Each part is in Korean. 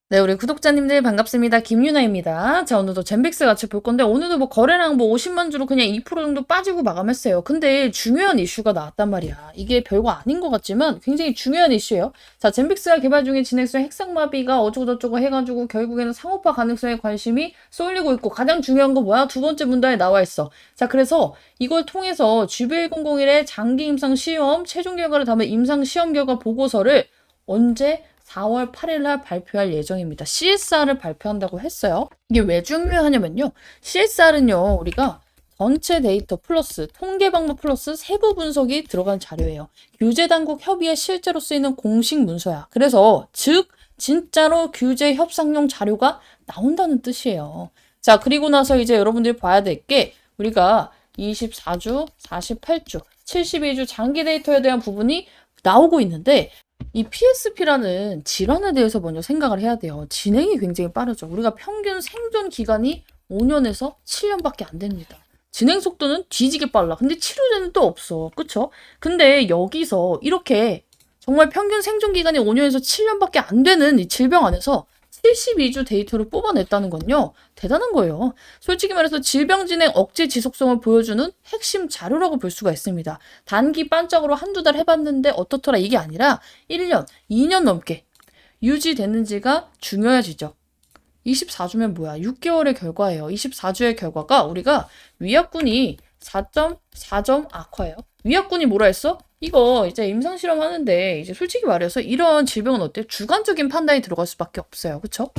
네, 우리 구독자님들 반갑습니다. 김유나입니다. 자, 오늘도 젠빅스 같이 볼 건데, 오늘도 뭐 거래량 뭐 50만 주로 그냥 2% 정도 빠지고 마감했어요. 근데 중요한 이슈가 나왔단 말이야. 이게 별거 아닌 것 같지만 굉장히 중요한 이슈예요. 자, 젠빅스가 개발 중인 진행성 핵상마비가 어쩌고저쩌고 해가지고 결국에는 상업화 가능성에 관심이 쏠리고 있고, 가장 중요한 거 뭐야? 두 번째 문단에 나와 있어. 자, 그래서 이걸 통해서 GBA001의 장기 임상 시험 최종 결과를 담은 임상 시험 결과 보고서를 언제 4월 8일 날 발표할 예정입니다. CSR을 발표한다고 했어요. 이게 왜 중요하냐면요. CSR은요, 우리가 전체 데이터 플러스 통계 방법 플러스 세부 분석이 들어간 자료예요. 규제 당국 협의에 실제로 쓰이는 공식 문서야. 그래서 즉 진짜로 규제 협상용 자료가 나온다는 뜻이에요. 자, 그리고 나서 이제 여러분들이 봐야 될 게 우리가 24주, 48주, 72주 장기 데이터에 대한 부분이 나오고 있는데 이 PSP라는 질환에 대해서 먼저 생각을 해야 돼요. 진행이 굉장히 빠르죠. 우리가 평균 생존 기간이 5년에서 7년밖에 안 됩니다. 진행 속도는 뒤지게 빨라. 근데 치료제는 또 없어. 그쵸? 근데 여기서 이렇게 정말 평균 생존 기간이 5년에서 7년밖에 안 되는 이 질병 안에서 72주 데이터를 뽑아냈다는 건요. 대단한 거예요. 솔직히 말해서 질병 진행 억제 지속성을 보여주는 핵심 자료라고 볼 수가 있습니다. 단기 반짝으로 한두 달 해봤는데 어떻더라 이게 아니라 1년, 2년 넘게 유지됐는지가 중요해지죠. 24주면 뭐야? 6개월의 결과예요. 24주의 결과가 우리가 위약군이 4.4점 악화예요. 위약군이 뭐라 했어? 이거 이제 임상실험 하는데 이제 솔직히 말해서 이런 질병은 어때? 주관적인 판단이 들어갈 수밖에 없어요. 그쵸?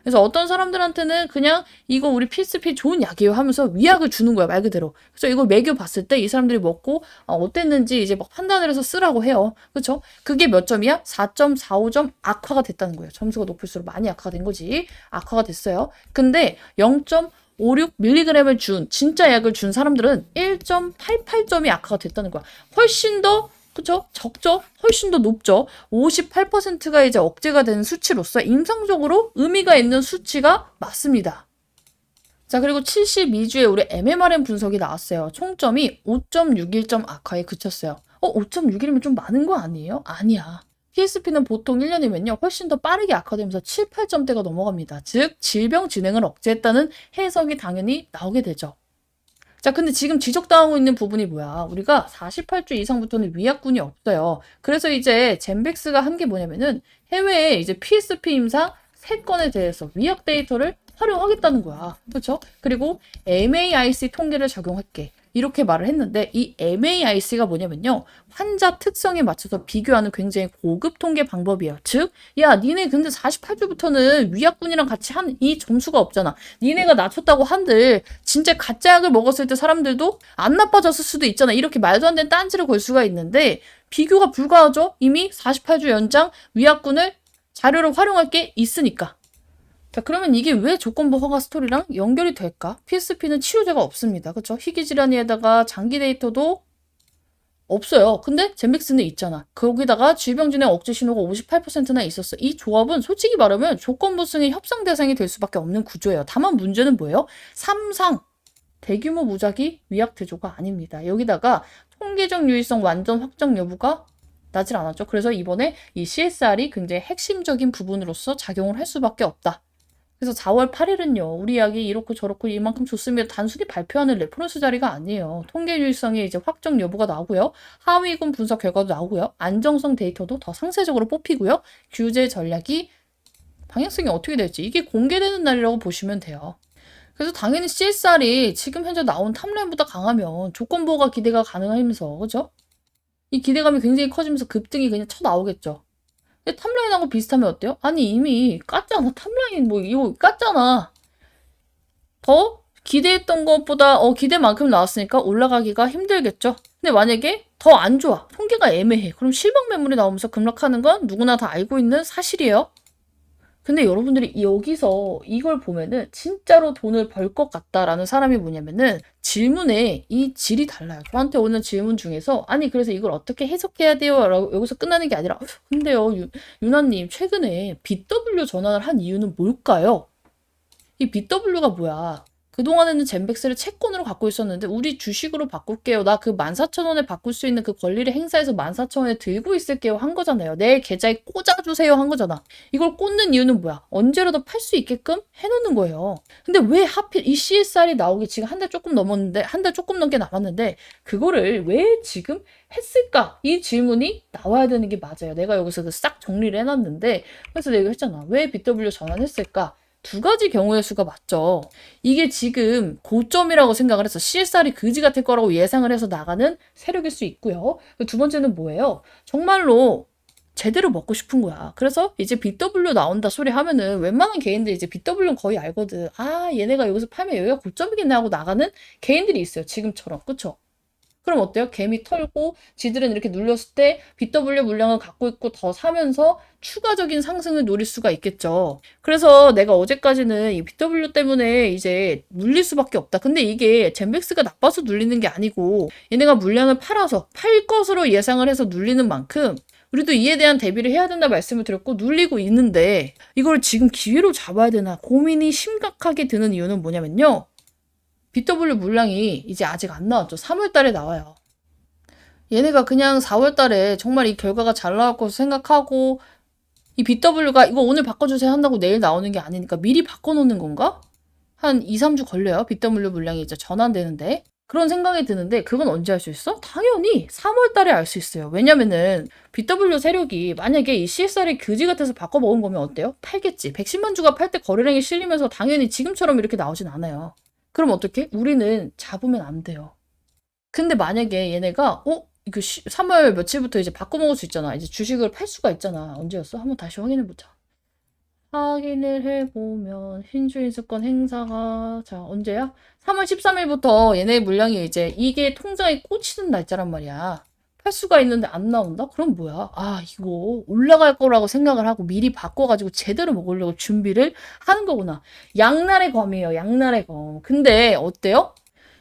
그래서 어떤 사람들한테는 그냥 이거 우리 PSP 좋은 약이에요 하면서 위약을 주는 거야 말 그대로. 그래서 이걸 먹여봤을 때 이 사람들이 먹고 어땠는지 이제 막 판단을 해서 쓰라고 해요. 그렇죠? 그게 몇 점이야? 4.45점 악화가 됐다는 거예요. 점수가 높을수록 많이 악화가 된 거지. 악화가 됐어요. 근데 0.56mg을 준 진짜 약을 준 사람들은 1.88점이 악화가 됐다는 거야. 훨씬 더 그쵸? 적죠? 훨씬 더 높죠? 58%가 이제 억제가 되는 수치로서 임상적으로 의미가 있는 수치가 맞습니다. 자, 그리고 72주에 우리 MMRM 분석이 나왔어요. 총점이 5.61점 악화에 그쳤어요. 5.61이면 좀 많은 거 아니에요? 아니야. PSP는 보통 1년이면요. 훨씬 더 빠르게 악화되면서 7, 8점대가 넘어갑니다. 즉, 질병 진행을 억제했다는 해석이 당연히 나오게 되죠. 자, 근데 지금 지적당하고 있는 부분이 뭐야? 우리가 48주 이상부터는 위약군이 없어요. 그래서 이제 젠백스가 한 게 뭐냐면은 해외에 이제 PSP 임상 3건에 대해서 위약 데이터를 활용하겠다는 거야. 그렇죠? 그리고 MAIC 통계를 적용할게. 이렇게 말을 했는데 이 MAIC가 뭐냐면요. 환자 특성에 맞춰서 비교하는 굉장히 고급 통계 방법이에요. 즉, 야, 니네 근데 48주부터는 위약군이랑 같이 한 이 점수가 없잖아. 니네가 낮췄다고 한들 진짜 가짜 약을 먹었을 때 사람들도 안 나빠졌을 수도 있잖아. 이렇게 말도 안 되는 딴지를 걸 수가 있는데 비교가 불가하죠. 이미 48주 연장 위약군을 자료로 활용할 게 있으니까. 자, 그러면 이게 왜 조건부 허가 스토리랑 연결이 될까? PSP는 치료제가 없습니다. 그렇죠? 희귀질환에다가 장기 데이터도 없어요. 근데 젠백스는 있잖아. 거기다가 질병진행 억제 신호가 58%나 있었어. 이 조합은 솔직히 말하면 조건부 승인 협상 대상이 될 수밖에 없는 구조예요. 다만 문제는 뭐예요? 3상 대규모 무작위 위약 대조가 아닙니다. 여기다가 통계적 유의성 완전 확정 여부가 나질 않았죠. 그래서 이번에 이 CSR이 굉장히 핵심적인 부분으로서 작용을 할 수밖에 없다. 그래서 4월 8일은요, 우리 약이 이렇고 저렇고 이만큼 좋습니다. 단순히 발표하는 레퍼런스 자리가 아니에요. 통계 유의성의 이제 확정 여부가 나오고요. 하위군 분석 결과도 나오고요. 안정성 데이터도 더 상세적으로 뽑히고요. 규제 전략이 방향성이 어떻게 될지 이게 공개되는 날이라고 보시면 돼요. 그래서 당연히 CSR이 지금 현재 나온 탑라인보다 강하면 조건부호가 기대가 가능하면서 그죠? 이 기대감이 굉장히 커지면서 급등이 그냥 쳐 나오겠죠. 근데 탑라인하고 비슷하면 어때요? 아니 이미 깠잖아. 탑라인 뭐 이거 깠잖아. 더 기대했던 것보다 기대만큼 나왔으니까 올라가기가 힘들겠죠. 근데 만약에 더 안 좋아. 통계가 애매해. 그럼 실망 매물이 나오면서 급락하는 건 누구나 다 알고 있는 사실이에요. 근데 여러분들이 여기서 이걸 보면은 진짜로 돈을 벌 것 같다라는 사람이 뭐냐면은 질문에 이 질이 달라요. 저한테 오는 질문 중에서 아니 그래서 이걸 어떻게 해석해야 돼요? 라고 여기서 끝나는 게 아니라 근데요 유나님 최근에 BW 전환을 한 이유는 뭘까요? 이 BW가 뭐야? 그동안에는 젠백스를 채권으로 갖고 있었는데 우리 주식으로 바꿀게요. 나 그 14,000원에 바꿀 수 있는 그 권리를 행사해서 14,000원에 들고 있을게요 한 거잖아요. 내 계좌에 꽂아주세요 한 거잖아. 이걸 꽂는 이유는 뭐야? 언제라도 팔 수 있게끔 해놓는 거예요. 근데 왜 하필 이 CSR이 나오기 지금 한 달 조금 넘었는데, 한 달 조금 넘게 남았는데 그거를 왜 지금 했을까? 이 질문이 나와야 되는 게 맞아요. 내가 여기서 싹 정리를 해놨는데, 그래서 내가 했잖아. 왜 BW 전환했을까? 두 가지 경우의 수가 맞죠. 이게 지금 고점이라고 생각을 해서 CSR이 그지 같을 거라고 예상을 해서 나가는 세력일 수 있고요. 두 번째는 뭐예요? 정말로 제대로 먹고 싶은 거야. 그래서 이제 BW 나온다 소리 하면은 웬만한 개인들이 이제 BW는 거의 알거든. 아, 얘네가 여기서 팔면 여기가 고점이겠네 하고 나가는 개인들이 있어요. 지금처럼. 그쵸? 그럼 어때요? 개미 털고 지들은 이렇게 눌렸을 때 BW 물량을 갖고 있고 더 사면서 추가적인 상승을 노릴 수가 있겠죠. 그래서 내가 어제까지는 이 BW 때문에 이제 눌릴 수밖에 없다. 근데 이게 젠백스가 나빠서 눌리는 게 아니고 얘네가 물량을 팔아서 팔 것으로 예상을 해서 눌리는 만큼 우리도 이에 대한 대비를 해야 된다 말씀을 드렸고 눌리고 있는데 이걸 지금 기회로 잡아야 되나 고민이 심각하게 드는 이유는 뭐냐면요. BW 물량이 이제 아직 안 나왔죠. 3월 달에 나와요. 얘네가 그냥 4월 달에 정말 이 결과가 잘 나올 것을 생각하고 이 BW가 이거 오늘 바꿔주세요 한다고 내일 나오는 게 아니니까 미리 바꿔놓는 건가? 한 2, 3주 걸려요. BW 물량이 이제 전환되는데. 그런 생각이 드는데 그건 언제 알 수 있어? 당연히 3월 달에 알 수 있어요. 왜냐면은 BW 세력이 만약에 이 CSR이 그지 같아서 바꿔 먹은 거면 어때요? 팔겠지. 110만 주가 팔 때 거래량이 실리면서 당연히 지금처럼 이렇게 나오진 않아요. 그럼 어떻게? 우리는 잡으면 안 돼요. 근데 만약에 얘네가 이거 3월 며칠부터 이제 바꿔 먹을 수 있잖아. 이제 주식을 팔 수가 있잖아. 언제였어? 한번 다시 확인해 보자. 확인을 해보면 신주인수권 행사가 자 언제야? 3월 13일부터 얘네 물량이 이제 이게 통장에 꽂히는 날짜란 말이야. 팔 수가 있는데 안 나온다? 그럼 뭐야? 아 이거 올라갈 거라고 생각을 하고 미리 바꿔가지고 제대로 먹으려고 준비를 하는 거구나. 양날의 검이에요. 양날의 검. 근데 어때요?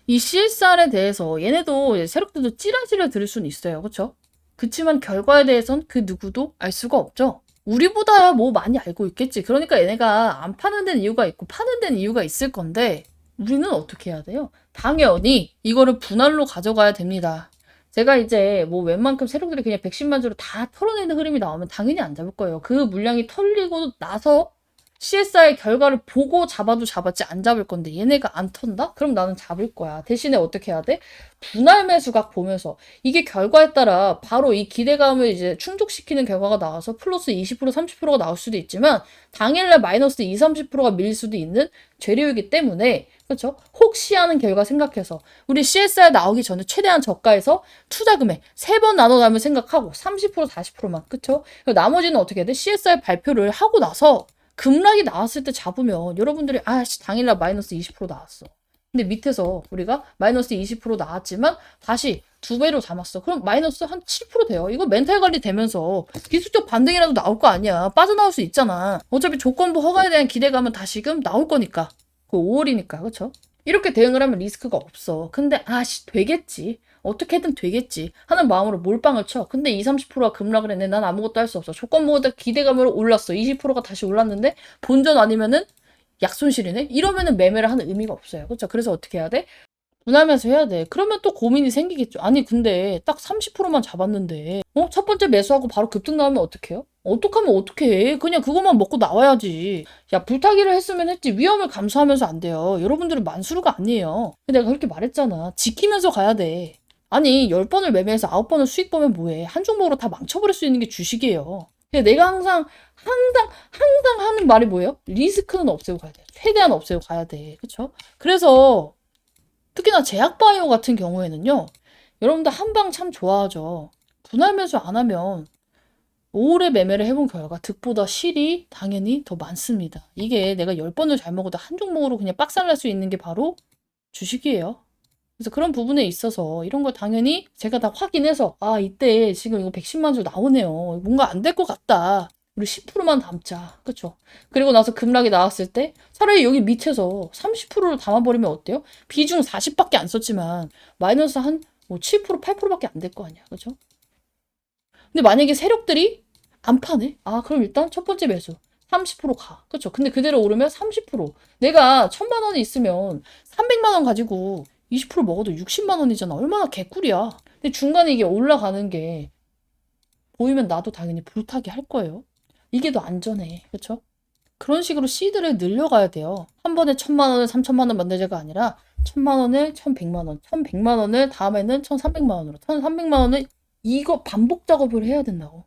이 CSR에 대해서 얘네도 세력들도 찌라시를 들을 수는 있어요. 그쵸? 그치만 결과에 대해선 그 누구도 알 수가 없죠. 우리보다야 뭐 많이 알고 있겠지. 그러니까 얘네가 안 파는 데는 이유가 있고 파는 데는 이유가 있을 건데 우리는 어떻게 해야 돼요? 당연히 이거를 분할로 가져가야 됩니다. 제가 이제 뭐 웬만큼 세력들이 그냥 110만 주로 다 털어내는 흐름이 나오면 당연히 안 잡을 거예요. 그 물량이 털리고 나서 CSI 결과를 보고 잡아도 잡았지 안 잡을 건데 얘네가 안 턴다? 그럼 나는 잡을 거야. 대신에 어떻게 해야 돼? 분할 매수각 보면서 이게 결과에 따라 바로 이 기대감을 이제 충족시키는 결과가 나와서 플러스 20% 30%가 나올 수도 있지만 당일날 마이너스 20, 30%가 밀릴 수도 있는 재료이기 때문에 그렇죠? 혹시 하는 결과 생각해서 우리 CSR 나오기 전에 최대한 저가에서 투자 금액 3번 나눠가면 생각하고 30% 40%만 그렇죠? 나머지는 어떻게 해야 돼? CSR 발표를 하고 나서 급락이 나왔을 때 잡으면 여러분들이 아씨 당일날 마이너스 20% 나왔어. 근데 밑에서 우리가 마이너스 20% 나왔지만 다시 2배로 담았어. 그럼 마이너스 한 7% 돼요. 이거 멘탈 관리 되면서 기술적 반등이라도 나올 거 아니야. 빠져나올 수 있잖아. 어차피 조건부 허가에 대한 기대감은 다시금 나올 거니까. 그 5월이니까 그렇죠? 이렇게 대응을 하면 리스크가 없어. 근데 아씨 되겠지. 어떻게든 되겠지 하는 마음으로 몰빵을 쳐. 근데 20, 30%가 급락을 했네. 난 아무것도 할 수 없어. 조건부보다 기대감으로 올랐어. 20%가 다시 올랐는데 본전 아니면은 약손실이네? 이러면은 매매를 하는 의미가 없어요. 그렇죠? 그래서 어떻게 해야 돼? 분할매수 해야 돼. 그러면 또 고민이 생기겠죠. 아니 근데 딱 30%만 잡았는데 첫 번째 매수하고 바로 급등 나오면 어떡해요? 어떡하면 어떡해. 그냥 그것만 먹고 나와야지. 야 불타기를 했으면 했지. 위험을 감수하면서 안 돼요. 여러분들은 만수르가 아니에요. 내가 그렇게 말했잖아. 지키면서 가야 돼. 아니 10번을 매매해서 9번을 수익 보면 뭐해. 한 종목으로 다 망쳐버릴 수 있는 게 주식이에요. 내가 항상 하는 말이 뭐예요? 리스크는 없애고 가야 돼. 최대한 없애고 가야 돼. 그쵸? 그래서 특히나 제약바이오 같은 경우에는요. 여러분들 한방 참 좋아하죠. 분할 매수 안 하면 오래 매매를 해본 결과 득보다 실이 당연히 더 많습니다. 이게 내가 10번을 잘 먹어도 한 종목으로 그냥 빡살날 수 있는 게 바로 주식이에요. 그래서 그런 부분에 있어서 이런 걸 당연히 제가 다 확인해서 아 이때 지금 이거 110만 주 나오네요. 뭔가 안 될 것 같다. 우리 10%만 담자. 그쵸? 그리고 나서 급락이 나왔을 때 차라리 여기 밑에서 30%를 담아버리면 어때요? 비중 40밖에 안 썼지만 마이너스 한 뭐 7%, 8%밖에 안 될 거 아니야. 그쵸? 근데 만약에 세력들이 안 파네? 아 그럼 일단 첫 번째 매수. 30% 가. 그쵸? 근데 그대로 오르면 30%. 내가 1000만 원이 있으면 300만 원 가지고 20% 먹어도 60만 원이잖아. 얼마나 개꿀이야. 근데 중간에 이게 올라가는 게 보이면 나도 당연히 불타기 할 거예요. 이게 더 안전해. 그쵸? 그런 식으로 시드를 늘려가야 돼요. 한 번에 1000만 원을 3000만 원 만들자가 아니라 1000만 원을 1100만 원, 1100만 원을 다음에는 1300만 원으로, 1300만 원을 이거 반복 작업을 해야 된다고.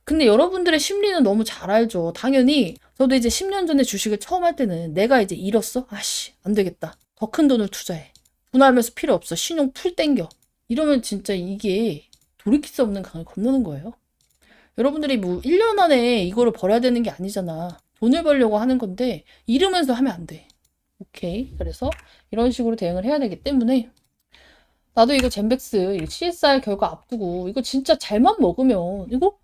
근데 여러분들의 심리는 너무 잘 알죠. 당연히 저도 이제 10년 전에 주식을 처음 할 때는 내가 이제 잃었어? 아씨, 안 되겠다. 더 큰 돈을 투자해. 분할하면서 필요 없어. 신용 풀 땡겨. 이러면 진짜 이게 돌이킬 수 없는 강을 건너는 거예요. 여러분들이 뭐 1년 안에 이거를 벌어야 되는 게 아니잖아. 돈을 벌려고 하는 건데 이러면서 하면 안 돼. 오케이. 그래서 이런 식으로 대응을 해야 되기 때문에 나도 이거 젠백스 CSR 결과 앞두고 이거 진짜 잘만 먹으면 이거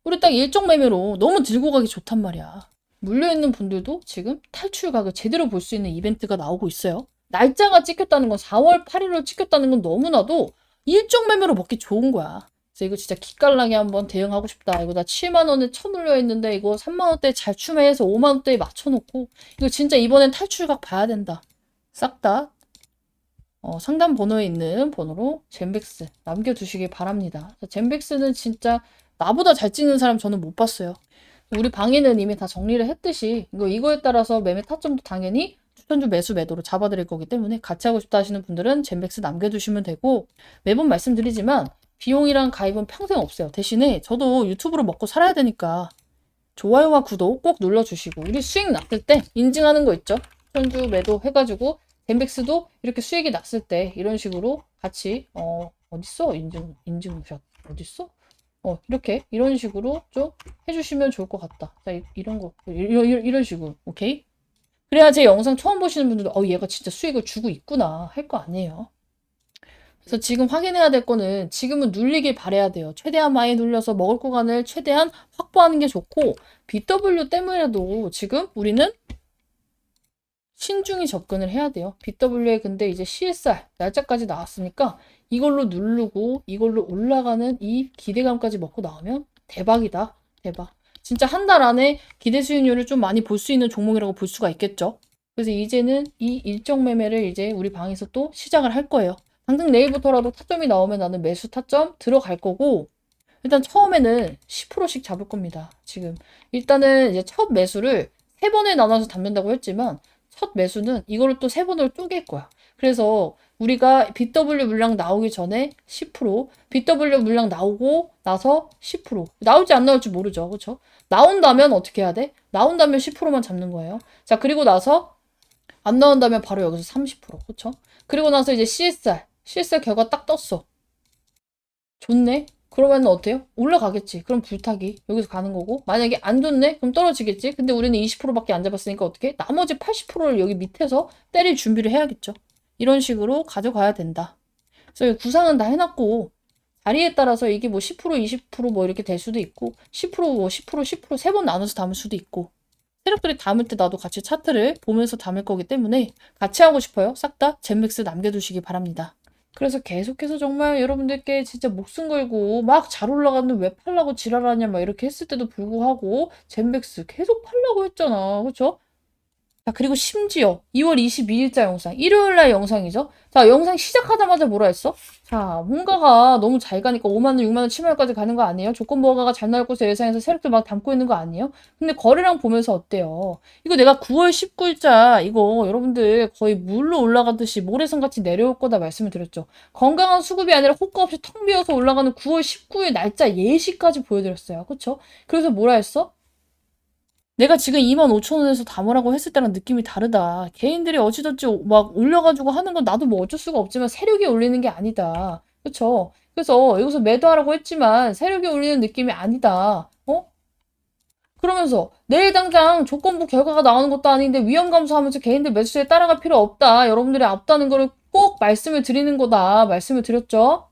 우리 딱 일정 매매로 너무 들고 가기 좋단 말이야. 물려있는 분들도 지금 탈출각을 제대로 볼 수 있는 이벤트가 나오고 있어요. 날짜가 찍혔다는 건 4월 8일로 찍혔다는 건 너무나도 일정 매매로 먹기 좋은 거야. 그래서 이거 진짜 기깔나게 한번 대응하고 싶다. 이거 나 7만 원에 쳐물려 있는데 이거 3만 원대 잘 추매해서 5만 원대에 맞춰놓고 이거 진짜 이번엔 탈출각 봐야 된다. 싹 다 상담 번호에 있는 번호로 젠백스 남겨두시길 바랍니다. 젠백스는 진짜 나보다 잘 찍는 사람 저는 못 봤어요. 우리 방에는 이미 다 정리를 했듯이 이거에 따라서 매매 타점도 당연히 추천주 매수 매도로 잡아드릴 거기 때문에 같이 하고 싶다 하시는 분들은 젠백스 남겨두시면 되고 매번 말씀드리지만 비용이랑 가입은 평생 없어요. 대신에 저도 유튜브로 먹고 살아야 되니까 좋아요와 구독 꼭 눌러주시고 우리 수익 났을 때 인증하는 거 있죠? 추천주 매도 해가지고 젠백스도 이렇게 수익이 났을 때 이런 식으로 같이 어딨어? 인증샷 어딨어? 이렇게 이런 식으로 좀 해주시면 좋을 것 같다. 자, 이런 거 이런 식으로 오케이? 그래야 제 영상 처음 보시는 분들도 얘가 진짜 수익을 주고 있구나 할 거 아니에요. 그래서 지금 확인해야 될 거는 지금은 눌리길 바라야 돼요. 최대한 많이 눌려서 먹을 구간을 최대한 확보하는 게 좋고 BW 때문에도 지금 우리는 신중히 접근을 해야 돼요. BW에 근데 이제 CSR 날짜까지 나왔으니까 이걸로 누르고 이걸로 올라가는 이 기대감까지 먹고 나오면 대박이다. 대박. 진짜 한 달 안에 기대 수익률을 좀 많이 볼 수 있는 종목이라고 볼 수가 있겠죠. 그래서 이제는 이 일정 매매를 이제 우리 방에서 또 시작을 할 거예요. 당장 내일부터라도 타점이 나오면 나는 매수 타점 들어갈 거고 일단 처음에는 10%씩 잡을 겁니다. 지금 일단은 이제 첫 매수를 3번에 나눠서 담는다고 했지만 첫 매수는 이거를 또 3번으로 쪼갤 거야. 그래서 우리가 BW 물량 나오기 전에 10%, BW 물량 나오고 나서 10%. 나올지 안 나올지 모르죠. 그렇죠? 나온다면 어떻게 해야 돼? 나온다면 10%만 잡는 거예요. 자, 그리고 나서 안 나온다면 바로 여기서 30%. 그렇죠? 그리고 나서 이제 CSR 결과 딱 떴어. 좋네? 그러면 어때요? 올라가겠지. 그럼 불타기. 여기서 가는 거고. 만약에 안 좋네? 그럼 떨어지겠지. 근데 우리는 20%밖에 안 잡았으니까 어떻게? 나머지 80%를 여기 밑에서 때릴 준비를 해야겠죠. 이런 식으로 가져가야 된다. 그래서 구상은 다 해놨고 자리에 따라서 이게 뭐 10%, 20% 이렇게 될 수도 있고 10%, 10% 3번 나눠서 담을 수도 있고 세력들이 담을 때 나도 같이 차트를 보면서 담을 거기 때문에 같이 하고 싶어요. 싹 다 젠맥스 남겨두시기 바랍니다. 그래서 계속해서 정말 여러분들께 진짜 목숨 걸고 막 잘 올라갔는데 왜 팔라고 지랄하냐 막 이렇게 했을 때도 불구하고 젠백스 계속 팔라고 했잖아. 그쵸? 자, 그리고 심지어 2월 22일자 영상, 일요일날 영상이죠. 자, 영상 시작하자마자 뭐라 했어? 자, 뭔가가 너무 잘 가니까 5만원, 6만원, 7만원까지 가는 거 아니에요? 조건부가가 잘 나올 곳에 예상해서 세력들 막 담고 있는 거 아니에요? 근데 거래량 보면서 어때요? 이거 내가 9월 19일자 이거 여러분들 거의 물로 올라가듯이 모래성같이 내려올 거다 말씀을 드렸죠. 건강한 수급이 아니라 호가 없이 텅 비어서 올라가는 9월 19일 날짜 예시까지 보여드렸어요. 그쵸? 그래서 뭐라 했어? 내가 지금 25,000원에서 담으라고 했을 때랑 느낌이 다르다. 개인들이 어찌저찌 막 올려가지고 하는 건 나도 뭐 어쩔 수가 없지만 세력이 올리는 게 아니다. 그쵸? 그래서 여기서 매도하라고 했지만 세력이 올리는 느낌이 아니다. 그러면서 내일 당장 조건부 결과가 나오는 것도 아닌데 위험 감소하면서 개인들 매수에 따라갈 필요 없다. 여러분들이 없다는 거를 꼭 말씀을 드리는 거다. 말씀을 드렸죠?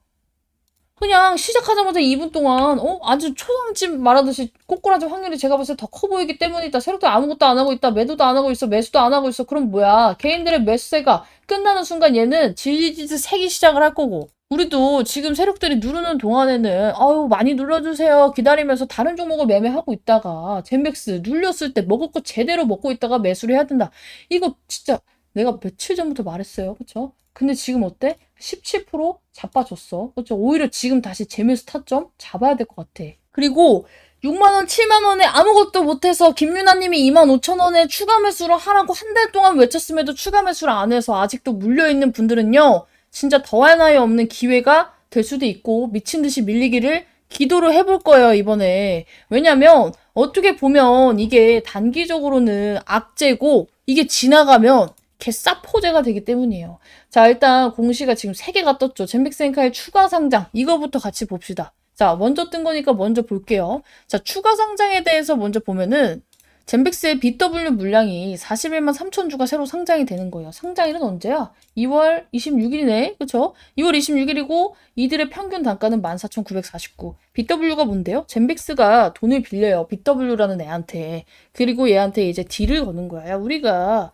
그냥 시작하자마자 2분 동안 아주 초상집 말하듯이 꼬꾸라질 확률이 제가 봤을 때 더 커 보이기 때문이다. 세력도 아무것도 안 하고 있다. 매도도 안 하고 있어. 매수도 안 하고 있어. 그럼 뭐야? 개인들의 매수세가 끝나는 순간 얘는 질질 세기 시작을 할 거고 우리도 지금 세력들이 누르는 동안에는 아유 많이 눌러주세요 기다리면서 다른 종목을 매매하고 있다가 젠백스 눌렸을 때 먹을 거 제대로 먹고 있다가 매수를 해야 된다. 이거 진짜 내가 며칠 전부터 말했어요. 그쵸? 근데 지금 어때? 17% 자빠졌어. 그쵸? 오히려 지금 다시 재매수 타점 잡아야 될 것 같아. 그리고 6만원, 7만원에 아무것도 못해서 김유나님이 25,000원에 추가 매수를 하라고 한 달 동안 외쳤음에도 추가 매수를 안 해서 아직도 물려있는 분들은요. 진짜 더할 나위 없는 기회가 될 수도 있고 미친 듯이 밀리기를 기도를 해볼 거예요, 이번에. 왜냐면 어떻게 보면 이게 단기적으로는 악재고 이게 지나가면 개쌉포제가 되기 때문이에요. 자, 일단 공시가 지금 3개가 떴죠. 젠빅스앤카의 추가 상장. 이거부터 같이 봅시다. 자, 먼저 뜬 거니까 먼저 볼게요. 자, 추가 상장에 대해서 먼저 보면은 젠백스의 BW 물량이 41만 3천 주가 새로 상장이 되는 거예요. 상장일은 언제야? 2월 26일이네. 그쵸? 2월 26일이고 이들의 평균 단가는 14,949. BW가 뭔데요? 젠백스가 돈을 빌려요. BW라는 애한테. 그리고 얘한테 이제 딜을 거는 거야. 야, 우리가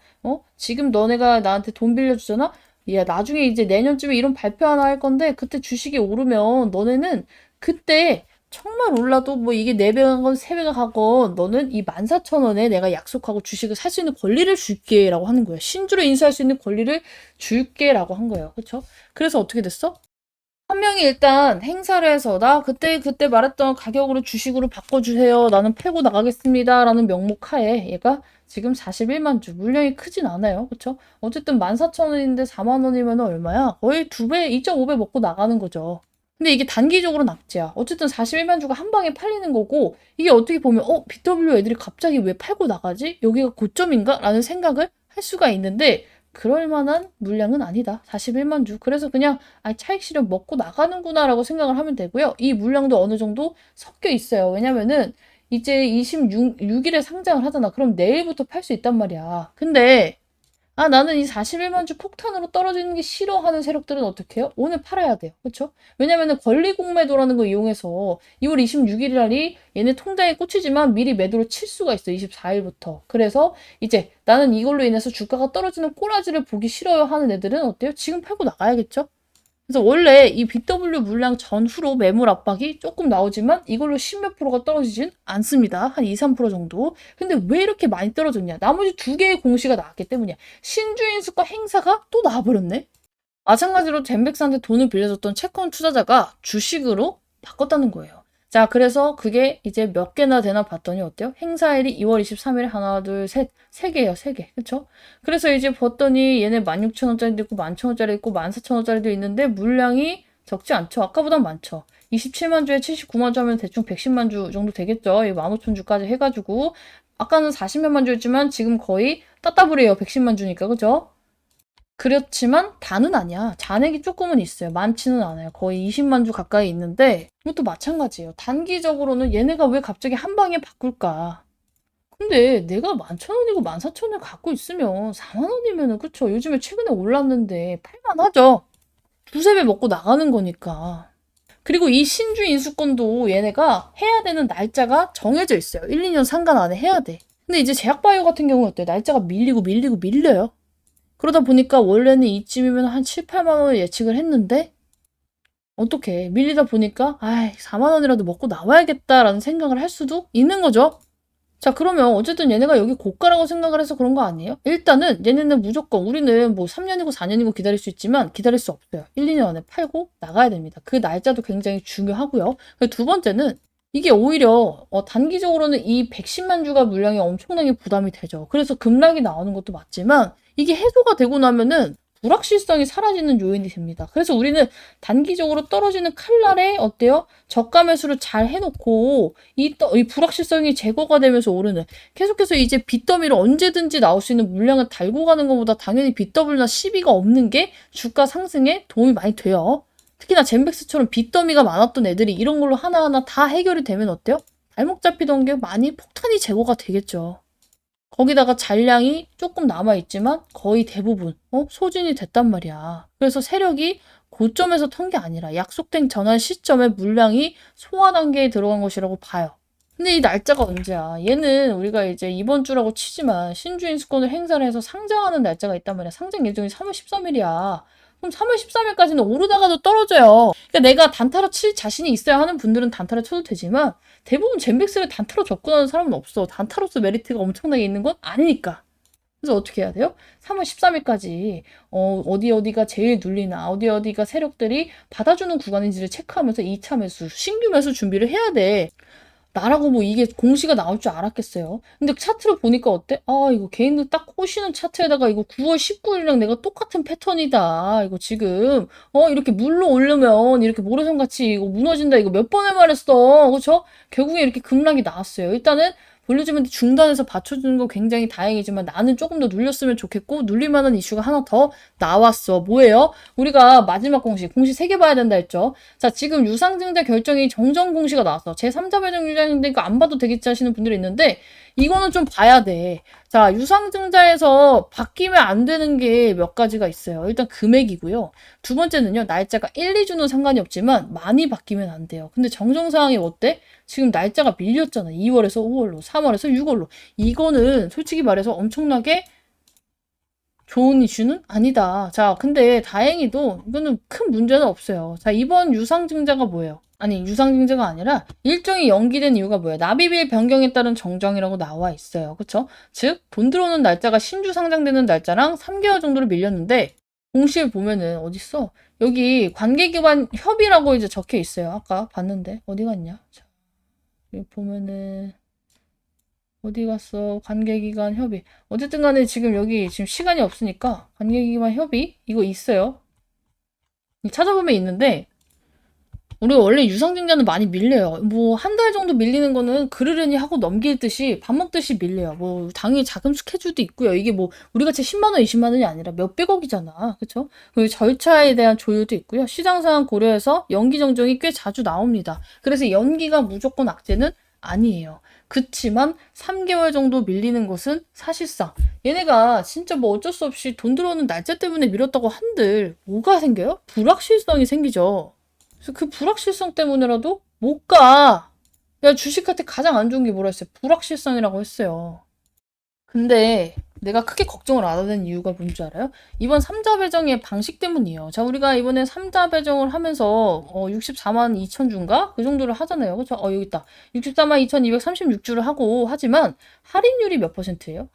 지금 너네가 나한테 돈 빌려주잖아? 야, 나중에 이제 내년쯤에 이런 발표 하나 할 건데 그때 주식이 오르면 너네는 그때 정말 올라도 뭐 이게 4배 가건 3배가 가건 너는 이 14,000원에 내가 약속하고 주식을 살 수 있는 권리를 줄게 라고 하는 거예요. 신주로 인수할 수 있는 권리를 줄게 라고 한 거예요. 그쵸? 그래서 어떻게 됐어? 한 명이 일단 행사를 해서 나 그때 말했던 가격으로 주식으로 바꿔주세요. 나는 팔고 나가겠습니다. 라는 명목 하에 얘가 지금 41만 주. 물량이 크진 않아요. 그쵸? 어쨌든 14,000원인데 4만 원이면 얼마야? 거의 2배, 2.5배 먹고 나가는 거죠. 근데 이게 단기적으로 낙제야. 어쨌든 41만 주가 한 방에 팔리는 거고 이게 어떻게 보면 BW 애들이 갑자기 왜 팔고 나가지? 여기가 고점인가? 라는 생각을 할 수가 있는데 그럴 만한 물량은 아니다. 41만 주. 그래서 그냥 차익 실현 먹고 나가는구나 라고 생각을 하면 되고요. 이 물량도 어느 정도 섞여 있어요. 왜냐면은 이제 26일에 상장을 하잖아. 그럼 내일부터 팔 수 있단 말이야. 근데 나는 이 41만 주 폭탄으로 떨어지는 게 싫어하는 세력들은 어떻게 해요? 오늘 팔아야 돼요. 그렇죠? 왜냐면은 권리 공매도라는 거 이용해서 2월 26일 날이 얘네 통장에 꽂히지만 미리 매도를 칠 수가 있어. 24일부터. 그래서 이제 나는 이걸로 인해서 주가가 떨어지는 꼬라지를 보기 싫어요 하는 애들은 어때요? 지금 팔고 나가야겠죠? 그래서 원래 이 BW 물량 전후로 매물 압박이 조금 나오지만 이걸로 10몇 프로가 떨어지진 않습니다. 한 2, 3% 정도. 근데 왜 이렇게 많이 떨어졌냐? 나머지 2개의 공시가 나왔기 때문이야. 신주인수과 행사가 또 나와버렸네? 마찬가지로 젠백스한테 돈을 빌려줬던 채권 투자자가 주식으로 바꿨다는 거예요. 자, 그래서 그게 이제 몇 개나 되나 봤더니 어때요? 행사일이 2월 23일에 하나, 둘, 셋, 3개예요, 3개. 그쵸? 그래서 이제 봤더니 얘네 16,000원짜리도 있고 11,000원짜리 있고 14,000원짜리도 있는데 물량이 적지 않죠? 아까보단 많죠? 27만 주에 79만 주 하면 대충 110만 주 정도 되겠죠? 이 15,000주까지 해가지고 아까는 40몇만 주였지만 지금 거의 따따블이에요. 110만 주니까. 그죠? 그렇지만 다는 아니야. 잔액이 조금은 있어요. 많지는 않아요. 거의 20만 주 가까이 있는데 이것도 마찬가지예요. 단기적으로는 얘네가 왜 갑자기 한 방에 바꿀까? 근데 내가 11,000원이고 14,000원 갖고 있으면 4만 원이면은 그쵸? 요즘에 최근에 올랐는데 팔만하죠. 두세 배 먹고 나가는 거니까. 그리고 이 신주 인수권도 얘네가 해야 되는 날짜가 정해져 있어요. 1, 2년 상간 안에 해야 돼. 근데 이제 제약바이오 같은 경우는 어때요? 날짜가 밀려요. 그러다 보니까 원래는 이쯤이면 한 7, 8만 원을 예측을 했는데 어떻게 밀리다 보니까 4만 원이라도 먹고 나와야겠다라는 생각을 할 수도 있는 거죠. 자, 그러면 어쨌든 얘네가 여기 고가라고 생각을 해서 그런 거 아니에요? 일단은 얘네는 무조건 우리는 뭐 3년이고 4년이고 기다릴 수 있지만 기다릴 수 없어요. 1, 2년 안에 팔고 나가야 됩니다. 그 날짜도 굉장히 중요하고요. 두 번째는 이게 오히려 단기적으로는 이 110만 주가 물량이 엄청나게 부담이 되죠. 그래서 급락이 나오는 것도 맞지만 이게 해소가 되고 나면은 불확실성이 사라지는 요인이 됩니다. 그래서 우리는 단기적으로 떨어지는 칼날에 어때요? 저가 매수를 잘 해놓고 이 불확실성이 제거가 되면서 오르는 계속해서 이제 빚더미를 언제든지 나올 수 있는 물량을 달고 가는 것보다 당연히 빚더블이나 시비가 없는 게 주가 상승에 도움이 많이 돼요. 특히나 젠백스처럼 빚더미가 많았던 애들이 이런 걸로 하나하나 다 해결이 되면 어때요? 발목 잡히던 게 많이 폭탄이 제거가 되겠죠. 거기다가 잔량이 조금 남아있지만 거의 대부분 소진이 됐단 말이야. 그래서 세력이 고점에서 턴 게 아니라 약속된 전환 시점에 물량이 소화 단계에 들어간 것이라고 봐요. 근데 이 날짜가 언제야? 얘는 우리가 이제 이번 주라고 치지만 신주인수권을 행사를 해서 상장하는 날짜가 있단 말이야. 상장 예정이 3월 13일이야. 그럼 3월 13일까지는 오르다가도 떨어져요. 그러니까 내가 단타로 칠 자신이 있어야 하는 분들은 단타를 쳐도 되지만 대부분 젠백스를 단타로 접근하는 사람은 없어. 단타로서 메리트가 엄청나게 있는 건 아니니까. 그래서 어떻게 해야 돼요? 3월 13일까지 어디가 제일 눌리나 어디가 세력들이 받아주는 구간인지를 체크하면서 2차 매수, 신규 매수 준비를 해야 돼. 나라고 뭐 이게 공시가 나올 줄 알았겠어요. 근데 차트를 보니까 어때? 아, 이거 개인들 딱 꼬시는 차트에다가 이거 9월 19일이랑 내가 똑같은 패턴이다. 이거 지금 이렇게 물로 오르면 이렇게 모래성같이 이거 무너진다. 이거 몇 번을 말했어. 그렇죠? 결국에 이렇게 급락이 나왔어요. 일단은 볼리지먼트 중단해서 받쳐주는 거 굉장히 다행이지만 나는 조금 더 눌렸으면 좋겠고 눌릴만한 이슈가 하나 더 나왔어. 뭐예요? 우리가 마지막 공시 3개 봐야 된다 했죠. 자, 지금 유상증자 결정이 정정 공시가 나왔어. 제3자 배정 유장인데 이거 안 봐도 되겠지 하시는 분들이 있는데 이거는 좀 봐야 돼. 자, 유상증자에서 바뀌면 안 되는 게 몇 가지가 있어요. 일단 금액이고요. 두 번째는요. 날짜가 1, 2주는 상관이 없지만 많이 바뀌면 안 돼요. 근데 정정사항이 어때? 지금 날짜가 밀렸잖아. 2월에서 5월로, 3월에서 6월로. 이거는 솔직히 말해서 엄청나게 좋은 이슈는 아니다. 자, 근데 다행히도 이거는 큰 문제는 없어요. 자, 이번 유상증자가 뭐예요? 아니, 유상증자가 아니라 일정이 연기된 이유가 뭐예요? 납입일 변경에 따른 정정이라고 나와 있어요. 그쵸? 즉, 돈 들어오는 날짜가 신주 상장되는 날짜랑 3개월 정도로 밀렸는데 공시에 보면은 어딨어? 여기 관계기관 협의라고 이제 적혀 있어요. 아까 봤는데 어디 갔냐? 자, 여기 보면은 어디 갔어? 관계기관 협의. 어쨌든 간에 지금 여기 지금 시간이 없으니까 관계기관 협의 이거 있어요. 찾아보면 있는데 우리가 원래 유상증자는 많이 밀려요. 뭐 한 달 정도 밀리는 거는 그러려니 하고 넘기듯이 밥 먹듯이 밀려요. 뭐 당연히 자금 스케줄도 있고요. 이게 뭐 우리같이 10만 원, 20만 원이 아니라 몇백억이잖아. 그쵸? 그리고 절차에 대한 조율도 있고요. 시장 상황 고려해서 연기 정정이 꽤 자주 나옵니다. 그래서 연기가 무조건 악재는 아니에요. 그치만 3개월 정도 밀리는 것은 사실상 얘네가 진짜 뭐 어쩔 수 없이 돈 들어오는 날짜 때문에 밀었다고 한들 뭐가 생겨요? 불확실성이 생기죠. 그래서 그 불확실성 때문에라도 못 가. 야, 주식한테 가장 안 좋은 게 뭐라 했어요? 불확실성이라고 했어요. 근데 내가 크게 걱정을 안 하는 이유가 뭔지 알아요? 이번 3자 배정의 방식 때문이에요. 자, 우리가 이번에 3자 배정을 하면서 64만 2천 주인가? 그 정도를 하잖아요. 그렇죠? 여기 있다. 64만 2,236주를 하고 하지만 할인율이 몇 %예요?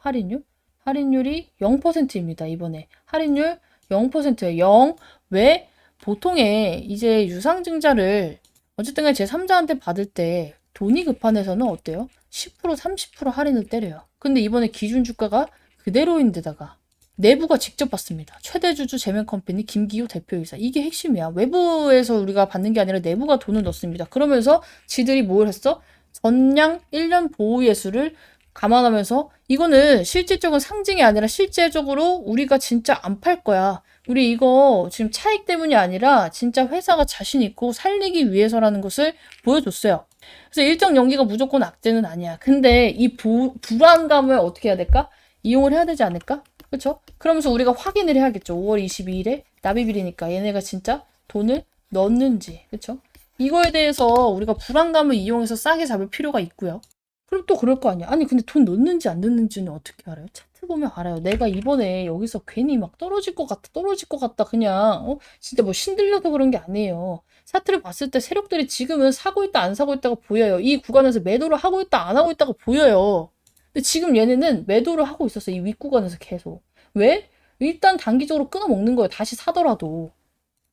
할인율이 0%입니다. 이번에. 할인율 0%예요. 0. 왜? 보통의 이제 유상증자를 어쨌든 간에 제3자한테 받을 때 돈이 급한 회사는 어때요? 10% 30% 할인을 때려요. 근데 이번에 기준 주가가 그대로인 데다가 내부가 직접 받습니다. 최대 주주 제면컴퍼니 김기호 대표이사. 이게 핵심이야. 외부에서 우리가 받는 게 아니라 내부가 돈을 넣습니다. 그러면서 지들이 뭘 했어? 전량 1년 보호 예수를 감안하면서 이거는 실질적인 상징이 아니라 실제적으로 우리가 진짜 안 팔 거야. 우리 이거 지금 차익 때문이 아니라 진짜 회사가 자신 있고 살리기 위해서라는 것을 보여줬어요. 그래서 일정 연기가 무조건 악재는 아니야. 근데 이 불안감을 어떻게 해야 될까? 이용을 해야 되지 않을까? 그렇죠? 그러면서 우리가 확인을 해야겠죠. 5월 22일에 납입일이니까 얘네가 진짜 돈을 넣는지. 그렇죠? 이거에 대해서 우리가 불안감을 이용해서 싸게 잡을 필요가 있고요. 그럼 또 그럴 거 아니야. 아니 근데 돈 넣는지 안 넣는지는 어떻게 알아요? 차트 보면 알아요. 내가 이번에 여기서 괜히 막 떨어질 것 같다 그냥 진짜 뭐 신들려서 그런 게 아니에요. 차트를 봤을 때 세력들이 지금은 사고 있다 안 사고 있다가 보여요. 이 구간에서 매도를 하고 있다 안 하고 있다가 보여요. 근데 지금 얘네는 매도를 하고 있었어. 이 윗구간에서 계속. 왜? 일단 단기적으로 끊어먹는 거예요. 다시 사더라도.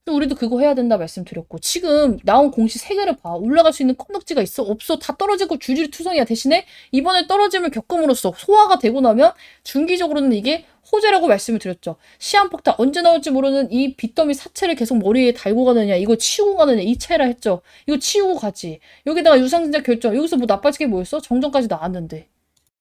우리도 그거 해야 된다 말씀드렸고 지금 나온 공시 3개를 봐. 올라갈 수 있는 건덕지가 있어? 없어. 다 떨어지고 줄줄이 투성이야. 대신에 이번에 떨어짐을 겪음으로써 소화가 되고 나면 중기적으로는 이게 호재라고 말씀을 드렸죠. 시한폭탄 언제 나올지 모르는 이 빚더미 사채를 계속 머리에 달고 가느냐 이거 치우고 가느냐 이 차이라 했죠. 이거 치우고 가지. 여기다가 유상증자 결정. 여기서 뭐 나빠지게 뭐였어? 정정까지 나왔는데.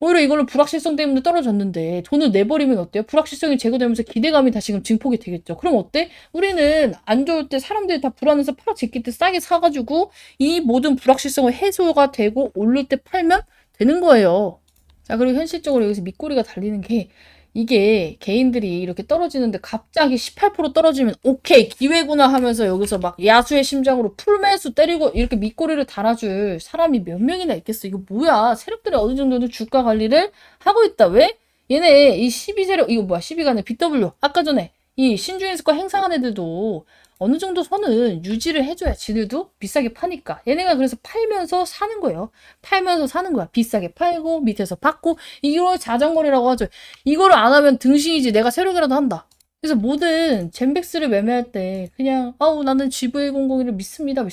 오히려 이걸로 불확실성 때문에 떨어졌는데 돈을 내버리면 어때요? 불확실성이 제거되면서 기대감이 다시금 증폭이 되겠죠. 그럼 어때? 우리는 안 좋을 때 사람들이 다 불안해서 팔아 제낄 때 싸게 사가지고 이 모든 불확실성을 해소가 되고 오를 때 팔면 되는 거예요. 자, 그리고 현실적으로 여기서 밑꼬리가 달리는 게 이게 개인들이 이렇게 떨어지는데 갑자기 18% 떨어지면 오케이 기회구나 하면서 여기서 막 야수의 심장으로 풀매수 때리고 이렇게 밑꼬리를 달아줄 사람이 몇 명이나 있겠어. 이거 뭐야. 세력들이 어느 정도는 주가 관리를 하고 있다. 왜? 얘네 이 12세력 이거 뭐야 12가 아니라 BW 아까 전에 이 신주인스과 행상한 애들도 어느 정도 선은 유지를 해줘야 지들도 비싸게 파니까. 얘네가 그래서 팔면서 사는 거예요. 팔면서 사는 거야. 비싸게 팔고 밑에서 받고 이걸 자전거리라고 하죠. 이거를 안 하면 등신이지. 내가 새로게라도 한다. 그래서 모든 젠백스를 매매할 때 그냥 아우 나는 GV101을 믿습니다.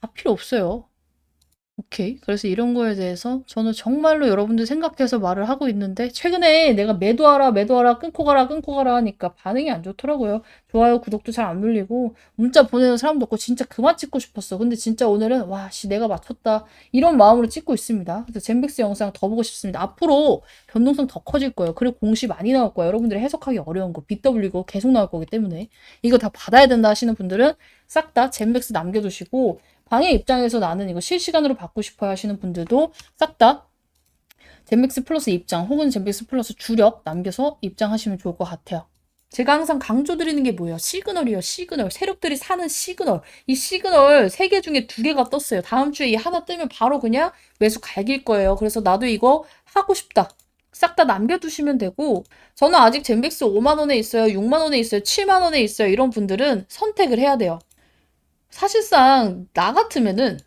다 필요 없어요. 오케이. 그래서 이런 거에 대해서 저는 정말로 여러분들 생각해서 말을 하고 있는데 최근에 내가 매도하라 끊고 가라 하니까 반응이 안 좋더라고요. 좋아요, 구독도 잘 안 눌리고 문자 보내는 사람도 없고 진짜 그만 찍고 싶었어. 근데 진짜 오늘은 와, 씨 내가 맞췄다. 이런 마음으로 찍고 있습니다. 그래서 젠백스 영상 더 보고 싶습니다. 앞으로 변동성 더 커질 거예요. 그리고 공시 많이 나올 거예요. 여러분들이 해석하기 어려운 거, BW고 계속 나올 거기 때문에 이거 다 받아야 된다 하시는 분들은 싹 다 젠백스 남겨두시고 방의 입장에서 나는 이거 실시간으로 받고 싶어요 하시는 분들도 싹 다 젠백스 플러스 입장 혹은 젠백스 플러스 주력 남겨서 입장하시면 좋을 것 같아요. 제가 항상 강조드리는 게 뭐예요? 시그널이요, 시그널. 세력들이 사는 시그널. 이 시그널 3개 중에 2개가 떴어요. 다음 주에 이 하나 뜨면 바로 그냥 매수 갈길 거예요. 그래서 나도 이거 하고 싶다. 싹 다 남겨두시면 되고, 저는 아직 젠백스 5만원에 있어요, 6만원에 있어요, 7만원에 있어요. 이런 분들은 선택을 해야 돼요. 사실상 나 같으면은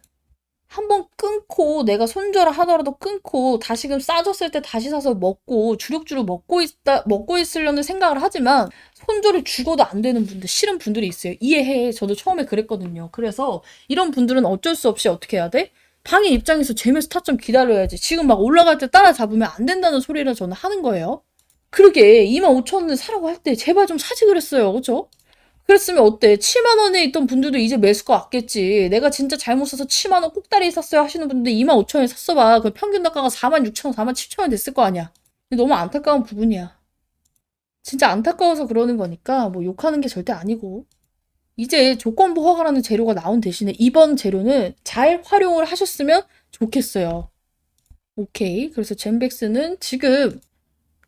한번 끊고 내가 손절을 하더라도 끊고 다시금 싸졌을 때 다시 사서 먹고 주력주로 먹고 있으려는 생각을 하지만 손절이 죽어도 안 되는 분들 싫은 분들이 있어요. 이해해. 저도 처음에 그랬거든요. 그래서 이런 분들은 어쩔 수 없이 어떻게 해야 돼? 방의 입장에서 재매수 타점 기다려야지. 지금 막 올라갈 때 따라잡으면 안 된다는 소리를 저는 하는 거예요. 그러게 25,000원에 사라고 할 때 제발 좀 사지 그랬어요. 그죠? 그랬으면 어때? 7만 원에 있던 분들도 이제 매수가 왔겠지. 내가 진짜 잘못 사서 7만 원 꼭다리 샀어요 하시는 분들 2만 5천 원에 샀어봐. 그 평균 단가가 4만 6천 원, 4만 7천 원 됐을 거 아니야. 너무 안타까운 부분이야. 진짜 안타까워서 그러는 거니까 뭐 욕하는 게 절대 아니고. 이제 조건부 허가라는 재료가 나온 대신에 이번 재료는 잘 활용을 하셨으면 좋겠어요. 오케이. 그래서 젠백스는 지금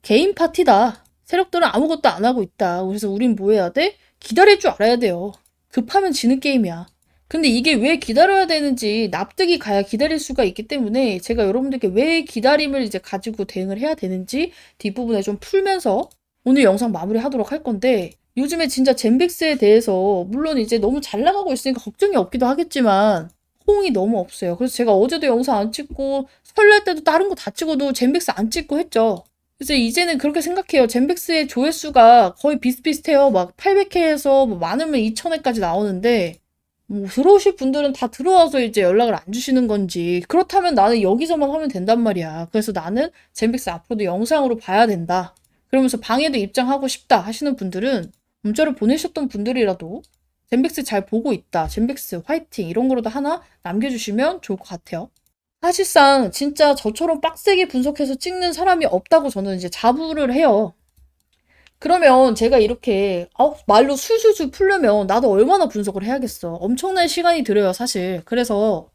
개인 파티다. 세력들은 아무것도 안 하고 있다. 그래서 우린 뭐 해야 돼? 기다릴 줄 알아야 돼요. 급하면 지는 게임이야. 근데 이게 왜 기다려야 되는지 납득이 가야 기다릴 수가 있기 때문에 제가 여러분들께 왜 기다림을 이제 가지고 대응을 해야 되는지 뒷부분에 좀 풀면서 오늘 영상 마무리하도록 할 건데 요즘에 진짜 젠백스에 대해서 물론 이제 너무 잘 나가고 있으니까 걱정이 없기도 하겠지만 호응이 너무 없어요. 그래서 제가 어제도 영상 안 찍고 설날 때도 다른 거 다 찍어도 젠백스 안 찍고 했죠. 그래서 이제는 그렇게 생각해요. 젠백스의 조회수가 거의 비슷비슷해요. 막 800회에서 뭐 많으면 2000회까지 나오는데 뭐 들어오실 분들은 다 들어와서 이제 연락을 안 주시는 건지 그렇다면 나는 여기서만 하면 된단 말이야. 그래서 나는 젠백스 앞으로도 영상으로 봐야 된다. 그러면서 방에도 입장하고 싶다 하시는 분들은 문자를 보내셨던 분들이라도 젠백스 잘 보고 있다. 젠백스 화이팅 이런 거라도 하나 남겨주시면 좋을 것 같아요. 사실상 진짜 저처럼 빡세게 분석해서 찍는 사람이 없다고 저는 이제 자부를 해요. 그러면 제가 이렇게 말로 술술술 풀려면 나도 얼마나 분석을 해야겠어. 엄청난 시간이 들어요, 사실. 그래서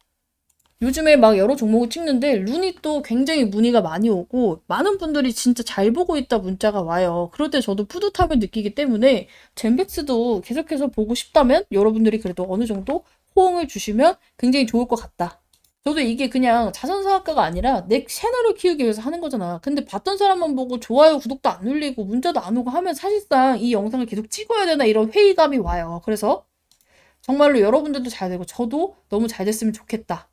요즘에 막 여러 종목을 찍는데 룬이 또 굉장히 문의가 많이 오고 많은 분들이 진짜 잘 보고 있다 문자가 와요. 그럴 때 저도 뿌듯함을 느끼기 때문에 젠백스도 계속해서 보고 싶다면 여러분들이 그래도 어느 정도 호응을 주시면 굉장히 좋을 것 같다. 저도 이게 그냥 자선사학과가 아니라 내 채널을 키우기 위해서 하는 거잖아. 근데 봤던 사람만 보고 좋아요, 구독도 안 눌리고 문자도 안 오고 하면 사실상 이 영상을 계속 찍어야 되나 이런 회의감이 와요. 그래서 정말로 여러분들도 잘 되고 저도 너무 잘 됐으면 좋겠다.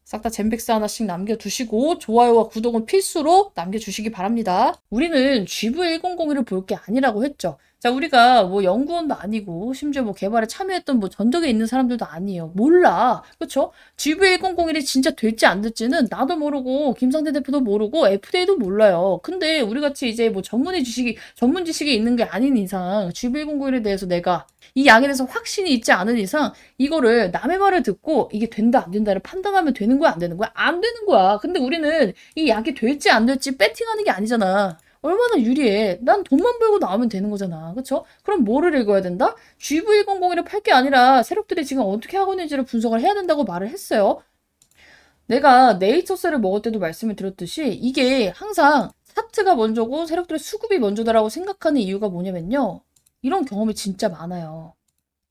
싹 다 젠백스 하나씩 남겨두시고 좋아요와 구독은 필수로 남겨주시기 바랍니다. 우리는 GV1001을 볼 게 아니라고 했죠. 자, 우리가 뭐 연구원도 아니고 심지어 뭐 개발에 참여했던 뭐 전적에 있는 사람들도 아니에요. 몰라. 그쵸? GV1001이 진짜 될지 안 될지는 나도 모르고 김상태 대표도 모르고 FDA도 몰라요. 근데 우리같이 이제 뭐 전문 지식이 있는 게 아닌 이상 GV1001에 대해서 내가 이 약에 대해서 확신이 있지 않은 이상 이거를 남의 말을 듣고 이게 된다 안 된다를 판단하면 되는 거야 안 되는 거야? 안 되는 거야. 근데 우리는 이 약이 될지 안 될지 배팅하는 게 아니잖아. 얼마나 유리해. 난 돈만 벌고 나오면 되는 거잖아. 그쵸? 그럼 뭐를 읽어야 된다? GV101을 팔 게 아니라 세력들이 지금 어떻게 하고 있는지를 분석을 해야 된다고 말을 했어요. 내가 네이처셀을 먹을 때도 말씀을 드렸듯이 이게 항상 차트가 먼저고 세력들의 수급이 먼저다라고 생각하는 이유가 뭐냐면요. 이런 경험이 진짜 많아요.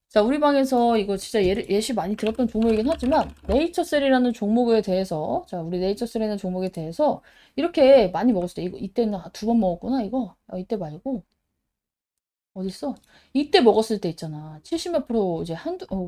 자, 우리 방에서 이거 진짜 예시 많이 들었던 종목이긴 하지만 네이처셀이라는 종목에 대해서 자, 우리 네이처셀이라는 종목에 대해서 이렇게 많이 먹었을 때 이거 이때는 2번 먹었구나 이거. 이때 말고 어딨어? 이때 먹었을 때 있잖아. 70몇 프로 이제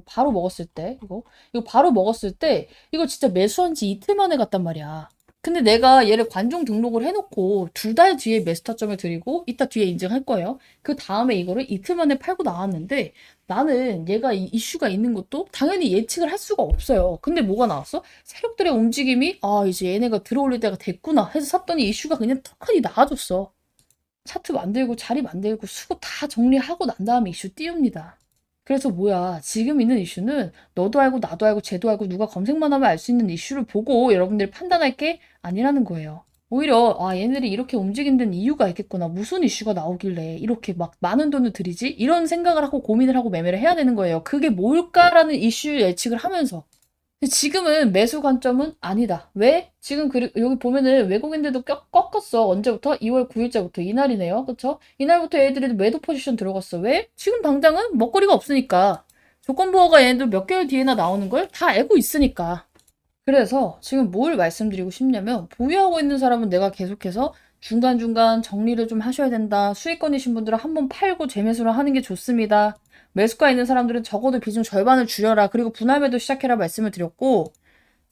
바로 먹었을 때, 이거 바로 먹었을 때, 이거 진짜 매수한 지 이틀 만에 갔단 말이야. 근데 내가 얘를 관종 등록을 해놓고 2달 뒤에 매수 타점을 드리고, 이따 뒤에 인증할 거예요. 그 다음에 이거를 이틀 만에 팔고 나왔는데, 나는 얘가 이 이슈가 있는 것도 당연히 예측을 할 수가 없어요. 근데 뭐가 나왔어? 세력들의 움직임이, 아, 이제 얘네가 들어올릴 때가 됐구나 해서 샀더니 이슈가 그냥 턱하니 나아졌어. 차트 만들고 자리 만들고 수급 다 정리하고 난 다음에 이슈 띄웁니다. 그래서 뭐야, 지금 있는 이슈는 너도 알고 나도 알고 쟤도 알고 누가 검색만 하면 알 수 있는 이슈를 보고 여러분들이 판단할 게 아니라는 거예요. 오히려 아, 얘네들이 이렇게 움직인 데는 이유가 있겠구나. 무슨 이슈가 나오길래 이렇게 막 많은 돈을 들이지? 이런 생각을 하고 고민을 하고 매매를 해야 되는 거예요. 그게 뭘까라는 이슈 예측을 하면서. 근데 지금은 매수 관점은 아니다. 왜? 지금 여기 보면은 외국인들도 꺾었어. 언제부터? 2월 9일자부터 이날이네요. 그쵸? 이날부터 얘들이 매도 포지션 들어갔어. 왜? 지금 당장은 먹거리가 없으니까. 조건부호가 얘네들 몇 개월 뒤에나 나오는 걸 다 알고 있으니까. 그래서 지금 뭘 말씀드리고 싶냐면 보유하고 있는 사람은 내가 계속해서 중간중간 정리를 좀 하셔야 된다. 수익권이신 분들은 한번 팔고 재매수를 하는 게 좋습니다. 매수가 있는 사람들은 적어도 비중 절반을 줄여라. 그리고 분할 매도 시작해라 말씀을 드렸고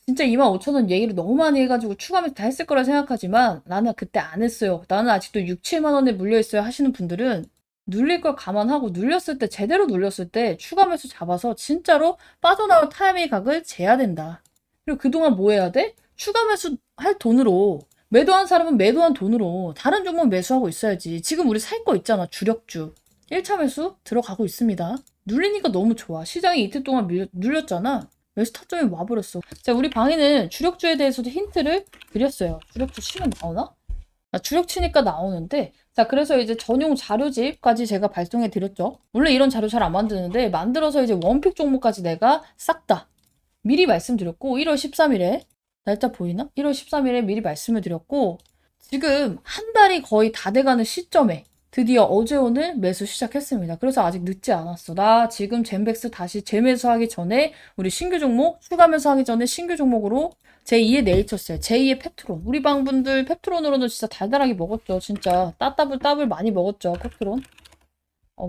진짜 25,000원 얘기를 너무 많이 해가지고 추가 매수 다 했을 거라 생각하지만 나는 그때 안 했어요. 나는 아직도 6, 7만 원에 물려있어요 하시는 분들은 눌릴 걸 감안하고 눌렸을 때 제대로 눌렸을 때 추가 매수 잡아서 진짜로 빠져나올 타이밍 각을 재야 된다. 그리고 그동안 뭐 해야 돼? 추가 매수 할 돈으로 매도한 사람은 매도한 돈으로 다른 종목 매수하고 있어야지. 지금 우리 살 거 있잖아. 주력주. 1차 매수 들어가고 있습니다. 눌리니까 너무 좋아. 시장이 이틀 동안 눌렸잖아. 매수 타점이 와버렸어. 자, 우리 방에는 주력주에 대해서도 힌트를 드렸어요. 주력주 치면 나오나? 주력 치니까 나오는데 자, 그래서 이제 전용 자료집까지 제가 발송해 드렸죠. 원래 이런 자료 잘 안 만드는데 만들어서 이제 원픽 종목까지 내가 싹 다 미리 말씀드렸고 1월 13일에 날짜 보이나? 1월 13일에 미리 말씀을 드렸고 지금 한 달이 거의 다 돼가는 시점에 드디어 어제 오늘 매수 시작했습니다. 그래서 아직 늦지 않았어. 나 지금 젠백스 다시 재매수하기 전에 우리 신규 종목 추가 매수하기 전에 신규 종목으로 제2의 네이처셀, 제2의 펩트론. 우리 방분들 펩트론으로는 진짜 달달하게 먹었죠. 진짜 따따블 많이 먹었죠. 펩트론.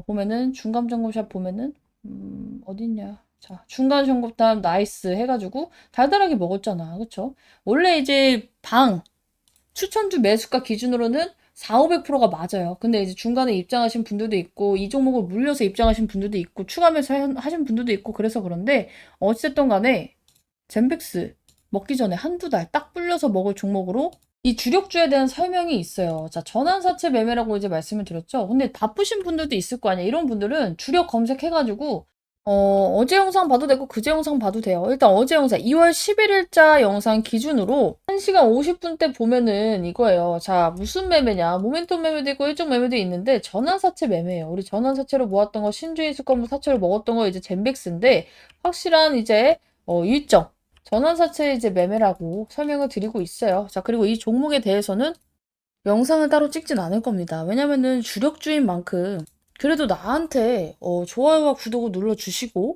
보면은 중간 점검샷 보면은 어딨냐. 자, 중간 점검단 나이스 해가지고 달달하게 먹었잖아. 그쵸? 원래 이제 추천주 매수가 기준으로는 4, 500%가 맞아요. 근데 이제 중간에 입장하신 분들도 있고 이 종목을 물려서 입장하신 분들도 있고 추가 매수 하신 분들도 있고 그래서 그런데 어쨌든 간에 젠백스 먹기 전에 한두 달 딱 불려서 먹을 종목으로 이 주력주에 대한 설명이 있어요. 자, 전환사채 매매라고 이제 말씀을 드렸죠. 근데 바쁘신 분들도 있을 거 아니에요. 이런 분들은 주력 검색해가지고 어제 영상 봐도 되고 그제 영상 봐도 돼요. 일단 어제 영상 2월 11일자 영상 기준으로 1시간 50분 때 보면은 이거예요. 자, 무슨 매매냐. 모멘텀 매매도 있고 일정 매매도 있는데 전환사채 매매예요. 우리 전환사채로 모았던 거 신주인수권부 사채로 먹었던 거 이제 젠백스인데 확실한 이제 일정 전환사채 이제 매매라고 설명을 드리고 있어요. 자, 그리고 이 종목에 대해서는 영상을 따로 찍진 않을 겁니다. 왜냐면은 주력주인 만큼 그래도 나한테 좋아요와 구독을 눌러주시고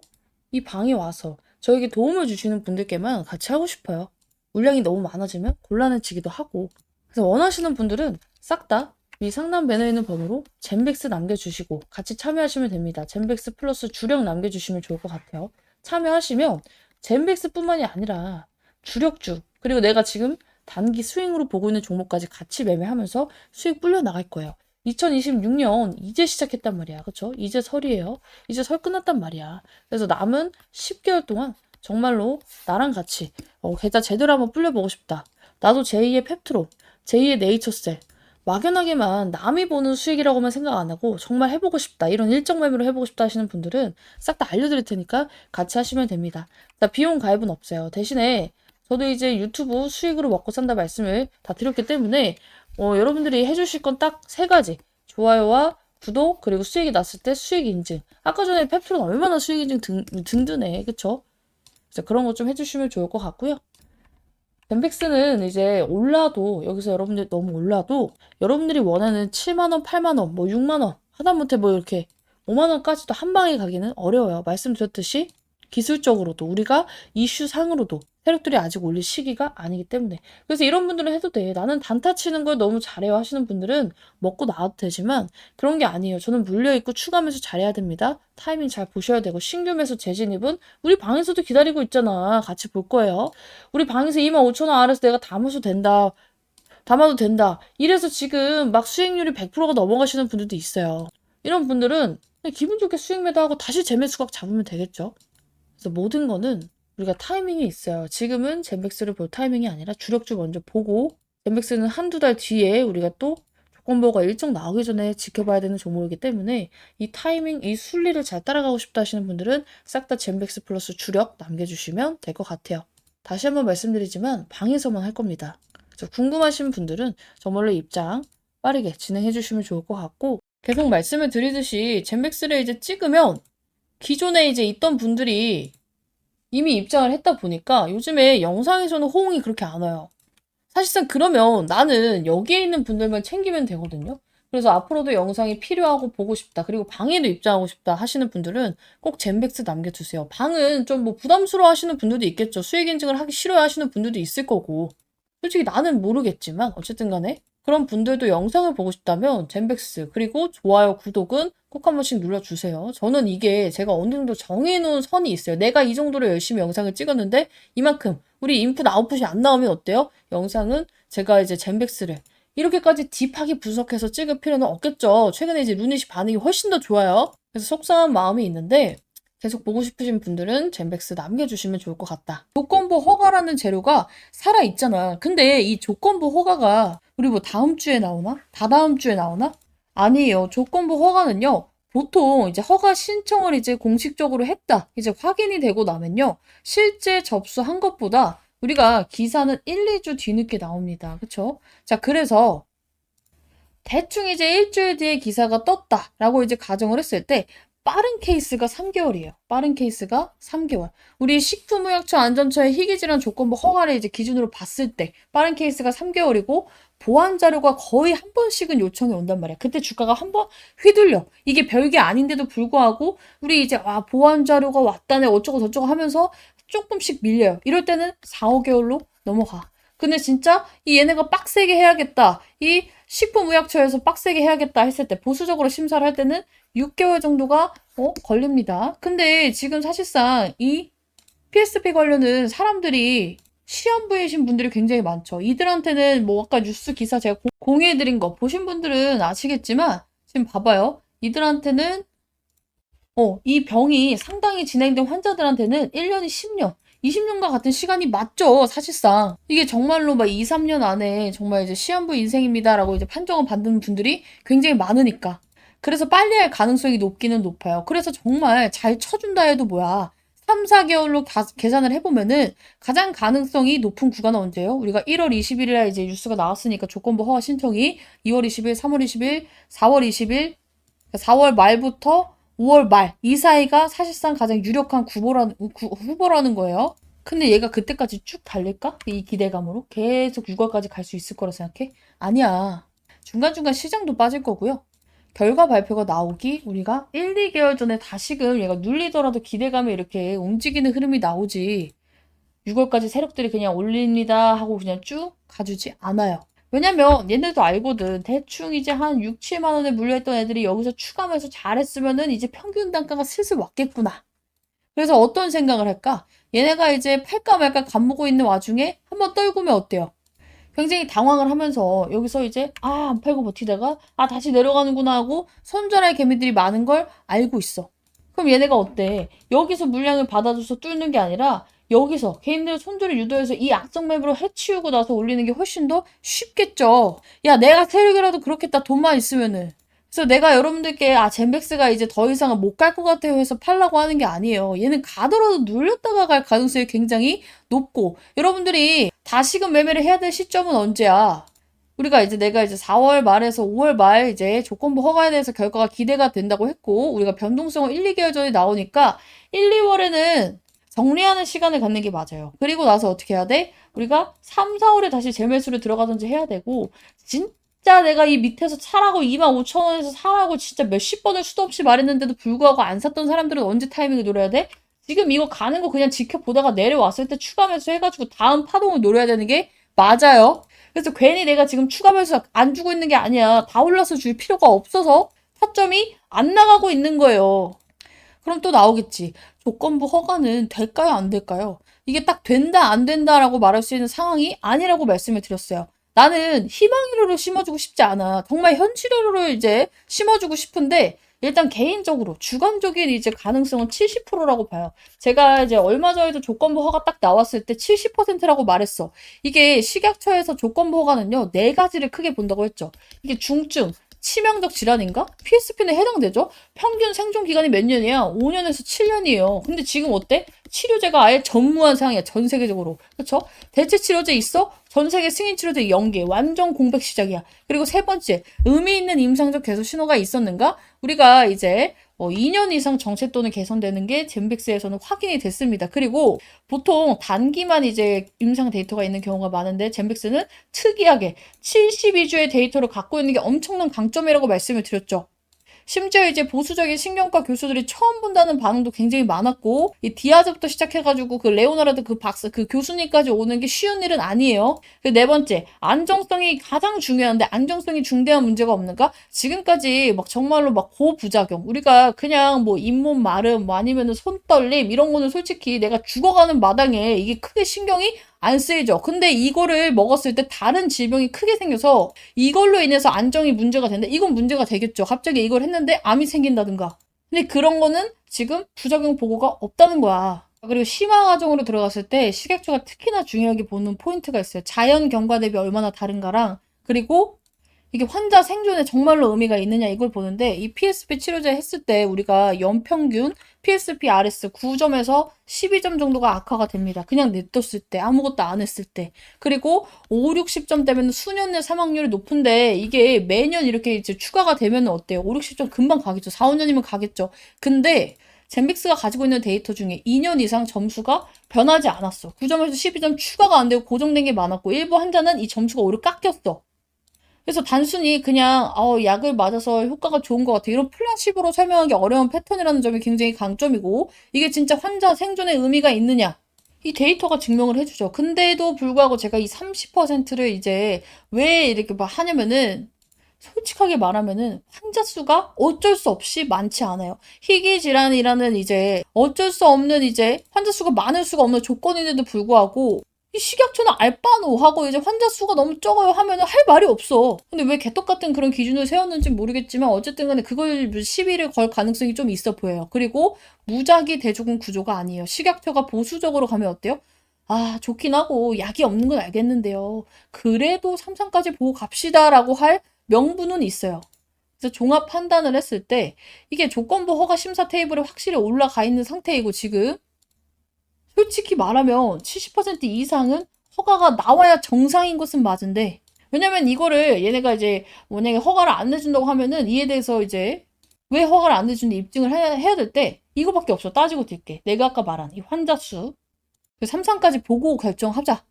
이 방에 와서 저에게 도움을 주시는 분들께만 같이 하고 싶어요. 물량이 너무 많아지면 곤란해지기도 하고 그래서 원하시는 분들은 싹 다 이 상단 배너에 있는 번호로 젠백스 남겨주시고 같이 참여하시면 됩니다. 젠백스 플러스 주력 남겨주시면 좋을 것 같아요. 참여하시면 젠백스뿐만이 아니라 주력주 그리고 내가 지금 단기 스윙으로 보고 있는 종목까지 같이 매매하면서 수익 불려 나갈 거예요. 2026년 이제 시작했단 말이야. 그쵸? 이제 설이에요. 이제 설 끝났단 말이야. 그래서 남은 10개월 동안 정말로 나랑 같이 계좌 제대로 한번 불려보고 싶다. 나도 제2의 펩트론, 제2의 네이처셀 막연하게만 남이 보는 수익이라고만 생각 안 하고 정말 해보고 싶다. 이런 일정 매매로 해보고 싶다 하시는 분들은 싹 다 알려드릴 테니까 같이 하시면 됩니다. 자, 비용 가입은 없어요. 대신에 저도 이제 유튜브 수익으로 먹고 산다 말씀을 다 드렸기 때문에 여러분들이 해주실 건 딱 3가지. 좋아요와 구독 그리고 수익이 났을 때 수익 인증. 아까 전에 펩트론 얼마나 수익 인증 든든해. 그쵸? 그래서 그런 거 좀 해주시면 좋을 것 같고요. 젠백스는 이제 올라도 여기서 여러분들 너무 올라도 여러분들이 원하는 7만원, 8만원, 뭐 6만원 하다못해 뭐 이렇게 5만원까지도 한 방에 가기는 어려워요. 말씀드렸듯이 기술적으로도 우리가 이슈상으로도 세력들이 아직 올릴 시기가 아니기 때문에. 그래서 이런 분들은 해도 돼. 나는 단타 치는 걸 너무 잘해요 하시는 분들은 먹고 나와도 되지만 그런 게 아니에요. 저는 물려있고 추가 매수 잘해야 됩니다. 타이밍 잘 보셔야 되고 신규 매수 재진입은 우리 방에서도 기다리고 있잖아. 같이 볼 거예요. 우리 방에서 25,000원 아래서 내가 담아도 된다. 담아도 된다. 이래서 지금 막 수익률이 100%가 넘어가시는 분들도 있어요. 이런 분들은 그냥 기분 좋게 수익 매도하고 다시 재매수각 잡으면 되겠죠. 그래서 모든 거는 우리가 타이밍이 있어요. 지금은 젠백스를 볼 타이밍이 아니라 주력주 먼저 보고 젠백스는 한두 달 뒤에 우리가 또 조건보가 일정 나오기 전에 지켜봐야 되는 종목이기 때문에 이 타이밍, 이 순리를 잘 따라가고 싶다 하시는 분들은 싹 다 젠백스 플러스 주력 남겨주시면 될 것 같아요. 다시 한번 말씀드리지만 방에서만 할 겁니다. 그래서 궁금하신 분들은 정말로 입장 빠르게 진행해 주시면 좋을 것 같고 계속 말씀을 드리듯이 젠백스를 이제 찍으면 기존에 이제 있던 분들이 이미 입장을 했다 보니까 요즘에 영상에서는 호응이 그렇게 안 와요. 사실상 그러면 나는 여기에 있는 분들만 챙기면 되거든요. 그래서 앞으로도 영상이 필요하고 보고 싶다. 그리고 방에도 입장하고 싶다 하시는 분들은 꼭 젠백스 남겨주세요. 방은 좀 뭐 부담스러워 하시는 분들도 있겠죠. 수익 인증을 하기 싫어해 하시는 분들도 있을 거고. 솔직히 나는 모르겠지만 어쨌든 간에 그런 분들도 영상을 보고 싶다면 젠백스 그리고 좋아요, 구독은 꼭 한 번씩 눌러주세요. 저는 이게 제가 어느 정도 정해놓은 선이 있어요. 내가 이 정도로 열심히 영상을 찍었는데 이만큼 우리 인풋 아웃풋이 안 나오면 어때요? 영상은 제가 이제 젠백스를 이렇게까지 딥하게 분석해서 찍을 필요는 없겠죠. 최근에 이제 루닛이 반응이 훨씬 더 좋아요. 그래서 속상한 마음이 있는데 계속 보고 싶으신 분들은 젠백스 남겨주시면 좋을 것 같다. 조건부 허가라는 재료가 살아있잖아. 근데 이 조건부 허가가 우리 뭐 다음 주에 나오나? 다다음 주에 나오나? 아니에요. 조건부 허가는요. 보통 이제 허가 신청을 이제 공식적으로 했다. 이제 확인이 되고 나면요. 실제 접수한 것보다 우리가 기사는 1, 2주 뒤늦게 나옵니다. 그쵸? 자, 그래서 대충 이제 일주일 뒤에 기사가 떴다라고 이제 가정을 했을 때 빠른 케이스가 3개월이에요. 빠른 케이스가 3개월. 우리 식품의약처 안전처의 희귀질환 조건부 허가를 이제 기준으로 봤을 때 빠른 케이스가 3개월이고 보완 자료가 거의 한 번씩은 요청이 온단 말이야. 그때 주가가 한 번 휘둘려. 이게 별게 아닌데도 불구하고 우리 이제 보완 자료가 왔다네 어쩌고 저쩌고 하면서 조금씩 밀려요. 이럴 때는 4, 5개월로 넘어가. 근데 진짜 이 얘네가 빡세게 해야겠다. 이 식품의약처에서 빡세게 해야겠다 했을 때 보수적으로 심사를 할 때는 6개월 정도가 걸립니다. 근데 지금 사실상 이 PSP 관련은 사람들이 시험부이신 분들이 굉장히 많죠. 이들한테는 뭐 아까 뉴스 기사 제가 공유해드린 거 보신 분들은 아시겠지만 지금 봐봐요. 이들한테는 이 병이 상당히 진행된 환자들한테는 1년이 10년, 20년과 같은 시간이 맞죠, 사실상. 이게 정말로 막 2, 3년 안에 정말 이제 시한부 인생입니다라고 이제 판정을 받는 분들이 굉장히 많으니까. 그래서 빨리 할 가능성이 높기는 높아요. 그래서 정말 잘 쳐준다 해도 뭐야. 3, 4개월로 계산을 해보면은 가장 가능성이 높은 구간은 언제예요? 우리가 1월 21일에 이제 뉴스가 나왔으니까 조건부 허가 신청이 2월 20일, 3월 20일, 4월 20일, 4월 말부터 5월 말 이 사이가 사실상 가장 유력한 후보라는 거예요. 근데 얘가 그때까지 쭉 달릴까? 이 기대감으로 계속 6월까지 갈 수 있을 거라 생각해? 아니야. 중간중간 시장도 빠질 거고요. 결과 발표가 나오기 우리가 1, 2개월 전에 다시금 얘가 눌리더라도 기대감에 이렇게 움직이는 흐름이 나오지 6월까지 세력들이 그냥 올립니다 하고 그냥 쭉 가주지 않아요. 왜냐면 얘네도 알거든. 대충 이제 한 6, 7만 원에 물려있던 애들이 여기서 추가하면서 잘했으면은 이제 평균 단가가 슬슬 왔겠구나. 그래서 어떤 생각을 할까? 얘네가 이제 팔까 말까 갑보고 있는 와중에 한번 떨구면 어때요? 굉장히 당황을 하면서 여기서 이제 안 팔고 버티다가 다시 내려가는구나 하고 손절할 개미들이 많은 걸 알고 있어. 그럼 얘네가 어때? 여기서 물량을 받아줘서 뚫는 게 아니라 여기서 개인들 손절을 유도해서 이 악성 맵으로 해치우고 나서 올리는 게 훨씬 더 쉽겠죠. 야, 내가 세력이라도 그렇겠다. 돈만 있으면은. 그래서 내가 여러분들께 젠백스가 이제 더 이상은 못 갈 것 같아요 해서 팔라고 하는 게 아니에요. 얘는 가더라도 눌렸다가 갈 가능성이 굉장히 높고 여러분들이 다시금 매매를 해야 될 시점은 언제야? 우리가 이제 내가 이제 4월 말에서 5월 말 이제 조건부 허가에 대해서 결과가 기대가 된다고 했고 우리가 변동성은 1, 2개월 전에 나오니까 1, 2월에는 정리하는 시간을 갖는 게 맞아요. 그리고 나서 어떻게 해야 돼? 우리가 3, 4월에 다시 재매수를 들어가든지 해야 되고 진짜 내가 이 밑에서 사라고 25,000원에서 사라고 진짜 몇십 번을 수도 없이 말했는데도 불구하고 안 샀던 사람들은 언제 타이밍을 노려야 돼? 지금 이거 가는 거 그냥 지켜보다가 내려왔을 때 추가 매수 해가지고 다음 파동을 노려야 되는 게 맞아요. 그래서 괜히 내가 지금 추가 매수 안 주고 있는 게 아니야. 다 올라서 줄 필요가 없어서 타점이 안 나가고 있는 거예요. 그럼 또 나오겠지. 조건부 허가는 될까요? 안 될까요? 이게 딱 된다, 안 된다라고 말할 수 있는 상황이 아니라고 말씀을 드렸어요. 나는 희망으로 심어주고 싶지 않아. 정말 현실으로 이제 심어주고 싶은데, 일단 개인적으로 주관적인 이제 가능성은 70%라고 봐요. 제가 이제 얼마 전에도 조건부 허가 딱 나왔을 때 70%라고 말했어. 이게 식약처에서 조건부 허가는요, 네 가지를 크게 본다고 했죠. 이게 중증, 치명적 질환인가? PSP는 해당되죠? 평균 생존 기간이 몇 년이야? 5년에서 7년이에요. 근데 지금 어때? 치료제가 아예 전무한 상황이야. 전 세계적으로. 그쵸? 대체 치료제 있어? 전 세계 승인 치료제 연계. 완전 공백 시작이야. 그리고 세 번째, 의미 있는 임상적 개선 신호가 있었는가? 우리가 이제 2년 이상 정체 또는 개선되는 게 젠백스에서는 확인이 됐습니다. 그리고 보통 단기만 이제 임상 데이터가 있는 경우가 많은데 젠백스는 특이하게 72주의 데이터를 갖고 있는 게 엄청난 강점이라고 말씀을 드렸죠. 심지어 이제 보수적인 신경과 교수들이 처음 본다는 반응도 굉장히 많았고, 이 디아즈부터 시작해가지고 그 레오나르드 그 박사, 그 교수님까지 오는 게 쉬운 일은 아니에요. 그 네 번째, 안정성이 가장 중요한데 안정성이 중대한 문제가 없는가? 지금까지 막 정말로 막 고부작용, 우리가 그냥 뭐 잇몸 마름, 뭐 아니면은 손떨림, 이런 거는 솔직히 내가 죽어가는 마당에 이게 크게 신경이 안 쓰이죠. 근데 이거를 먹었을 때 다른 질병이 크게 생겨서 이걸로 인해서 안정이 문제가 된다. 이건 문제가 되겠죠. 갑자기 이걸 했는데 암이 생긴다든가. 근데 그런 거는 지금 부작용 보고가 없다는 거야. 그리고 심화 과정으로 들어갔을 때 식약처가 특히나 중요하게 보는 포인트가 있어요. 자연 경과 대비 얼마나 다른가랑, 그리고 이게 환자 생존에 정말로 의미가 있느냐 이걸 보는데, 이 PSP 치료제 했을 때 우리가 연평균 PSP RS 9점에서 12점 정도가 악화가 됩니다. 그냥 냅뒀을 때, 아무것도 안 했을 때. 그리고 5, 60점 되면 수년 내 사망률이 높은데 이게 매년 이렇게 이제 추가가 되면 어때요? 5, 60점 금방 가겠죠. 4, 5년이면 가겠죠. 근데 젠빅스가 가지고 있는 데이터 중에 2년 이상 점수가 변하지 않았어. 9점에서 12점 추가가 안 되고 고정된 게 많았고, 일부 환자는 이 점수가 오히려 깎였어. 그래서 단순히 그냥 약을 맞아서 효과가 좋은 것 같아, 이런 플라시보로 설명하기 어려운 패턴이라는 점이 굉장히 강점이고, 이게 진짜 환자 생존에 의미가 있느냐, 이 데이터가 증명을 해주죠. 근데도 불구하고 제가 이 30%를 이제 왜 이렇게 막 하냐면은, 솔직하게 말하면은 환자 수가 어쩔 수 없이 많지 않아요. 희귀 질환이라는 이제 어쩔 수 없는 이제 환자 수가 많을 수가 없는 조건인데도 불구하고 이 식약처는 알바노 하고 이제 환자 수가 너무 적어요 하면은 할 말이 없어. 근데 왜 개떡 같은 그런 기준을 세웠는지 모르겠지만 어쨌든 간에 그걸 시비를 걸 가능성이 좀 있어 보여요. 그리고 무작위 대조군 구조가 아니에요. 식약처가 보수적으로 가면 어때요? 아, 좋긴 하고 약이 없는 건 알겠는데요. 그래도 3상까지 보고 갑시다라고 할 명분은 있어요. 그래서 종합 판단을 했을 때 이게 조건부 허가 심사 테이블에 확실히 올라가 있는 상태이고, 지금 솔직히 말하면 70% 이상은 허가가 나와야 정상인 것은 맞은데, 왜냐면 이거를 얘네가 이제 만약에 허가를 안 내준다고 하면은 이에 대해서 이제 왜 허가를 안 내주는지 입증을 해야 될 때 이거밖에 없어. 따지고 딜게. 내가 아까 말한 이 환자 수 3상까지 보고 결정하자,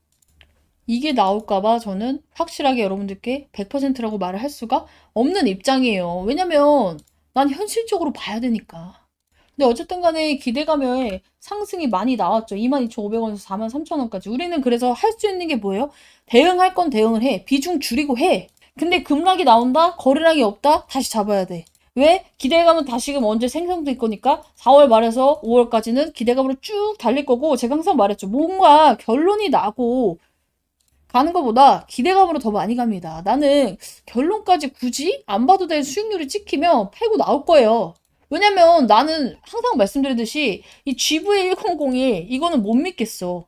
이게 나올까봐 저는 확실하게 여러분들께 100%라고 말을 할 수가 없는 입장이에요. 왜냐면 난 현실적으로 봐야 되니까. 근데 어쨌든 간에 기대감에 상승이 많이 나왔죠. 22,500원에서 43,000원까지. 우리는 그래서 할 수 있는 게 뭐예요? 대응할 건 대응을 해. 비중 줄이고 해. 근데 급락이 나온다? 거래량이 없다? 다시 잡아야 돼. 왜? 기대감은 다시금 언제 생성될 거니까 4월 말에서 5월까지는 기대감으로 쭉 달릴 거고, 제가 항상 말했죠. 뭔가 결론이 나고 가는 것보다 기대감으로 더 많이 갑니다. 나는 결론까지 굳이 안 봐도 될 수익률을 찍히면 팔고 나올 거예요. 왜냐면 나는 항상 말씀드리듯이 이 GV1001 이거는 못 믿겠어.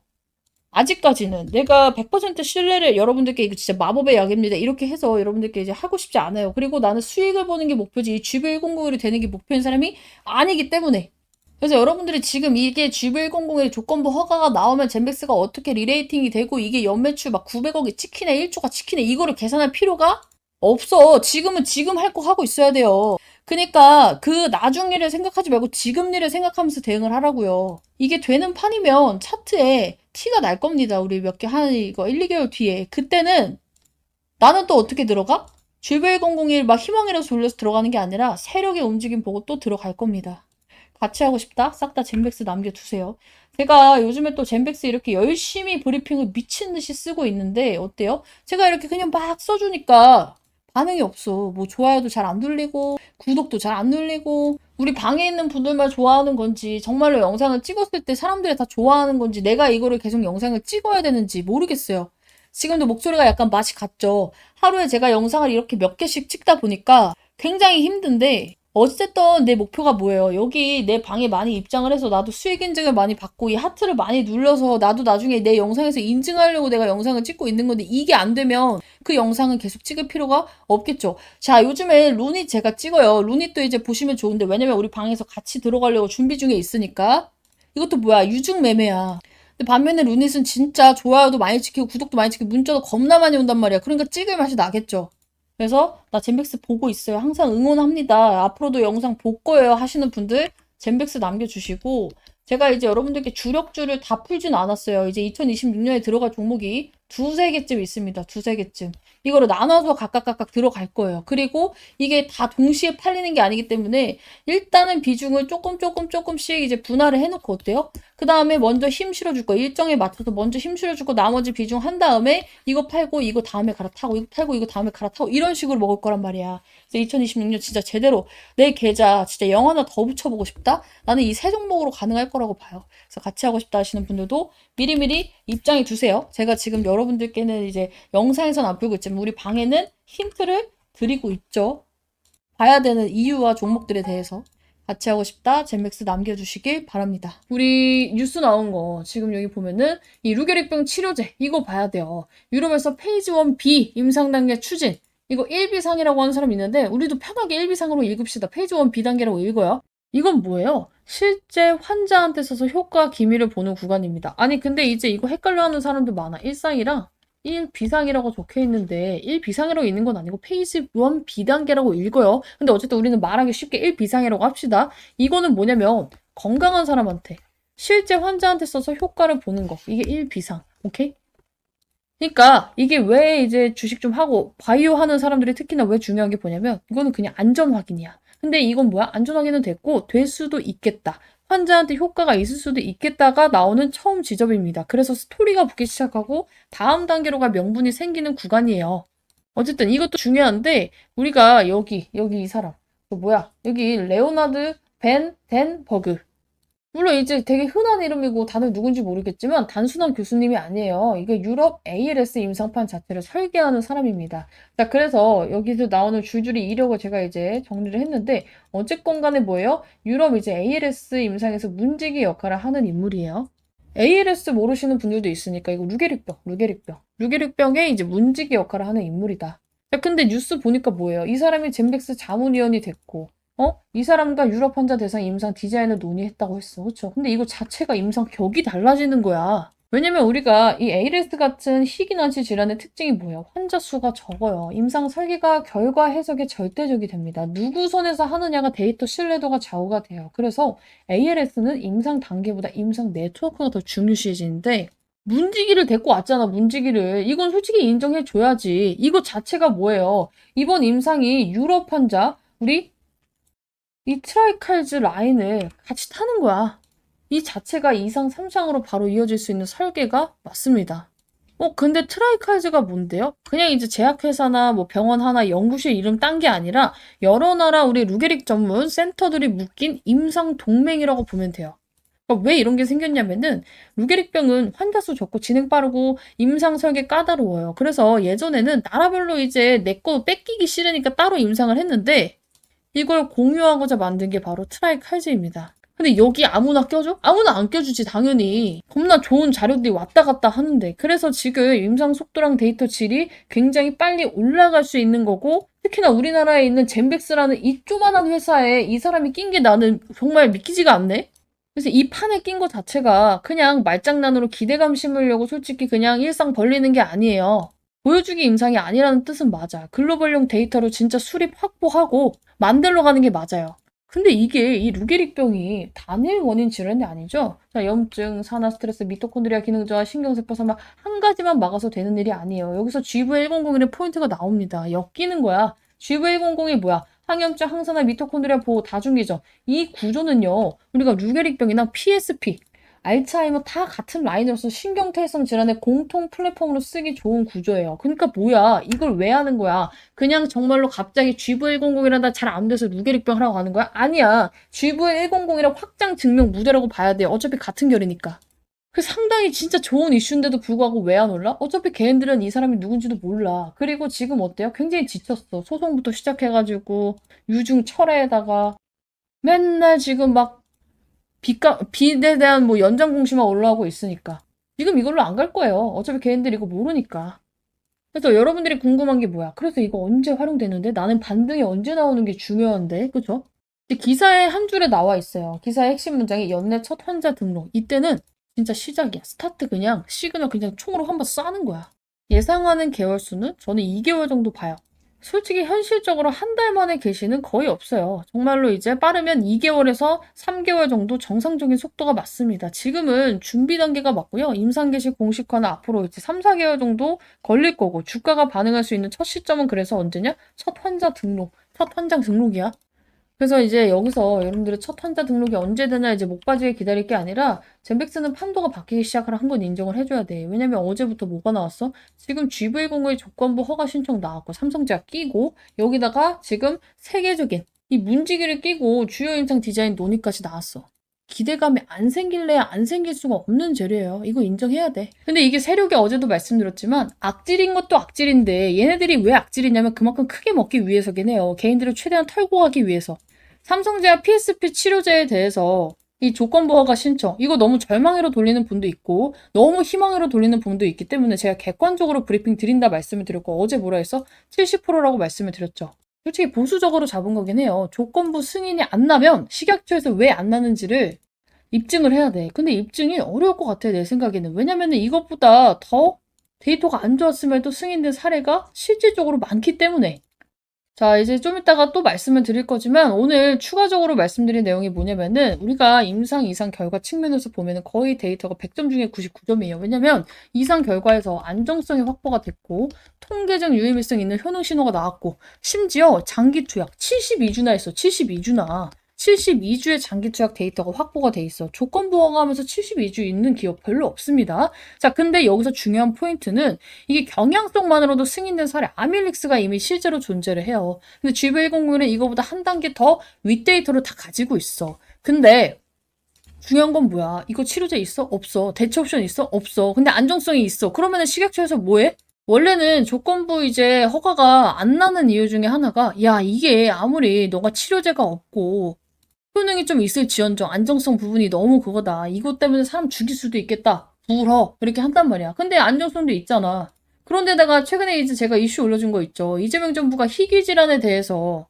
아직까지는 내가 100% 신뢰를, 여러분들께 이거 진짜 마법의 약입니다, 이렇게 해서 여러분들께 이제 하고 싶지 않아요. 그리고 나는 수익을 보는 게 목표지 이 GV1001이 되는 게 목표인 사람이 아니기 때문에. 그래서 여러분들이 지금 이게 GV1001 조건부 허가가 나오면 젠백스가 어떻게 리레이팅이 되고 이게 연매출 막 900억이 찍히네, 1조가 찍히네, 이거를 계산할 필요가 없어. 지금은 지금 할 거 하고 있어야 돼요. 그러니까 그 나중 일을 생각하지 말고 지금 일을 생각하면서 대응을 하라고요. 이게 되는 판이면 차트에 티가 날 겁니다. 우리 몇 개 한 이거 1, 2개월 뒤에. 그때는 나는 또 어떻게 들어가? GV001 막 희망이라서 돌려서 들어가는 게 아니라 세력의 움직임 보고 또 들어갈 겁니다. 같이 하고 싶다? 싹 다 젠백스 남겨두세요. 제가 요즘에 또 젠백스 이렇게 열심히 브리핑을 미친 듯이 쓰고 있는데 어때요? 제가 이렇게 그냥 막 써주니까 반응이 없어. 뭐 좋아요도 잘 안 눌리고 구독도 잘 안 눌리고 우리 방에 있는 분들만 좋아하는 건지 정말로 영상을 찍었을 때 사람들이 다 좋아하는 건지 내가 이거를 계속 영상을 찍어야 되는지 모르겠어요. 지금도 목소리가 약간 맛이 갔죠. 하루에 제가 영상을 이렇게 몇 개씩 찍다 보니까 굉장히 힘든데 어쨌든 내 목표가 뭐예요? 여기 내 방에 많이 입장을 해서 나도 수익 인증을 많이 받고 이 하트를 많이 눌러서 나도 나중에 내 영상에서 인증하려고 내가 영상을 찍고 있는 건데 이게 안 되면 그 영상은 계속 찍을 필요가 없겠죠. 자, 요즘에 루닛 제가 찍어요. 루닛도 이제 보시면 좋은데 왜냐면 우리 방에서 같이 들어가려고 준비 중에 있으니까 이것도 뭐야? 유중 매매야. 근데 반면에 루닛은 진짜 좋아요도 많이 찍히고 구독도 많이 찍히고 문자도 겁나 많이 온단 말이야. 그러니까 찍을 맛이 나겠죠. 그래서 나 젠백스 보고 있어요. 항상 응원합니다. 앞으로도 영상 볼 거예요 하시는 분들 젠백스 남겨주시고 제가 이제 여러분들께 주력주를 다 풀진 않았어요. 이제 2026년에 들어갈 종목이 두세 개쯤 있습니다. 두세 개쯤. 이거를 나눠서 각각 들어갈 거예요. 그리고 이게 다 동시에 팔리는 게 아니기 때문에 일단은 비중을 조금씩 이제 분할을 해놓고 어때요? 그 다음에 먼저 힘 실어줄 거예요. 일정에 맞춰서 먼저 힘 실어주고 나머지 비중 한 다음에 이거 팔고 이거 다음에 갈아타고 이거 팔고 이거 다음에 갈아타고 이런 식으로 먹을 거란 말이야. 그래서 2026년 진짜 제대로 내 계좌 진짜 영 하나 더 붙여보고 싶다? 나는 이 세 종목으로 가능할 거라고 봐요. 그래서 같이 하고 싶다 하시는 분들도 미리미리 입장해 두세요. 제가 지금 여러분들께는 이제 영상에서는 안 풀고 있지만 우리 방에는 힌트를 드리고 있죠. 봐야 되는 이유와 종목들에 대해서. 같이 하고 싶다 젠맥스 남겨주시길 바랍니다. 우리 뉴스 나온 거 지금 여기 보면은 이 루게릭병 치료제 이거 봐야 돼요. 유럽에서 페이지 1B 임상 단계 추진 이거 1비상이라고 하는 사람이 있는데 우리도 편하게 1비상으로 읽읍시다. 페이지 1B 단계라고 읽어요. 이건 뭐예요? 실제 환자한테 써서 효과 기미를 보는 구간입니다. 아니 근데 이제 이거 헷갈려하는 사람도 많아. 1상이랑 1비상이라고 적혀 있는데 1비상이라고 있는 건 아니고 페이지 1 B단계라고 읽어요. 근데 어쨌든 우리는 말하기 쉽게 1비상이라고 합시다. 이거는 뭐냐면 건강한 사람한테 실제 환자한테 써서 효과를 보는 거. 이게 1비상. 오케이? 그러니까 이게 왜 이제 주식 좀 하고 바이오 하는 사람들이 특히나 왜 중요한 게 뭐냐면 이거는 그냥 안전 확인이야. 근데 이건 뭐야? 안전 확인은 됐고 될 수도 있겠다. 환자한테 효과가 있을 수도 있겠다가 나오는 처음 지점입니다. 그래서 스토리가 붙기 시작하고 다음 단계로 가 명분이 생기는 구간이에요. 어쨌든 이것도 중요한데 우리가 여기 이 사람 뭐야? 여기 레오나드 벤 덴 버그 물론 이제 되게 흔한 이름이고 다들 누군지 모르겠지만 단순한 교수님이 아니에요. 이게 유럽 ALS 임상판 자체를 설계하는 사람입니다. 자, 그래서 여기서 나오는 줄줄이 이력을 제가 이제 정리를 했는데 어쨌건 간에 뭐예요? 유럽 이제 ALS 임상에서 문지기 역할을 하는 인물이에요. ALS 모르시는 분들도 있으니까 이거 루게릭병의 이제 문지기 역할을 하는 인물이다. 자, 근데 뉴스 보니까 뭐예요? 이 사람이 젠백스 자문위원이 됐고 이 사람과 유럽 환자 대상 임상 디자인을 논의했다고 했어. 그쵸? 근데 이거 자체가 임상 격이 달라지는 거야. 왜냐면 우리가 이 ALS 같은 희귀난치 질환의 특징이 뭐예요? 환자 수가 적어요. 임상 설계가 결과 해석에 절대적이 됩니다. 누구 손에서 하느냐가 데이터 신뢰도가 좌우가 돼요. 그래서 ALS는 임상 단계보다 임상 네트워크가 더 중요시해지는데 문지기를 데리고 왔잖아, 문지기를. 이건 솔직히 인정해줘야지. 이거 자체가 뭐예요? 이번 임상이 유럽 환자, 우리 이 트라이칼즈 라인을 같이 타는 거야. 이 자체가 2상, 3상으로 바로 이어질 수 있는 설계가 맞습니다. 근데 트라이칼즈가 뭔데요? 그냥 이제 제약회사나 뭐 병원 하나 연구실 이름 딴 게 아니라 여러 나라 우리 루게릭 전문 센터들이 묶인 임상 동맹이라고 보면 돼요. 그러니까 왜 이런 게 생겼냐면은 루게릭병은 환자 수 적고 진행 빠르고 임상 설계 까다로워요. 그래서 예전에는 나라별로 이제 내 거 뺏기기 싫으니까 따로 임상을 했는데 이걸 공유하고자 만든 게 바로 트라이칼즈입니다. 근데 여기 아무나 껴줘? 아무나 안 껴주지 당연히. 겁나 좋은 자료들이 왔다 갔다 하는데 그래서 지금 임상 속도랑 데이터 질이 굉장히 빨리 올라갈 수 있는 거고 특히나 우리나라에 있는 젠백스라는 이 조만한 회사에 이 사람이 낀 게 나는 정말 믿기지가 않네? 그래서 이 판에 낀 거 자체가 그냥 말장난으로 기대감 심으려고 솔직히 그냥 일상 벌리는 게 아니에요. 보여주기 임상이 아니라는 뜻은 맞아. 글로벌용 데이터로 진짜 수립 확보하고 만들러 가는 게 맞아요. 근데 이게 이 루게릭병이 단일 원인 질환이 아니죠? 자, 염증, 산화, 스트레스, 미토콘드리아 기능 저하, 신경세포 사막 한 가지만 막아서 되는 일이 아니에요. 여기서 GV1001의 포인트가 나옵니다. 엮이는 거야. GV1001이 뭐야? 항염증, 항산화, 미토콘드리아 보호, 다중기전. 이 구조는요, 우리가 류게릭병이나 PSP, 알츠하이머 다 같은 라인으로서 신경퇴성 질환의 공통 플랫폼으로 쓰기 좋은 구조예요. 그러니까 뭐야? 이걸 왜 하는 거야? 그냥 정말로 갑자기 GV100이란다 잘 안 돼서 류게릭병 하라고 하는 거야? 아니야. GV100이라 확장 증명 무대라고 봐야 돼요. 어차피 같은 결이니까. 그 상당히 진짜 좋은 이슈인데도 불구하고 왜 안 올라? 어차피 걔네들은 이 사람이 누군지도 몰라. 그리고 지금 어때요? 굉장히 지쳤어. 소송부터 시작해가지고 유증 철회에다가 맨날 지금 막 빚에 대한 뭐 연장 공시만 올라오고 있으니까. 지금 이걸로 안 갈 거예요. 어차피 걔네들 이거 모르니까. 그래서 여러분들이 궁금한 게 뭐야? 그래서 이거 언제 활용되는데? 나는 반등이 언제 나오는 게 중요한데? 그죠? 기사에 한 줄에 나와 있어요. 기사의 핵심 문장이 연내 첫 환자 등록. 이때는 진짜 시작이야. 스타트 그냥 시그널 그냥 총으로 한번 쏴는 거야. 예상하는 개월 수는 저는 2개월 정도 봐요. 솔직히 현실적으로 한 달 만에 개시는 거의 없어요. 정말로 이제 빠르면 2개월에서 3개월 정도 정상적인 속도가 맞습니다. 지금은 준비 단계가 맞고요. 임상 개시 공식화는 앞으로 이제 3, 4개월 정도 걸릴 거고 주가가 반응할 수 있는 첫 시점은 그래서 언제냐? 첫 환자 등록. 첫 환자 등록이야. 그래서 이제 여기서 여러분들의 첫 환자 등록이 언제 되나 이제 목 빠지게 기다릴 게 아니라 젠백스는 판도가 바뀌기 시작을 한 건 인정을 해줘야 돼. 왜냐면 어제부터 뭐가 나왔어? 지금 GV0의 조건부 허가 신청 나왔고 삼성제약 끼고 여기다가 지금 세계적인 이 문지기를 끼고 주요 임상 디자인 논의까지 나왔어. 기대감이 안 생길래야 안 생길 수가 없는 재료예요. 이거 인정해야 돼. 근데 이게 세력이 어제도 말씀드렸지만 악질인 것도 악질인데 얘네들이 왜 악질이냐면 그만큼 크게 먹기 위해서긴 해요. 개인들을 최대한 털고 가기 위해서. 삼성제약 PSP 치료제에 대해서 이 조건부 허가 신청 이거 너무 절망으로 돌리는 분도 있고 너무 희망으로 돌리는 분도 있기 때문에 제가 객관적으로 브리핑 드린다 말씀을 드렸고 어제 뭐라 했어? 70%라고 말씀을 드렸죠. 솔직히 보수적으로 잡은 거긴 해요. 조건부 승인이 안 나면 식약처에서 왜 안 나는지를 입증을 해야 돼. 근데 입증이 어려울 것 같아 내 생각에는. 왜냐면은 이것보다 더 데이터가 안 좋았음에도 승인된 사례가 실질적으로 많기 때문에. 자, 이제 좀 이따가 또 말씀을 드릴 거지만 오늘 추가적으로 말씀드린 내용이 뭐냐면은 우리가 임상 이상 결과 측면에서 보면은 거의 데이터가 100점 중에 99점이에요. 왜냐면 이상 결과에서 안정성이 확보가 됐고 통계적 유의미성 있는 효능 신호가 나왔고 심지어 장기 투약 72주나 했어. 72주나. 72주의 장기 투약 데이터가 확보가 돼 있어. 조건부 허가하면서 72주 있는 기업 별로 없습니다. 자, 근데 여기서 중요한 포인트는 이게 경향성만으로도 승인된 사례 아밀릭스가 이미 실제로 존재를 해요. 근데 GV109는 이거보다 한 단계 더 윗데이터를 다 가지고 있어. 근데 중요한 건 뭐야? 이거 치료제 있어? 없어. 대체 옵션 있어? 없어. 근데 안정성이 있어. 그러면은 식약처에서 뭐해? 원래는 조건부 이제 허가가 안 나는 이유 중에 하나가 야, 이게 아무리 너가 치료제가 없고 효능이 좀 있을지언정 안정성 부분이 너무 그거다. 이것 때문에 사람 죽일 수도 있겠다. 불허. 이렇게 한단 말이야. 근데 안정성도 있잖아. 그런데다가 최근에 이제 제가 이슈 올려준 거 있죠. 이재명 정부가 희귀 질환에 대해서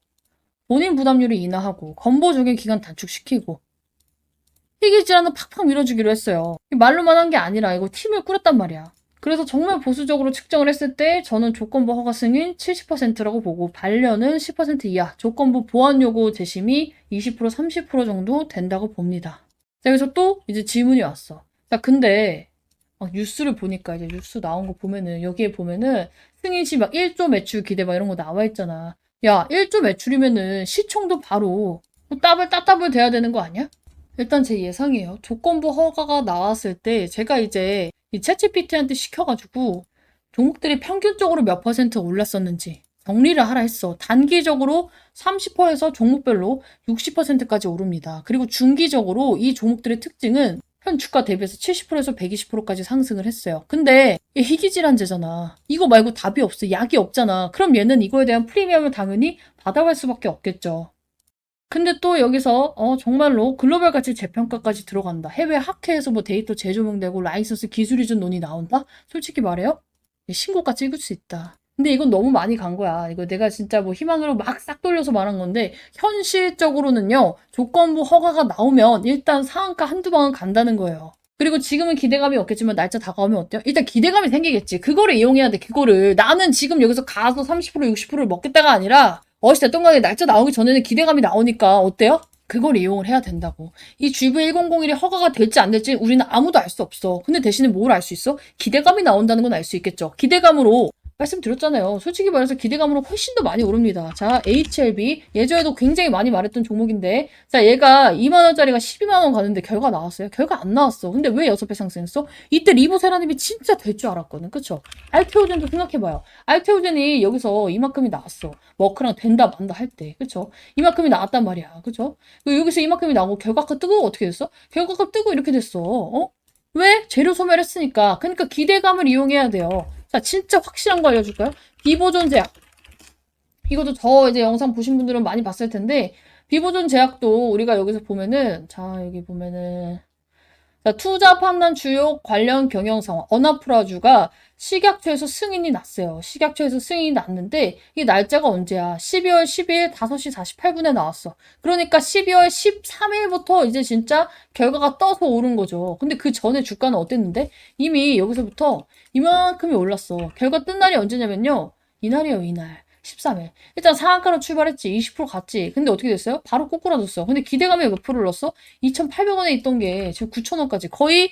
본인 부담률을 인하하고 건보 적용 기간 단축시키고 희귀 질환은 팍팍 밀어주기로 했어요. 말로만 한 게 아니라 이거 팀을 꾸렸단 말이야. 그래서 정말 보수적으로 측정을 했을 때 저는 조건부 허가 승인 70%라고 보고 반려는 10% 이하, 조건부 보완 요구 재심이 20% 30% 정도 된다고 봅니다. 자, 여기서 또 이제 질문이 왔어. 자, 근데 막 뉴스를 보니까 이제 뉴스 나온 거 보면은 여기에 보면은 승인 시 막 1조 매출 기대 막 이런 거 나와 있잖아. 야, 1조 매출이면은 시총도 바로 따블 돼야 되는 거 아니야? 일단 제 예상이에요. 조건부 허가가 나왔을 때 제가 이제 이 챗GPT한테 시켜가지고 종목들이 평균적으로 몇 퍼센트 올랐었는지 정리를 하라 했어. 단기적으로 30%에서 종목별로 60%까지 오릅니다. 그리고 중기적으로 이 종목들의 특징은 현 주가 대비해서 70%에서 120%까지 상승을 했어요. 근데 이게 희귀질환제잖아. 이거 말고 답이 없어. 약이 없잖아. 그럼 얘는 이거에 대한 프리미엄을 당연히 받아갈 수밖에 없겠죠. 근데 또 여기서 정말로 글로벌 가치 재평가까지 들어간다. 해외 학회에서 뭐 데이터 재조명되고 라이선스 기술 이전 논의 나온다? 솔직히 말해요. 신고가 찍을 수 있다. 근데 이건 너무 많이 간 거야. 이거 내가 진짜 뭐 희망으로 막 싹 돌려서 말한 건데 현실적으로는요. 조건부 허가가 나오면 일단 상한가 한두 방은 간다는 거예요. 그리고 지금은 기대감이 없겠지만 날짜 다가오면 어때요? 일단 기대감이 생기겠지. 그거를 이용해야 돼. 그거를. 나는 지금 여기서 가서 30% 60%를 먹겠다가 아니라 어찌됐든 간에 날짜 나오기 전에는 기대감이 나오니까 어때요? 그걸 이용을 해야 된다고. 이 GV1001이 허가가 될지 안 될지 우리는 아무도 알 수 없어. 근데 대신에 뭘 알 수 있어? 기대감이 나온다는 건 알 수 있겠죠. 기대감으로 말씀드렸잖아요. 솔직히 말해서 기대감으로 훨씬 더 많이 오릅니다. 자, HLB. 예전에도 굉장히 많이 말했던 종목인데, 자, 얘가 2만원짜리가 12만원 가는데 결과 나왔어요? 결과 안 나왔어. 근데 왜 6배 상승했어? 이때 리보세라님이 진짜 될 줄 알았거든. 그쵸? 알테오젠도 생각해봐요. 알테오젠이 여기서 이만큼이 나왔어. 머크랑 된다 만다 할 때. 그쵸? 이만큼이 나왔단 말이야. 그쵸? 여기서 이만큼이 나오고 결과가 뜨고 어떻게 됐어? 결과가 뜨고 이렇게 됐어. 어? 왜? 재료 소멸 했으니까. 그러니까 기대감을 이용해야 돼요. 자, 진짜 확실한 거 알려줄까요? 비보존 제약. 이것도 저 이제 영상 보신 분들은 많이 봤을 텐데, 비보존 제약도 우리가 여기서 보면은, 자, 여기 보면은, 자, 투자 판단 주요 관련 경영 상황. 언어프라주가 식약처에서 승인이 났어요. 식약처에서 승인이 났는데, 이 날짜가 언제야? 12월 12일 5시 48분에 나왔어. 그러니까 12월 13일부터 이제 진짜 결과가 떠서 오른 거죠. 근데 그 전에 주가는 어땠는데? 이미 여기서부터 이만큼이 올랐어. 결과 뜬 날이 언제냐면요. 이날이에요, 이날. 13일. 일단 상한가로 출발했지. 20% 갔지. 근데 어떻게 됐어요? 바로 꼬꾸라졌어. 근데 기대감이 몇 프로 올랐어? 2,800원에 있던 게 지금 9,000원까지 거의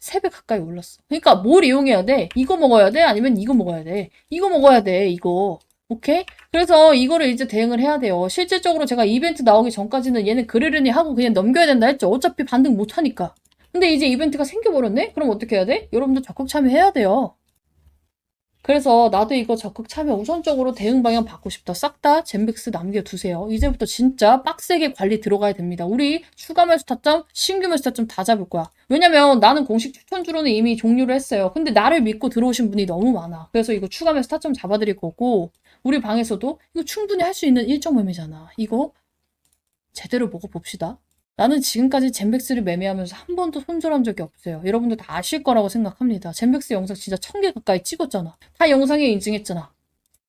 3배 가까이 올랐어. 그러니까 뭘 이용해야 돼? 이거 먹어야 돼? 아니면 이거 먹어야 돼? 이거 먹어야 돼, 이거. 오케이? 그래서 이거를 이제 대응을 해야 돼요. 실질적으로 제가 이벤트 나오기 전까지는 얘는 그러려니 하고 그냥 넘겨야 된다 했죠. 어차피 반등 못 하니까. 근데 이제 이벤트가 생겨버렸네? 그럼 어떻게 해야 돼? 여러분들 적극 참여해야 돼요. 그래서 나도 이거 적극 참여 우선적으로 대응 방향 받고 싶다. 싹 다 젠백스 남겨두세요. 이제부터 진짜 빡세게 관리 들어가야 됩니다. 우리 추가 매수 타점, 신규 매수 타점 다 잡을 거야. 왜냐면 나는 공식 추천주로는 이미 종료를 했어요. 근데 나를 믿고 들어오신 분이 너무 많아. 그래서 이거 추가 매수 타점 잡아드릴 거고, 우리 방에서도 이거 충분히 할 수 있는 일정 매매잖아. 이거 제대로 먹어봅시다. 나는 지금까지 젠백스를 매매하면서 한 번도 손절한 적이 없어요. 여러분들 다 아실 거라고 생각합니다. 젠백스 영상 진짜 1000개 가까이 찍었잖아. 다 영상에 인증했잖아.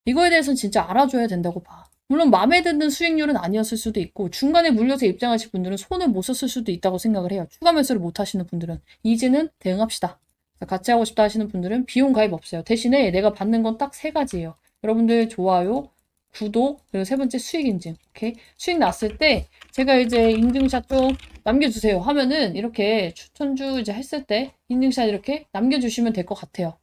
이거에 대해서는 진짜 알아줘야 된다고 봐. 물론 마음에 드는 수익률은 아니었을 수도 있고 중간에 물려서 입장하실 분들은 손을 못 썼을 수도 있다고 생각을 해요. 추가 매수를 못 하시는 분들은 이제는 대응합시다. 같이 하고 싶다 하시는 분들은 비용 가입 없어요. 대신에 내가 받는 건 딱 3가지예요. 여러분들 좋아요, 구독, 그리고 3번째 수익 인증. 오케이? 수익 났을 때 제가 이제 인증샷 좀 남겨주세요 하면은 이렇게 추천주 이제 했을 때 인증샷 이렇게 남겨주시면 될 것 같아요.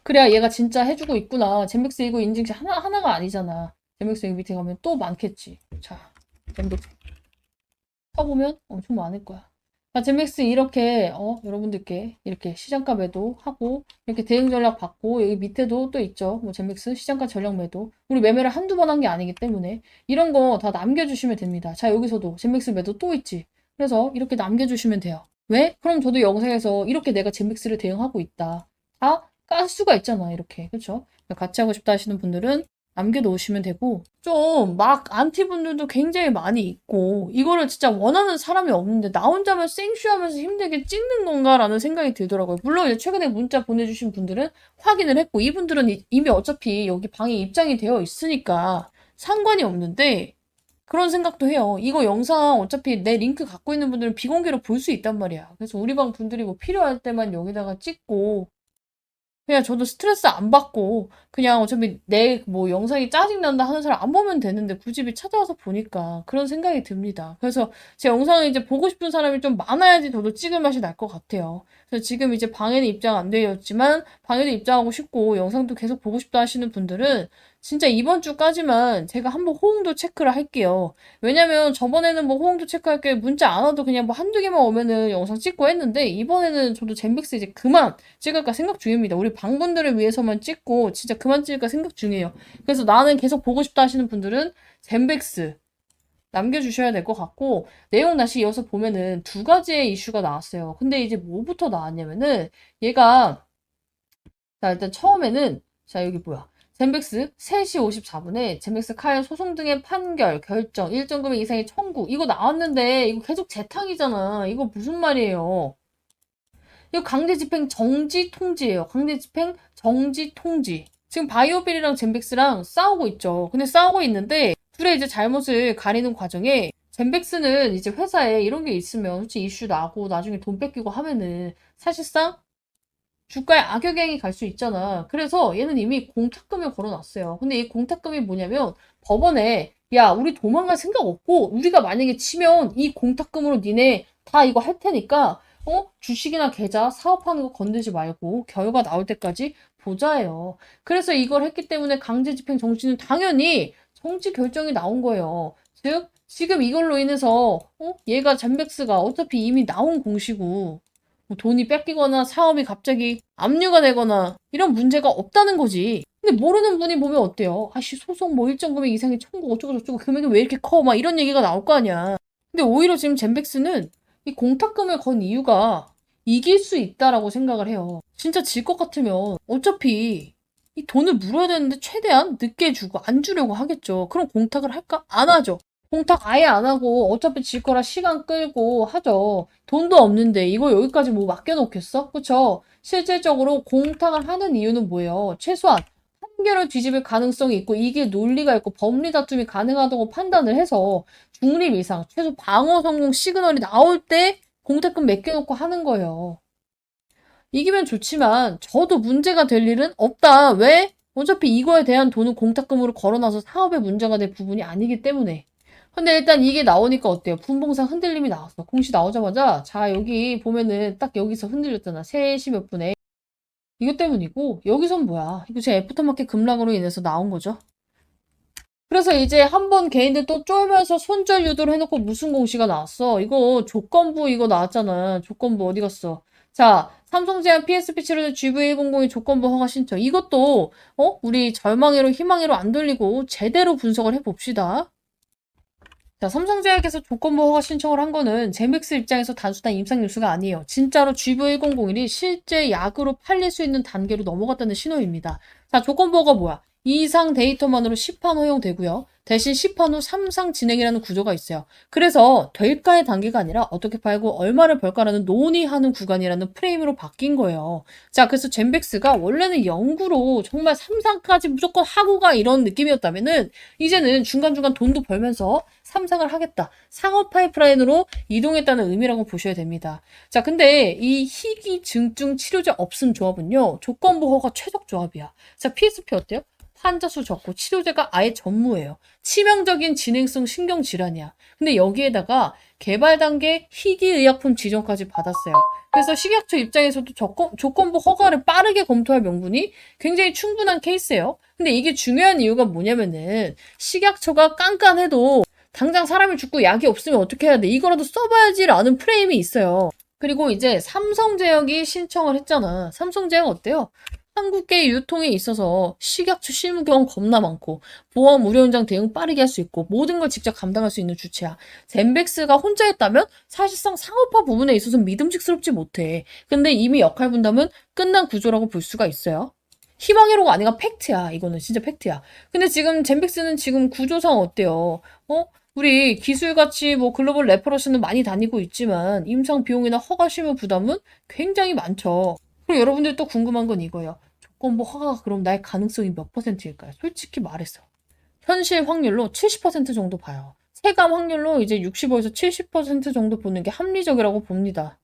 그래야 얘가 진짜 해주고 있구나. 젠백스 이거 인증샷 하나가 아니잖아. 젠백스 여기 밑에 가면 또 많겠지. 자, 젠백스 쳐보면 엄청 많을 거야. 자, 젠백스 이렇게 여러분들께 이렇게 시장가 매도 하고 이렇게 대응 전략 받고 여기 밑에도 또 있죠. 뭐 젠백스 시장가 전략 매도. 우리 매매를 한두 번 한 게 아니기 때문에 이런 거 다 남겨주시면 됩니다. 자, 여기서도 젠백스 매도 또 있지. 그래서 이렇게 남겨주시면 돼요. 왜? 그럼 저도 영상에서 이렇게 내가 젠백스를 대응하고 있다. 다 깔 수가 있잖아, 이렇게. 그쵸? 같이 하고 싶다 하시는 분들은 남겨놓으시면 되고, 좀 막 안티 분들도 굉장히 많이 있고, 이거를 진짜 원하는 사람이 없는데, 나 혼자만 생쇼하면서 힘들게 찍는 건가라는 생각이 들더라고요. 물론 이제 최근에 문자 보내주신 분들은 확인을 했고, 이분들은 이미 어차피 여기 방에 입장이 되어 있으니까 상관이 없는데, 그런 생각도 해요. 이거 영상 어차피 내 링크 갖고 있는 분들은 비공개로 볼 수 있단 말이야. 그래서 우리 방 분들이 뭐 필요할 때만 여기다가 찍고, 그냥 저도 스트레스 안 받고 그냥 어차피 내 뭐 영상이 짜증난다 하는 사람 안 보면 되는데 굳이 찾아와서 보니까 그런 생각이 듭니다. 그래서 제 영상을 이제 보고 싶은 사람이 좀 많아야지 저도 찍을 맛이 날 것 같아요. 그래서 지금 이제 방에는 입장 안 되어 있지만 방에도 입장하고 싶고 영상도 계속 보고 싶다 하시는 분들은 진짜 이번 주까지만 제가 한번 호응도 체크를 할게요. 왜냐면 저번에는 뭐 호응도 체크할 게 문자 안 와도 그냥 뭐 한두 개만 오면은 영상 찍고 했는데 이번에는 저도 젠백스 이제 그만 찍을까 생각 중입니다. 우리 방분들을 위해서만 찍고 진짜 그만 찍을까 생각 중이에요. 그래서 나는 계속 보고 싶다 하시는 분들은 젠백스 남겨주셔야 될 것 같고 내용 다시 이어서 보면은 2가지의 이슈가 나왔어요. 근데 이제 뭐부터 나왔냐면은 얘가 자 일단 처음에는 자 여기 뭐야 젠백스 3시 54분에 젠백스 카일 소송 등의 판결, 결정, 일정 금액 이상의 청구 이거 나왔는데 이거 계속 재탕이잖아. 이거 무슨 말이에요? 이거 강제 집행 정지 통지예요. 강제 집행 정지 통지. 지금 바이오빌이랑 젠백스랑 싸우고 있죠. 근데 싸우고 있는데 둘의 이제 잘못을 가리는 과정에 젠백스는 이제 회사에 이런 게 있으면 솔직히 이슈 나고 나중에 돈 뺏기고 하면은 사실상 주가에 악영향이 갈 수 있잖아. 그래서 얘는 이미 공탁금을 걸어놨어요. 근데 이 공탁금이 뭐냐면 법원에 야 우리 도망갈 생각 없고 우리가 만약에 치면 이 공탁금으로 니네 다 이거 할 테니까 주식이나 계좌 사업하는 거 건들지 말고 결과 나올 때까지 보자예요. 그래서 이걸 했기 때문에 강제 집행 정지는 당연히 정지 결정이 나온 거예요. 즉 지금 이걸로 인해서 얘가 젠백스가 어차피 이미 나온 공시고 뭐 돈이 뺏기거나 사업이 갑자기 압류가 되거나 이런 문제가 없다는 거지. 근데 모르는 분이 보면 어때요? 아씨 소송 뭐 일정 금액 이상의 청구 어쩌고 저쩌고 금액이 왜 이렇게 커? 막 이런 얘기가 나올 거 아니야. 근데 오히려 지금 젠백스는 이 공탁금을 건 이유가 이길 수 있다라고 생각을 해요. 진짜 질 것 같으면 어차피 이 돈을 물어야 되는데 최대한 늦게 주고 안 주려고 하겠죠. 그럼 공탁을 할까? 안 하죠. 공탁 아예 안 하고 어차피 질 거라 시간 끌고 하죠. 돈도 없는데 이거 여기까지 뭐 맡겨놓겠어? 그쵸? 실질적으로 공탁을 하는 이유는 뭐예요? 최소한 판결을 뒤집을 가능성이 있고 이게 논리가 있고 법리 다툼이 가능하다고 판단을 해서 중립 이상, 최소 방어 성공 시그널이 나올 때 공탁금 맡겨놓고 하는 거예요. 이기면 좋지만 저도 문제가 될 일은 없다. 왜? 어차피 이거에 대한 돈은 공탁금으로 걸어놔서 사업에 문제가 될 부분이 아니기 때문에. 근데 일단 이게 나오니까 어때요? 분봉상 흔들림이 나왔어. 공시 나오자마자 자 여기 보면은 딱 여기서 흔들렸잖아. 3시 몇 분에. 이것 때문이고 여기선 뭐야? 이거 제 애프터마켓 급락으로 인해서 나온 거죠. 그래서 이제 한번 개인들 또 쫄면서 손절 유도를 해놓고 무슨 공시가 나왔어? 이거 조건부 이거 나왔잖아. 조건부 어디 갔어? 자, 삼성 제한 PSP 치료제 GV100이 조건부 허가 신청. 이것도 우리 절망회로 희망회로 안 돌리고 제대로 분석을 해봅시다. 자, 삼성제약에서 조건부 허가 신청을 한 거는 제맥스 입장에서 단순한 임상 뉴스가 아니에요. 진짜로 GV1001이 실제 약으로 팔릴 수 있는 단계로 넘어갔다는 신호입니다. 자, 조건부 허가 뭐야? 이상 데이터만으로 시판 허용되고요. 대신 시판 후 3상 진행이라는 구조가 있어요. 그래서 될까의 단계가 아니라 어떻게 팔고 얼마를 벌까라는 논의하는 구간이라는 프레임으로 바뀐 거예요. 자, 그래서 젠백스가 원래는 연구로 정말 3상까지 무조건 하고 가 이런 느낌이었다면은 이제는 중간중간 돈도 벌면서 3상을 하겠다. 상업 파이프라인으로 이동했다는 의미라고 보셔야 됩니다. 자, 근데 이 희귀증증 치료제 없음 조합은요. 조건부 허가 최적 조합이야. 자, PSP 어때요? 환자 수 적고 치료제가 아예 전무예요. 치명적인 진행성 신경질환이야. 근데 여기에다가 개발 단계 희귀의약품 지정까지 받았어요. 그래서 식약처 입장에서도 조건부 허가를 빠르게 검토할 명분이 굉장히 충분한 케이스예요. 근데 이게 중요한 이유가 뭐냐면은 식약처가 깐깐해도 당장 사람이 죽고 약이 없으면 어떻게 해야 돼? 이거라도 써봐야지라는 프레임이 있어요. 그리고 이제 삼성제약이 신청을 했잖아. 삼성제약 어때요? 한국계 유통에 있어서 식약처 실무 경험 겁나 많고 보험 의료 현장 대응 빠르게 할 수 있고 모든 걸 직접 감당할 수 있는 주체야. 젠백스가 혼자 했다면 사실상 상업화 부분에 있어서 믿음직스럽지 못해. 근데 이미 역할 분담은 끝난 구조라고 볼 수가 있어요. 희망회로가 아니라 팩트야. 이거는 진짜 팩트야. 근데 지금 젠백스는 지금 구조상 어때요? 우리 기술같이 뭐 글로벌 레퍼런스는 많이 다니고 있지만 임상 비용이나 허가 실무 부담은 굉장히 많죠. 그리고 여러분들 또 궁금한 건 이거예요. 조건부 허가가 그럼 날 가능성이 몇 %일까요? 솔직히 말해서. 현실 확률로 70% 정도 봐요. 체감 확률로 이제 65에서 70% 정도 보는 게 합리적이라고 봅니다.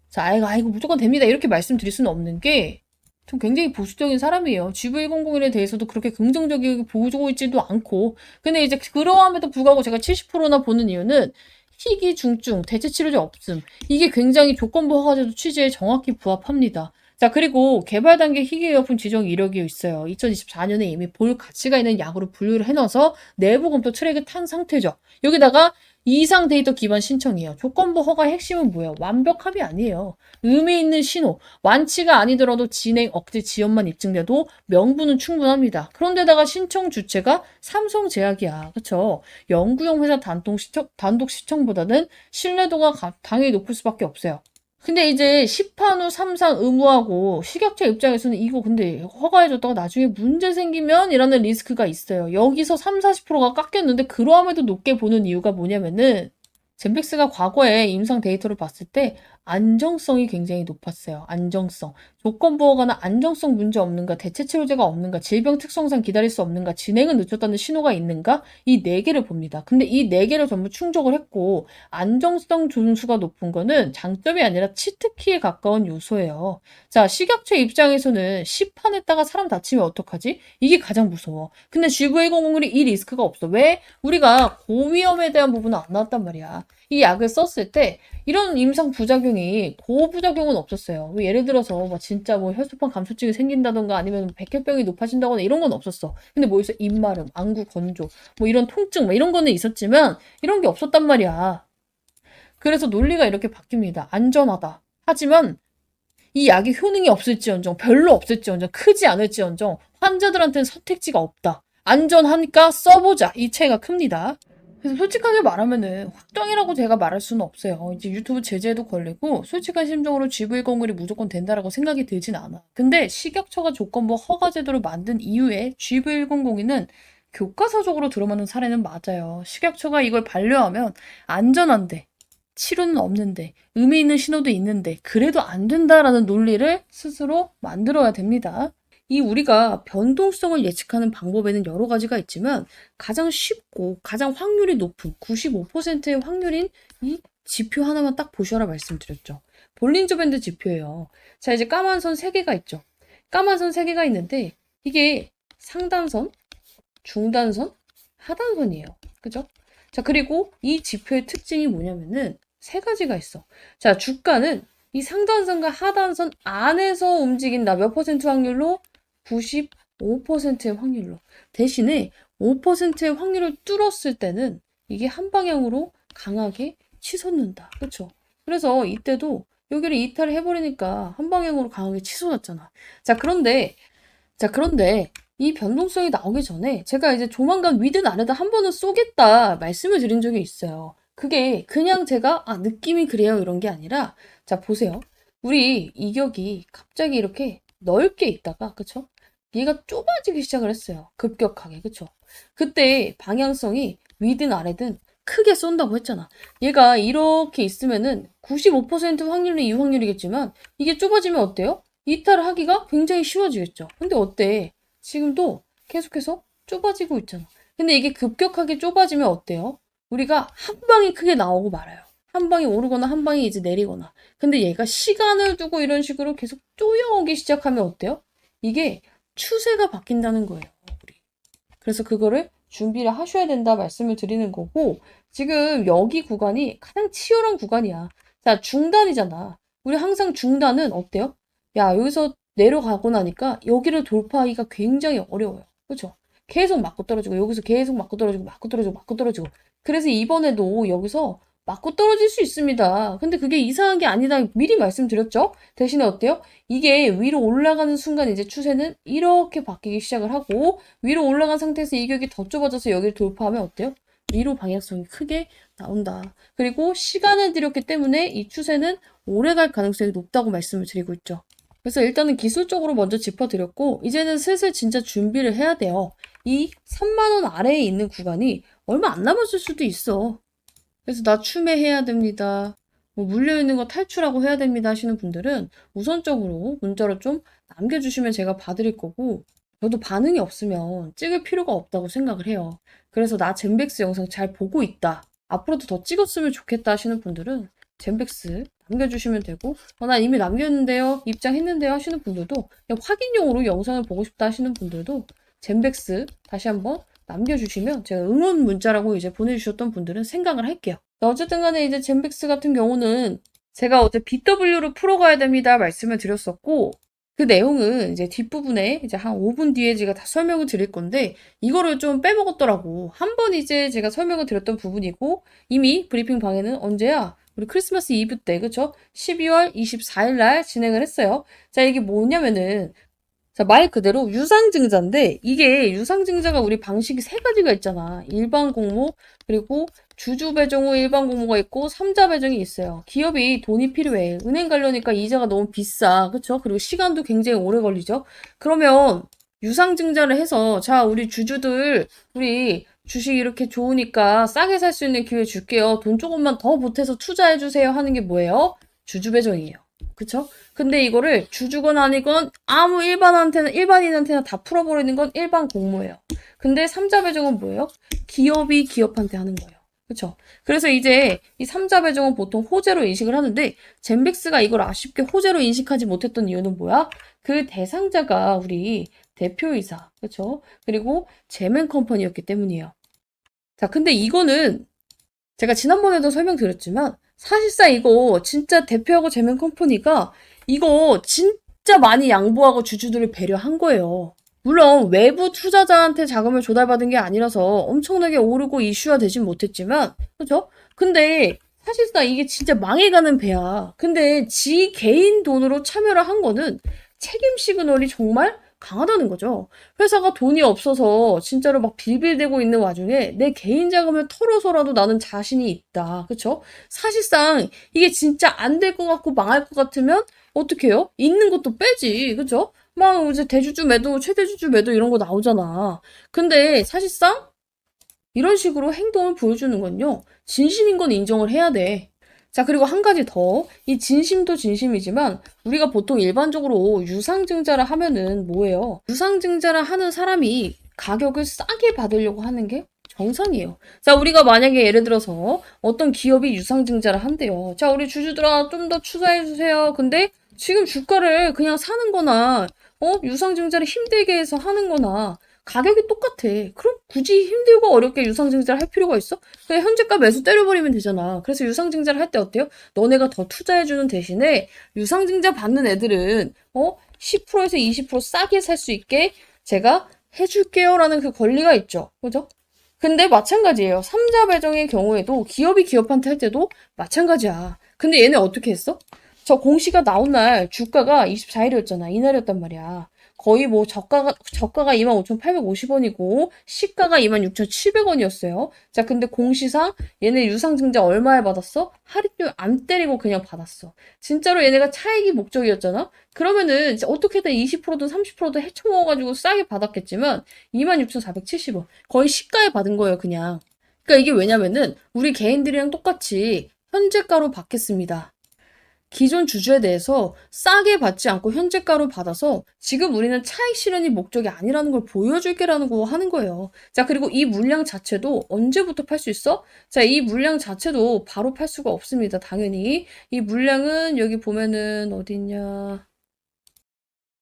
자, 아이고, 무조건 됩니다. 이렇게 말씀드릴 수는 없는 게, 전 굉장히 보수적인 사람이에요. GV101에 대해서도 그렇게 긍정적이게 보고 있지도 않고. 근데 이제 그러함에도 불구하고 제가 70%나 보는 이유는 희귀, 중증, 대체 치료제 없음. 이게 굉장히 조건부 허가제도 취지에 정확히 부합합니다. 자, 그리고 개발 단계 희귀의약품 지정 이력이 있어요. 2024년에 이미 볼 가치가 있는 약으로 분류를 해놔서 내부 검토 트랙을 탄 상태죠. 여기다가 이상 데이터 기반 신청이에요. 조건부 허가의 핵심은 뭐예요? 완벽함이 아니에요. 의미 있는 신호, 완치가 아니더라도 진행 억제 지연만 입증돼도 명분은 충분합니다. 그런데다가 신청 주체가 삼성제약이야. 그쵸? 연구용 회사 단독 시청보다는 신뢰도가 당연히 높을 수밖에 없어요. 근데 이제 시판 후 3상 의무하고 식약처 입장에서는 이거 근데 허가해줬다가 나중에 문제 생기면 이라는 리스크가 있어요. 여기서 3, 40%가 깎였는데 그러함에도 높게 보는 이유가 뭐냐면은 젠백스가 과거에 임상 데이터를 봤을 때 안정성이 굉장히 높았어요. 안정성. 조건부 허가나 안정성 문제 없는가, 대체 치료제가 없는가, 질병 특성상 기다릴 수 없는가, 진행은 늦췄다는 신호가 있는가, 이 4개를 봅니다. 근데 이 4개를 전부 충족을 했고 안정성 점수가 높은 거는 장점이 아니라 치트키에 가까운 요소예요. 자, 식약처 입장에서는 시판했다가 사람 다치면 어떡하지? 이게 가장 무서워. 근데 GV101이 이 리스크가 없어. 왜? 우리가 고위험에 대한 부분은 안 나왔단 말이야. 이 약을 썼을 때 이런 임상 부작용이 부작용이 고부작용은 없었어요. 뭐 예를 들어서 뭐 진짜 뭐 혈소판 감소증이 생긴다던가 아니면 백혈병이 높아진다거나 이런 건 없었어. 근데 뭐 있어? 입마름, 안구 건조, 뭐 이런 통증, 뭐 이런 거는 있었지만 이런 게 없었단 말이야. 그래서 논리가 이렇게 바뀝니다. 안전하다. 하지만 이 약이 효능이 없을지언정, 별로 없을지언정, 크지 않을지언정 환자들한테는 선택지가 없다. 안전하니까 써보자. 이 차이가 큽니다. 그래서 솔직하게 말하면은 확정이라고 제가 말할 수는 없어요. 이제 유튜브 제재에도 걸리고 솔직한 심정으로 GV001이 무조건 된다라고 생각이 들진 않아. 근데 식약처가 조건부 허가 제도를 만든 이후에 GV1002는 교과서적으로 들어맞는 사례는 맞아요. 식약처가 이걸 반려하면 안전한데 치료는 없는데 의미 있는 신호도 있는데 그래도 안 된다라는 논리를 스스로 만들어야 됩니다. 이 우리가 변동성을 예측하는 방법에는 여러 가지가 있지만 가장 쉽고 가장 확률이 높은 95%의 확률인 이 지표 하나만 딱 보셔라 말씀드렸죠. 볼린저 밴드 지표예요. 자, 이제 까만 선 3개가 있죠. 까만 선 3개가 있는데 이게 상단선, 중단선, 하단선이에요. 그죠? 자, 그리고 이 지표의 특징이 뭐냐면은 3가지가 있어. 자, 주가는 이 상단선과 하단선 안에서 움직인다. 몇 퍼센트 확률로? 95%의 확률로. 대신에 5%의 확률을 뚫었을 때는 이게 한 방향으로 강하게 치솟는다. 그쵸? 그래서 이때도 여기를 이탈을 해버리니까 한 방향으로 강하게 치솟았잖아. 자, 그런데 이 변동성이 나오기 전에 제가 이제 조만간 위든 아래든 한 번은 쏘겠다 말씀을 드린 적이 있어요. 그게 그냥 제가 느낌이 그래요 이런 게 아니라 자 보세요. 우리 이격이 갑자기 이렇게 넓게 있다가 그쵸? 얘가 좁아지기 시작을 했어요. 급격하게 그쵸? 그때 방향성이 위든 아래든 크게 쏜다고 했잖아. 얘가 이렇게 있으면은 95% 확률은 이 확률이겠지만 이게 좁아지면 어때요? 이탈을 하기가 굉장히 쉬워지겠죠. 근데 어때? 지금도 계속해서 좁아지고 있잖아. 근데 이게 급격하게 좁아지면 어때요? 우리가 한 방이 크게 나오고 말아요. 한 방이 오르거나 한 방이 이제 내리거나. 근데 얘가 시간을 두고 이런 식으로 계속 쪼여오기 시작하면 어때요? 이게 추세가 바뀐다는 거예요. 우리. 그래서 그거를 준비를 하셔야 된다 말씀을 드리는 거고 지금 여기 구간이 가장 치열한 구간이야. 자, 중단이잖아. 우리 항상 중단은 어때요? 야, 여기서 내려가고 나니까 여기를 돌파하기가 굉장히 어려워요. 그렇죠? 계속 맞고 떨어지고 여기서 계속 맞고 떨어지고 맞고 떨어지고 맞고 떨어지고 그래서 이번에도 여기서 맞고 떨어질 수 있습니다. 근데 그게 이상한 게 아니다. 미리 말씀드렸죠? 대신에 어때요? 이게 위로 올라가는 순간 이제 추세는 이렇게 바뀌기 시작을 하고 위로 올라간 상태에서 이격이 더 좁아져서 여기를 돌파하면 어때요? 위로 방향성이 크게 나온다. 그리고 시간을 들였기 때문에 이 추세는 오래 갈 가능성이 높다고 말씀을 드리고 있죠. 그래서 일단은 기술적으로 먼저 짚어드렸고 이제는 슬슬 진짜 준비를 해야 돼요. 이 3만원 아래에 있는 구간이 얼마 안 남았을 수도 있어. 그래서 나 추매해야 됩니다. 뭐 물려있는 거 탈출하고 해야 됩니다 하시는 분들은 우선적으로 문자로 좀 남겨주시면 제가 봐드릴 거고 저도 반응이 없으면 찍을 필요가 없다고 생각을 해요. 그래서 나 젠백스 영상 잘 보고 있다. 앞으로도 더 찍었으면 좋겠다 하시는 분들은 젠백스 남겨주시면 되고 난 이미 남겼는데요. 입장했는데요 하시는 분들도 그냥 확인용으로 영상을 보고 싶다 하시는 분들도 젠백스 다시 한번 남겨주시면 제가 응원 문자라고 이제 보내주셨던 분들은 생각을 할게요. 어쨌든 간에 이제 젠백스 같은 경우는 제가 어제 BW로 풀어가야 됩니다 말씀을 드렸었고 그 내용은 이제 뒷부분에 이제 한 5분 뒤에 제가 다 설명을 드릴 건데 이거를 좀 빼먹었더라고. 한 번 이제 제가 설명을 드렸던 부분이고 이미 브리핑 방에는 언제야? 우리 크리스마스 이브 때 그쵸? 12월 24일 날 진행을 했어요. 자 이게 뭐냐면은 자, 말 그대로 유상증자인데 이게 유상증자가 우리 방식이 3가지가 있잖아. 일반 공모 그리고 주주 배정 후 일반 공모가 있고 3자 배정이 있어요. 기업이 돈이 필요해. 은행 가려니까 이자가 너무 비싸. 그쵸? 그리고 시간도 굉장히 오래 걸리죠. 그러면 유상증자를 해서 자 우리 주주들 우리 주식 이렇게 좋으니까 싸게 살 수 있는 기회 줄게요. 돈 조금만 더 보태서 투자해주세요 하는 게 뭐예요? 주주 배정이에요. 그쵸? 근데 이거를 주주건 아니건 아무 일반인한테나 다 풀어버리는 건 일반 공모예요. 근데 3자 배정은 뭐예요? 기업이 기업한테 하는 거예요. 그쵸? 그래서 이제 이 3자 배정은 보통 호재로 인식을 하는데 젠백스가 이걸 아쉽게 호재로 인식하지 못했던 이유는 뭐야? 그 대상자가 우리 대표이사, 그쵸? 그리고 제맨 컴퍼니였기 때문이에요. 자, 근데 이거는 제가 지난번에도 설명드렸지만 사실상 이거 진짜 대표하고 제면 컴퍼니가 이거 진짜 많이 양보하고 주주들을 배려한 거예요. 물론 외부 투자자한테 자금을 조달받은 게 아니라서 엄청나게 오르고 이슈화 되진 못했지만, 그죠? 근데 사실상 이게 진짜 망해가는 배야. 근데 지 개인 돈으로 참여를 한 거는 책임 시그널이 정말 강하다는 거죠. 회사가 돈이 없어서 진짜로 막 빌빌대고 있는 와중에 내 개인 자금을 털어서라도 나는 자신이 있다. 그쵸? 사실상 이게 진짜 안 될 것 같고 망할 것 같으면 어떻게 해요? 있는 것도 빼지. 그쵸? 막 이제 대주주 매도, 최대주주 매도 이런 거 나오잖아. 근데 사실상 이런 식으로 행동을 보여주는 건요. 진심인 건 인정을 해야 돼. 자, 그리고 한 가지 더. 이 진심도 진심이지만 우리가 보통 일반적으로 유상증자를 하면은 뭐예요? 유상증자를 하는 사람이 가격을 싸게 받으려고 하는 게 정상이에요. 자, 우리가 만약에 예를 들어서 어떤 기업이 유상증자를 한대요. 자, 우리 주주들아 좀 더 투자해주세요. 근데 지금 주가를 그냥 사는 거나 유상증자를 힘들게 해서 하는 거나 가격이 똑같아. 그럼 굳이 힘들고 어렵게 유상증자를 할 필요가 있어? 그냥 현재가 매수 때려버리면 되잖아. 그래서 유상증자를 할 때 어때요? 너네가 더 투자해주는 대신에 유상증자 받는 애들은 10%에서 20% 싸게 살 수 있게 제가 해줄게요 라는 그 권리가 있죠. 그죠? 근데 마찬가지예요. 3자 배정의 경우에도 기업이 기업한테 할 때도 마찬가지야. 근데 얘네 어떻게 했어? 저 공시가 나온 날 주가가 24일이었잖아. 이날이었단 말이야. 거의 뭐 저가가 25,850원이고 시가가 26,700원이었어요. 자, 근데 공시상 얘네 유상증자 얼마에 받았어? 할인율 안 때리고 그냥 받았어. 진짜로 얘네가 차익이 목적이었잖아? 그러면은 어떻게든 20%든 30%든 헤쳐먹어가지고 싸게 받았겠지만 26,470원. 거의 시가에 받은 거예요, 그냥. 그러니까 이게 왜냐면은 우리 개인들이랑 똑같이 현재가로 받겠습니다. 기존 주주에 대해서 싸게 받지 않고 현재가로 받아서 지금 우리는 차익 실현이 목적이 아니라는 걸 보여줄게라는 거 하는 거예요. 자, 그리고 이 물량 자체도 언제부터 팔 수 있어? 자, 이 물량 자체도 바로 팔 수가 없습니다. 당연히. 이 물량은 여기 보면은 어디 있냐.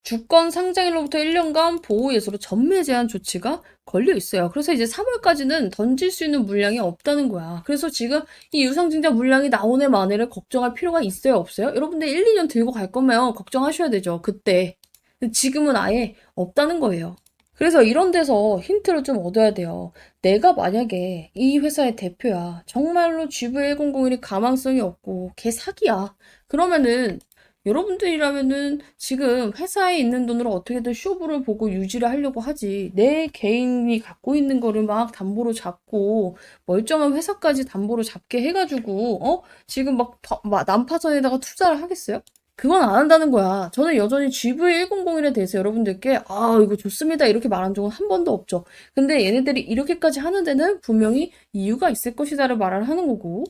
주권 상장일로부터 1년간 보호 예수로 전매 제한 조치가 걸려 있어요. 그래서 이제 3월까지는 던질 수 있는 물량이 없다는 거야. 그래서 지금 이 유상증자 물량이 나오네 마네를 걱정할 필요가 있어요, 없어요? 여러분들 1, 2년 들고 갈 거면 걱정하셔야 되죠, 그때. 근데 지금은 아예 없다는 거예요. 그래서 이런 데서 힌트를 좀 얻어야 돼요. 내가 만약에 이 회사의 대표야. 정말로 GV1001이 가망성이 없고 걔 사기야. 그러면은 여러분들이라면은 지금 회사에 있는 돈으로 어떻게든 쇼부를 보고 유지를 하려고 하지. 내 개인이 갖고 있는 거를 막 담보로 잡고 멀쩡한 회사까지 담보로 잡게 해가지고 지금 막 난파선에다가 투자를 하겠어요? 그건 안 한다는 거야. 저는 여전히 GV1001에 대해서 여러분들께 이거 좋습니다 이렇게 말한 적은 한 번도 없죠. 근데 얘네들이 이렇게까지 하는 데는 분명히 이유가 있을 것이다를 말을 하는 거고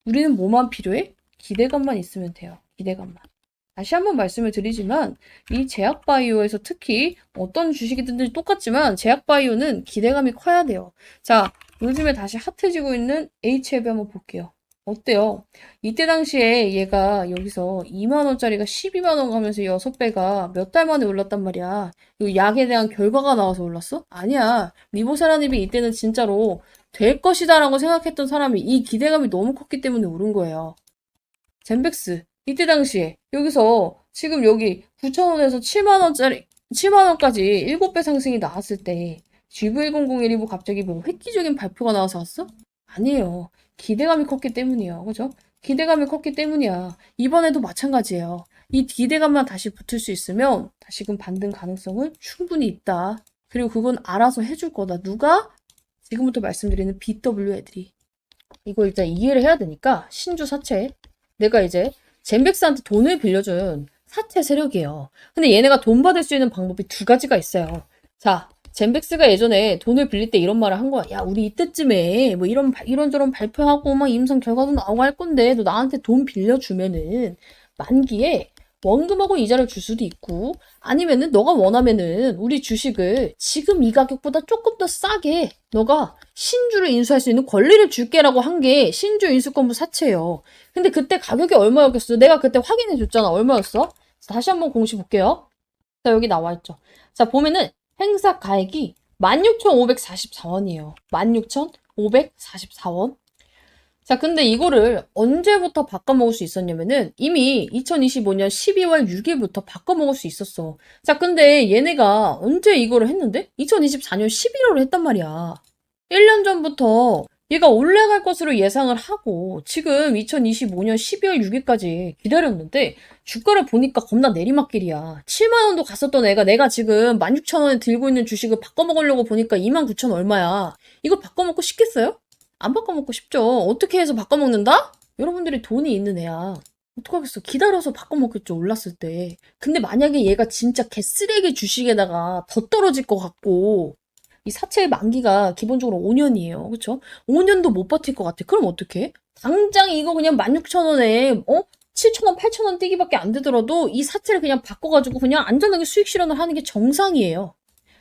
우리는 뭐만 필요해? 기대감만 있으면 돼요. 기대감만. 다시 한번 말씀을 드리지만 이 제약바이오에서 특히 어떤 주식이든지 똑같지만 제약바이오는 기대감이 커야 돼요. 자, 요즘에 다시 핫해지고 있는 HLB 한번 볼게요. 어때요? 이때 당시에 얘가 여기서 2만원짜리가 12만원 가면서 6배가 몇 달 만에 올랐단 말이야. 이 약에 대한 결과가 나와서 올랐어? 아니야. 리보세라닙이 이때는 진짜로 될 것이다 라고 생각했던 사람이 이 기대감이 너무 컸기 때문에 오른 거예요. 젠백스 이때 당시에 여기서 지금 여기 9,000원에서 7만원까지 7배 상승이 나왔을 때 GV1001이 뭐 갑자기 뭐 획기적인 발표가 나와서 왔어? 아니에요. 기대감이 컸기 때문이에요. 그죠? 기대감이 컸기 때문이야. 이번에도 마찬가지예요. 이 기대감만 다시 붙을 수 있으면 다시금 반등 가능성은 충분히 있다. 그리고 그건 알아서 해줄 거다. 누가? 지금부터 말씀드리는 BW 애들이. 이거 일단 이해를 해야 되니까 신주 사채. 내가 이제 젠백스한테 돈을 빌려준 사채 세력이에요. 근데 얘네가 돈 받을 수 있는 방법이 두 가지가 있어요. 자, 젠백스가 예전에 돈을 빌릴 때 이런 말을 한 거야. 야, 우리 이때쯤에 뭐 이런저런 발표하고 막 임상 결과도 나오고 할 건데 너 나한테 돈 빌려주면은 만기에 원금하고 이자를 줄 수도 있고 아니면은 너가 원하면은 우리 주식을 지금 이 가격보다 조금 더 싸게 너가 신주를 인수할 수 있는 권리를 줄게라고 한 게 신주 인수권부 사채예요. 근데 그때 가격이 얼마였겠어? 내가 그때 확인해 줬잖아. 얼마였어? 다시 한번 공시 볼게요. 자, 여기 나와 있죠. 자, 보면은 행사 가액이 16,544원이에요. 16,544원. 자, 근데 이거를 언제부터 바꿔먹을 수 있었냐면은 이미 2025년 12월 6일부터 바꿔먹을 수 있었어. 자, 근데 얘네가 언제 이거를 했는데? 2024년 11월에 했단 말이야. 1년 전부터 얘가 올라갈 것으로 예상을 하고 지금 2025년 12월 6일까지 기다렸는데 주가를 보니까 겁나 내리막길이야. 7만 원도 갔었던 애가 내가 지금 16,000원에 들고 있는 주식을 바꿔먹으려고 보니까 29,000 얼마야. 이거 바꿔먹고 싶겠어요? 안 바꿔먹고 싶죠. 어떻게 해서 바꿔먹는다? 여러분들이 돈이 있는 애야. 어떡하겠어. 기다려서 바꿔먹겠죠. 올랐을 때. 근데 만약에 얘가 진짜 개쓰레기 주식에다가 더 떨어질 것 같고 이 사채의 만기가 기본적으로 5년이에요. 그쵸? 5년도 못 버틸 것 같아. 그럼 어떡해? 당장 이거 그냥 16,000원에 7,000원, 8,000원 뛰기밖에 안 되더라도 이 사채를 그냥 바꿔가지고 그냥 안전하게 수익 실현을 하는 게 정상이에요.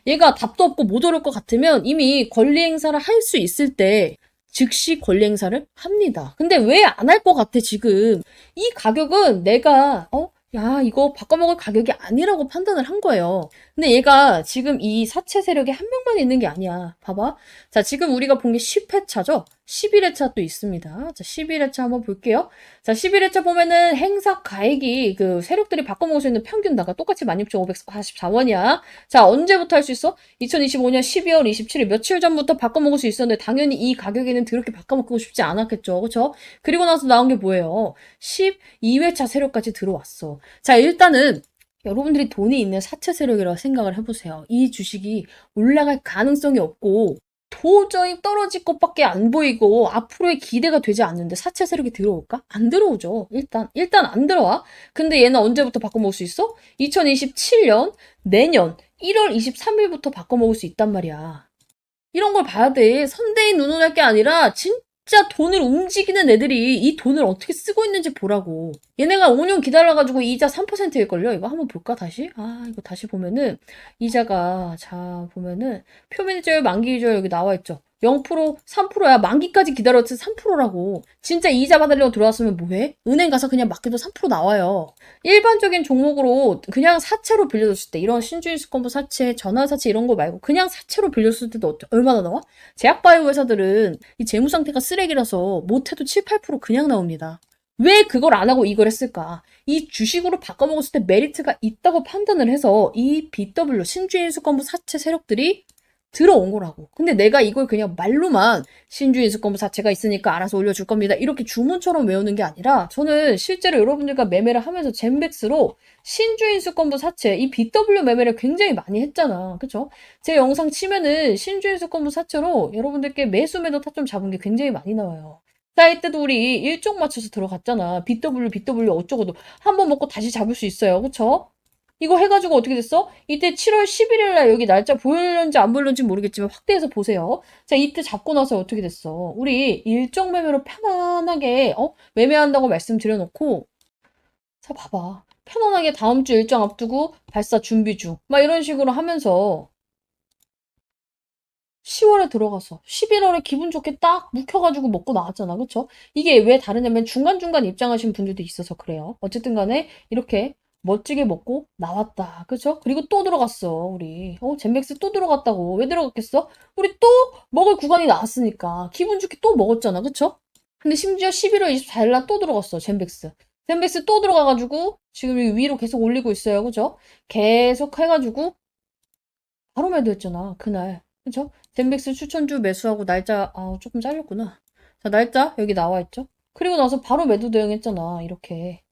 얘가 답도 없고 못 오를 것 같으면 이미 권리 행사를 할 수 있을 때 즉시 권리 행사를 합니다. 근데 왜 안 할 것 같아, 지금? 이 가격은 내가, 야, 이거 바꿔먹을 가격이 아니라고 판단을 한 거예요. 근데 얘가 지금 이 사채 세력이 한 명만 있는 게 아니야. 봐봐. 자, 지금 우리가 본 게 10회차죠? 11회차 또 있습니다. 자, 11회차 한번 볼게요. 자, 11회차 보면은 행사 가액이 그 세력들이 바꿔먹을 수 있는 평균다가 똑같이 16,544원이야. 자, 언제부터 할 수 있어? 2025년 12월 27일 며칠 전부터 바꿔먹을 수 있었는데 당연히 이 가격에는 그렇게 바꿔먹고 싶지 않았겠죠. 그쵸? 그리고 나서 나온 게 뭐예요? 12회차 세력까지 들어왔어. 자, 일단은 여러분들이 돈이 있는 사채 세력이라고 생각을 해보세요. 이 주식이 올라갈 가능성이 없고 도저히 떨어질 것밖에 안 보이고 앞으로의 기대가 되지 않는데 사채 세력이 들어올까? 안 들어오죠. 일단 안 들어와. 근데 얘는 언제부터 바꿔먹을 수 있어? 2027년 내년 1월 23일부터 바꿔먹을 수 있단 말이야. 이런 걸 봐야 돼. 선대인 운운할 게 아니라 진짜 돈을 움직이는 애들이 이 돈을 어떻게 쓰고 있는지 보라고. 얘네가 5년 기다려가지고 이자 3%일걸요? 이거 한번 볼까, 다시? 이거 다시 보면은, 이자가, 자, 보면은, 표면이자율, 만기이자율 여기 나와있죠? 0%, 3%야. 만기까지 기다렸지 3%라고. 진짜 이자 받으려고 들어왔으면 뭐해? 은행 가서 그냥 맡겨도 3% 나와요. 일반적인 종목으로 그냥 사채로 빌려줬을 때, 이런 신주인수권부 사채, 전환사채 이런 거 말고 그냥 사채로 빌렸을 때도 얼마나 나와? 제약바이오 회사들은 이 재무 상태가 쓰레기라서 못해도 7, 8% 그냥 나옵니다. 왜 그걸 안 하고 이걸 했을까? 이 주식으로 바꿔먹었을 때 메리트가 있다고 판단을 해서 이 BW, 신주인수권부 사채 세력들이 들어온 거라고. 근데 내가 이걸 그냥 말로만 신주인수권부 사채가 있으니까 알아서 올려줄 겁니다. 이렇게 주문처럼 외우는 게 아니라 저는 실제로 여러분들과 매매를 하면서 젠백스로 신주인수권부 사채, 이 BW 매매를 굉장히 많이 했잖아. 그쵸? 제 영상 치면은 신주인수권부 사채로 여러분들께 매수 매도 타점 잡은 게 굉장히 많이 나와요. 자, 이때도 우리 일종 맞춰서 들어갔잖아. BW 어쩌고도. 한번 먹고 다시 잡을 수 있어요. 그쵸? 이거 해가지고 어떻게 됐어? 이때 7월 11일 날 여기 날짜 보였는지 안 보였는지 모르겠지만 확대해서 보세요. 자, 이때 잡고 나서 어떻게 됐어? 우리 일정 매매로 편안하게 매매한다고 말씀드려놓고 자, 봐봐. 편안하게 다음 주 일정 앞두고 발사 준비 중. 막 이런 식으로 하면서 10월에 들어가서 11월에 기분 좋게 딱 묵혀가지고 먹고 나왔잖아. 그쵸? 이게 왜 다르냐면 중간중간 입장하신 분들도 있어서 그래요. 어쨌든 간에 이렇게 멋지게 먹고 나왔다. 그쵸? 그리고 또 들어갔어, 우리. 젠백스 또 들어갔다고. 왜 들어갔겠어? 우리 또 먹을 구간이 나왔으니까. 기분 좋게 또 먹었잖아. 그쵸? 근데 심지어 11월 24일 날 또 들어갔어, 젠백스. 젠백스 또 들어가가지고 지금 위로 계속 올리고 있어요. 그죠? 계속 해가지고 바로 매도했잖아, 그날. 그쵸? 젠백스 추천주 매수하고 날짜, 조금 잘렸구나. 자, 날짜 여기 나와 있죠? 그리고 나서 바로 매도 대응했잖아, 이렇게.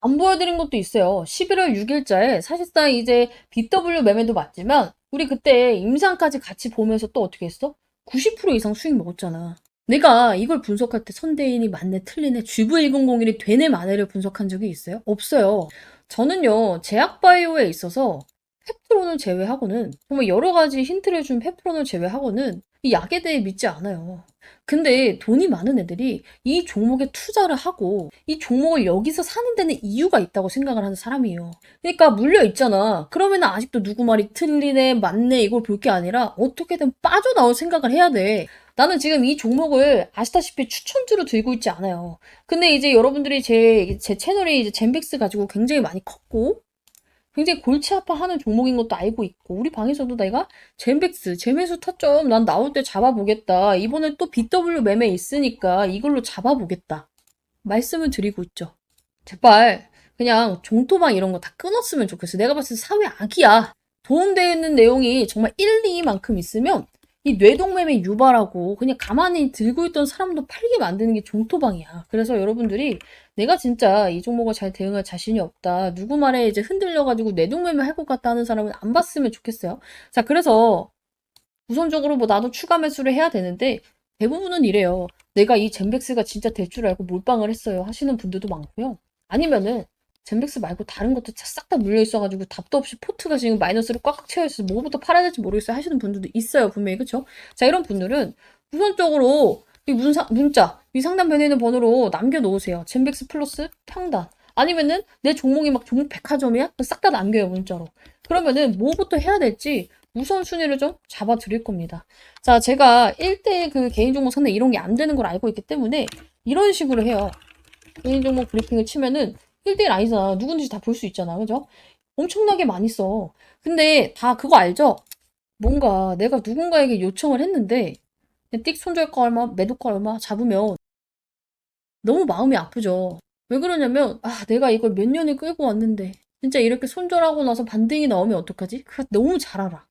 안 보여드린 것도 있어요. 11월 6일자에 사실상 이제 BW 매매도 맞지만 우리 그때 임상까지 같이 보면서 또 어떻게 했어? 90% 이상 수익 먹었잖아. 내가 이걸 분석할 때 선대인이 맞네 틀리네 GV1001이 되네 마네를 분석한 적이 있어요? 없어요. 저는요 제약바이오에 있어서 펩트론을 제외하고는 정말 여러 가지 힌트를 준 펩트론을 제외하고는 이 약에 대해 믿지 않아요. 근데 돈이 많은 애들이 이 종목에 투자를 하고 이 종목을 여기서 사는 데는 이유가 있다고 생각을 하는 사람이에요. 그러니까 물려 있잖아. 그러면 아직도 누구 말이 틀리네, 맞네 이걸 볼 게 아니라 어떻게든 빠져나올 생각을 해야 돼. 나는 지금 이 종목을 아시다시피 추천주로 들고 있지 않아요. 근데 이제 여러분들이 제 채널이 이제 젠백스 가지고 굉장히 많이 컸고 굉장히 골치 아파하는 종목인 것도 알고 있고 우리 방에서도 내가 젠백스 재매수 타점 난 나올 때 잡아보겠다. 이번에 또 BW 매매 있으니까 이걸로 잡아보겠다. 말씀을 드리고 있죠. 제발 그냥 종토방 이런 거 다 끊었으면 좋겠어. 내가 봤을 때 사회 악이야. 도움되는 내용이 정말 1, 2만큼 있으면 이 뇌동매매 유발하고 그냥 가만히 들고 있던 사람도 팔게 만드는 게 종토방이야. 그래서 여러분들이 내가 진짜 이 종목을 잘 대응할 자신이 없다. 누구 말에 이제 흔들려가지고 뇌동매매 할 것 같다 하는 사람은 안 봤으면 좋겠어요. 자, 그래서 우선적으로 뭐 나도 추가 매수를 해야 되는데 대부분은 이래요. 내가 이 젠백스가 진짜 될 줄 알고 몰빵을 했어요 하시는 분들도 많고요. 아니면은 젠백스 말고 다른 것도 싹 다 물려 있어가지고 답도 없이 포트가 지금 마이너스로 꽉꽉 채워 있어서 뭐부터 팔아야 될지 모르겠어요 하시는 분들도 있어요 분명히. 그쵸? 자, 이런 분들은 우선적으로 이 문자 위상단 변에 있는 번호로 남겨놓으세요. 젠백스 플러스 평단. 아니면은 내 종목이 막 종목 백화점이야? 싹 다 남겨요 문자로. 그러면은 뭐부터 해야 될지 우선순위를 좀 잡아 드릴 겁니다. 자, 제가 1대 그 개인 종목 상대 이런 게 안 되는 걸 알고 있기 때문에 이런 식으로 해요. 개인 종목 브리핑을 치면은 1대1 아니잖아. 누군지 다 볼 수 있잖아. 그죠? 엄청나게 많이 써. 근데 다 그거 알죠? 뭔가 내가 누군가에게 요청을 했는데 띡 손절가 얼마, 매도가 얼마 잡으면 너무 마음이 아프죠. 왜 그러냐면 내가 이걸 몇 년을 끌고 왔는데 진짜 이렇게 손절하고 나서 반등이 나오면 어떡하지? 그거 너무 잘 알아.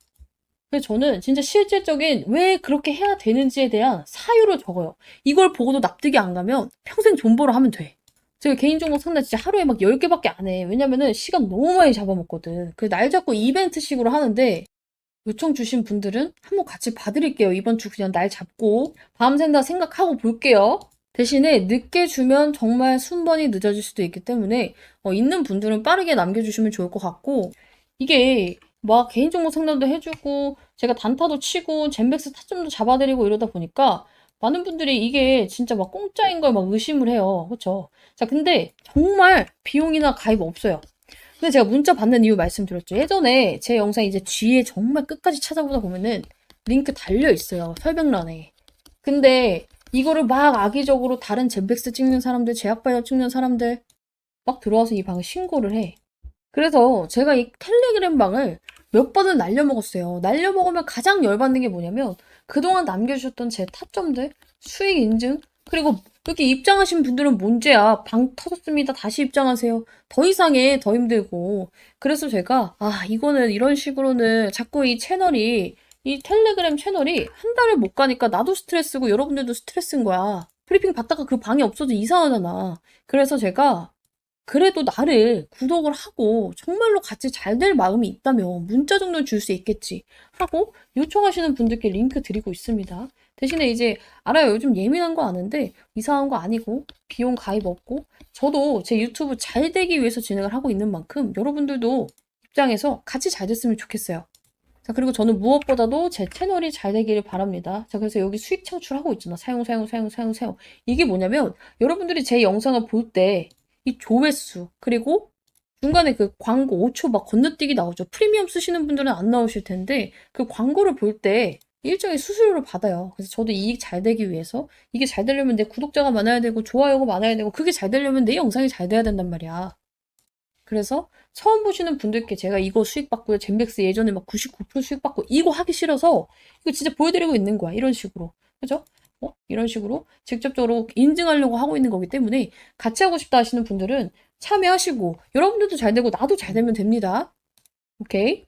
그래서 저는 진짜 실질적인 왜 그렇게 해야 되는지에 대한 사유를 적어요. 이걸 보고도 납득이 안 가면 평생 존버를 하면 돼. 제가 개인 종목 상담 진짜 하루에 막 10개밖에 안 해. 왜냐면은 시간 너무 많이 잡아먹거든. 그 날 잡고 이벤트식으로 하는데 요청 주신 분들은 한번 같이 봐드릴게요. 이번 주 그냥 날 잡고 밤샌다 생각하고 볼게요. 대신에 늦게 주면 정말 순번이 늦어질 수도 있기 때문에 있는 분들은 빠르게 남겨주시면 좋을 것 같고 이게 막 개인 종목 상담도 해주고 제가 단타도 치고 젠백스 타점도 잡아드리고 이러다 보니까 많은 분들이 이게 진짜 막 공짜인 걸 막 의심을 해요. 그렇죠? 자, 근데 정말 비용이나 가입 없어요. 근데 제가 문자 받는 이유 말씀드렸죠. 예전에 제 영상 이제 뒤에 정말 끝까지 찾아보다 보면은 링크 달려 있어요. 설명란에. 근데 이거를 막 악의적으로 다른 젠백스 찍는 사람들, 제약바이오 찍는 사람들 막 들어와서 이 방에 신고를 해. 그래서 제가 이 텔레그램 방을 몇 번을 날려먹었어요. 날려먹으면 가장 열받는 게 뭐냐면 그동안 남겨주셨던 제 타점들, 수익 인증, 그리고 여기 입장하신 분들은 문제야. 방 터졌습니다. 다시 입장하세요. 더 이상해. 더 힘들고. 그래서 제가 이거는 이런 식으로는 자꾸 이 텔레그램 채널이 한 달을 못 가니까 나도 스트레스고 여러분들도 스트레스인 거야. 브리핑 받다가 그 방이 없어져 이상하잖아. 그래서 제가 그래도 나를 구독을 하고 정말로 같이 잘 될 마음이 있다면 문자 정도는 줄 수 있겠지 하고 요청하시는 분들께 링크 드리고 있습니다. 대신에 이제 알아요. 요즘 예민한 거 아는데 이상한 거 아니고 비용 가입 없고 저도 제 유튜브 잘 되기 위해서 진행을 하고 있는 만큼 여러분들도 입장에서 같이 잘 됐으면 좋겠어요. 자, 그리고 저는 무엇보다도 제 채널이 잘 되기를 바랍니다. 자, 그래서 여기 수익 창출하고 있잖아. 사용. 이게 뭐냐면 여러분들이 제 영상을 볼때 이 조회수 그리고 중간에 그 광고 5초 막 건너뛰기 나오죠. 프리미엄 쓰시는 분들은 안 나오실 텐데 그 광고를 볼 때 일정의 수수료를 받아요. 그래서 저도 이익 잘 되기 위해서 이게 잘 되려면 내 구독자가 많아야 되고 좋아요가 많아야 되고 그게 잘 되려면 내 영상이 잘 돼야 된단 말이야. 그래서 처음 보시는 분들께 제가 이거 수익 받고요. 젠백스 예전에 막 99% 수익 받고 이거 하기 싫어서 이거 진짜 보여드리고 있는 거야. 이런 식으로. 그죠? 이런 식으로 직접적으로 인증하려고 하고 있는 거기 때문에 같이 하고 싶다 하시는 분들은 참여하시고 여러분들도 잘 되고 나도 잘 되면 됩니다. 오케이?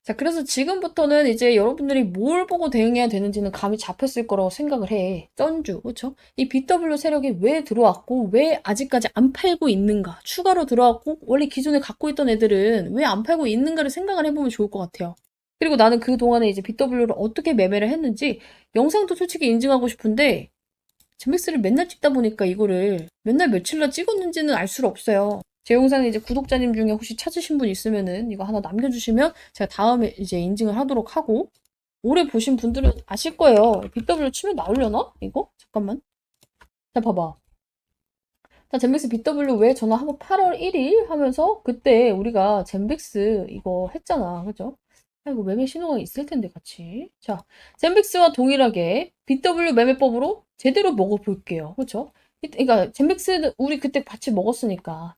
자, 그래서 지금부터는 이제 여러분들이 뭘 보고 대응해야 되는지는 감이 잡혔을 거라고 생각을 해. 쩐주, 그렇죠? 이 BW 세력이 왜 들어왔고 왜 아직까지 안 팔고 있는가? 추가로 들어왔고 원래 기존에 갖고 있던 애들은 왜 안 팔고 있는가를 생각을 해보면 좋을 것 같아요. 그리고 나는 그 동안에 이제 BW를 어떻게 매매를 했는지 영상도 솔직히 인증하고 싶은데 젠백스를 맨날 찍다 보니까 이거를 맨날 며칠날 찍었는지는 알 수가 없어요. 제 영상에 이제 구독자님 중에 혹시 찾으신 분 있으면은 이거 하나 남겨주시면 제가 다음에 이제 인증을 하도록 하고 오래 보신 분들은 아실 거예요. BW 치면 나오려나? 이거? 잠깐만. 자, 봐봐. 자, 젠백스 BW 왜 전화 한번 8월 1일 하면서 그때 우리가 젠백스 이거 했잖아. 그죠? 이거 매매 신호가 있을 텐데 같이. 자, 젠백스와 동일하게 BW 매매법으로 제대로 먹어볼게요. 그렇죠? 그러니까 젠백스 우리 그때 같이 먹었으니까.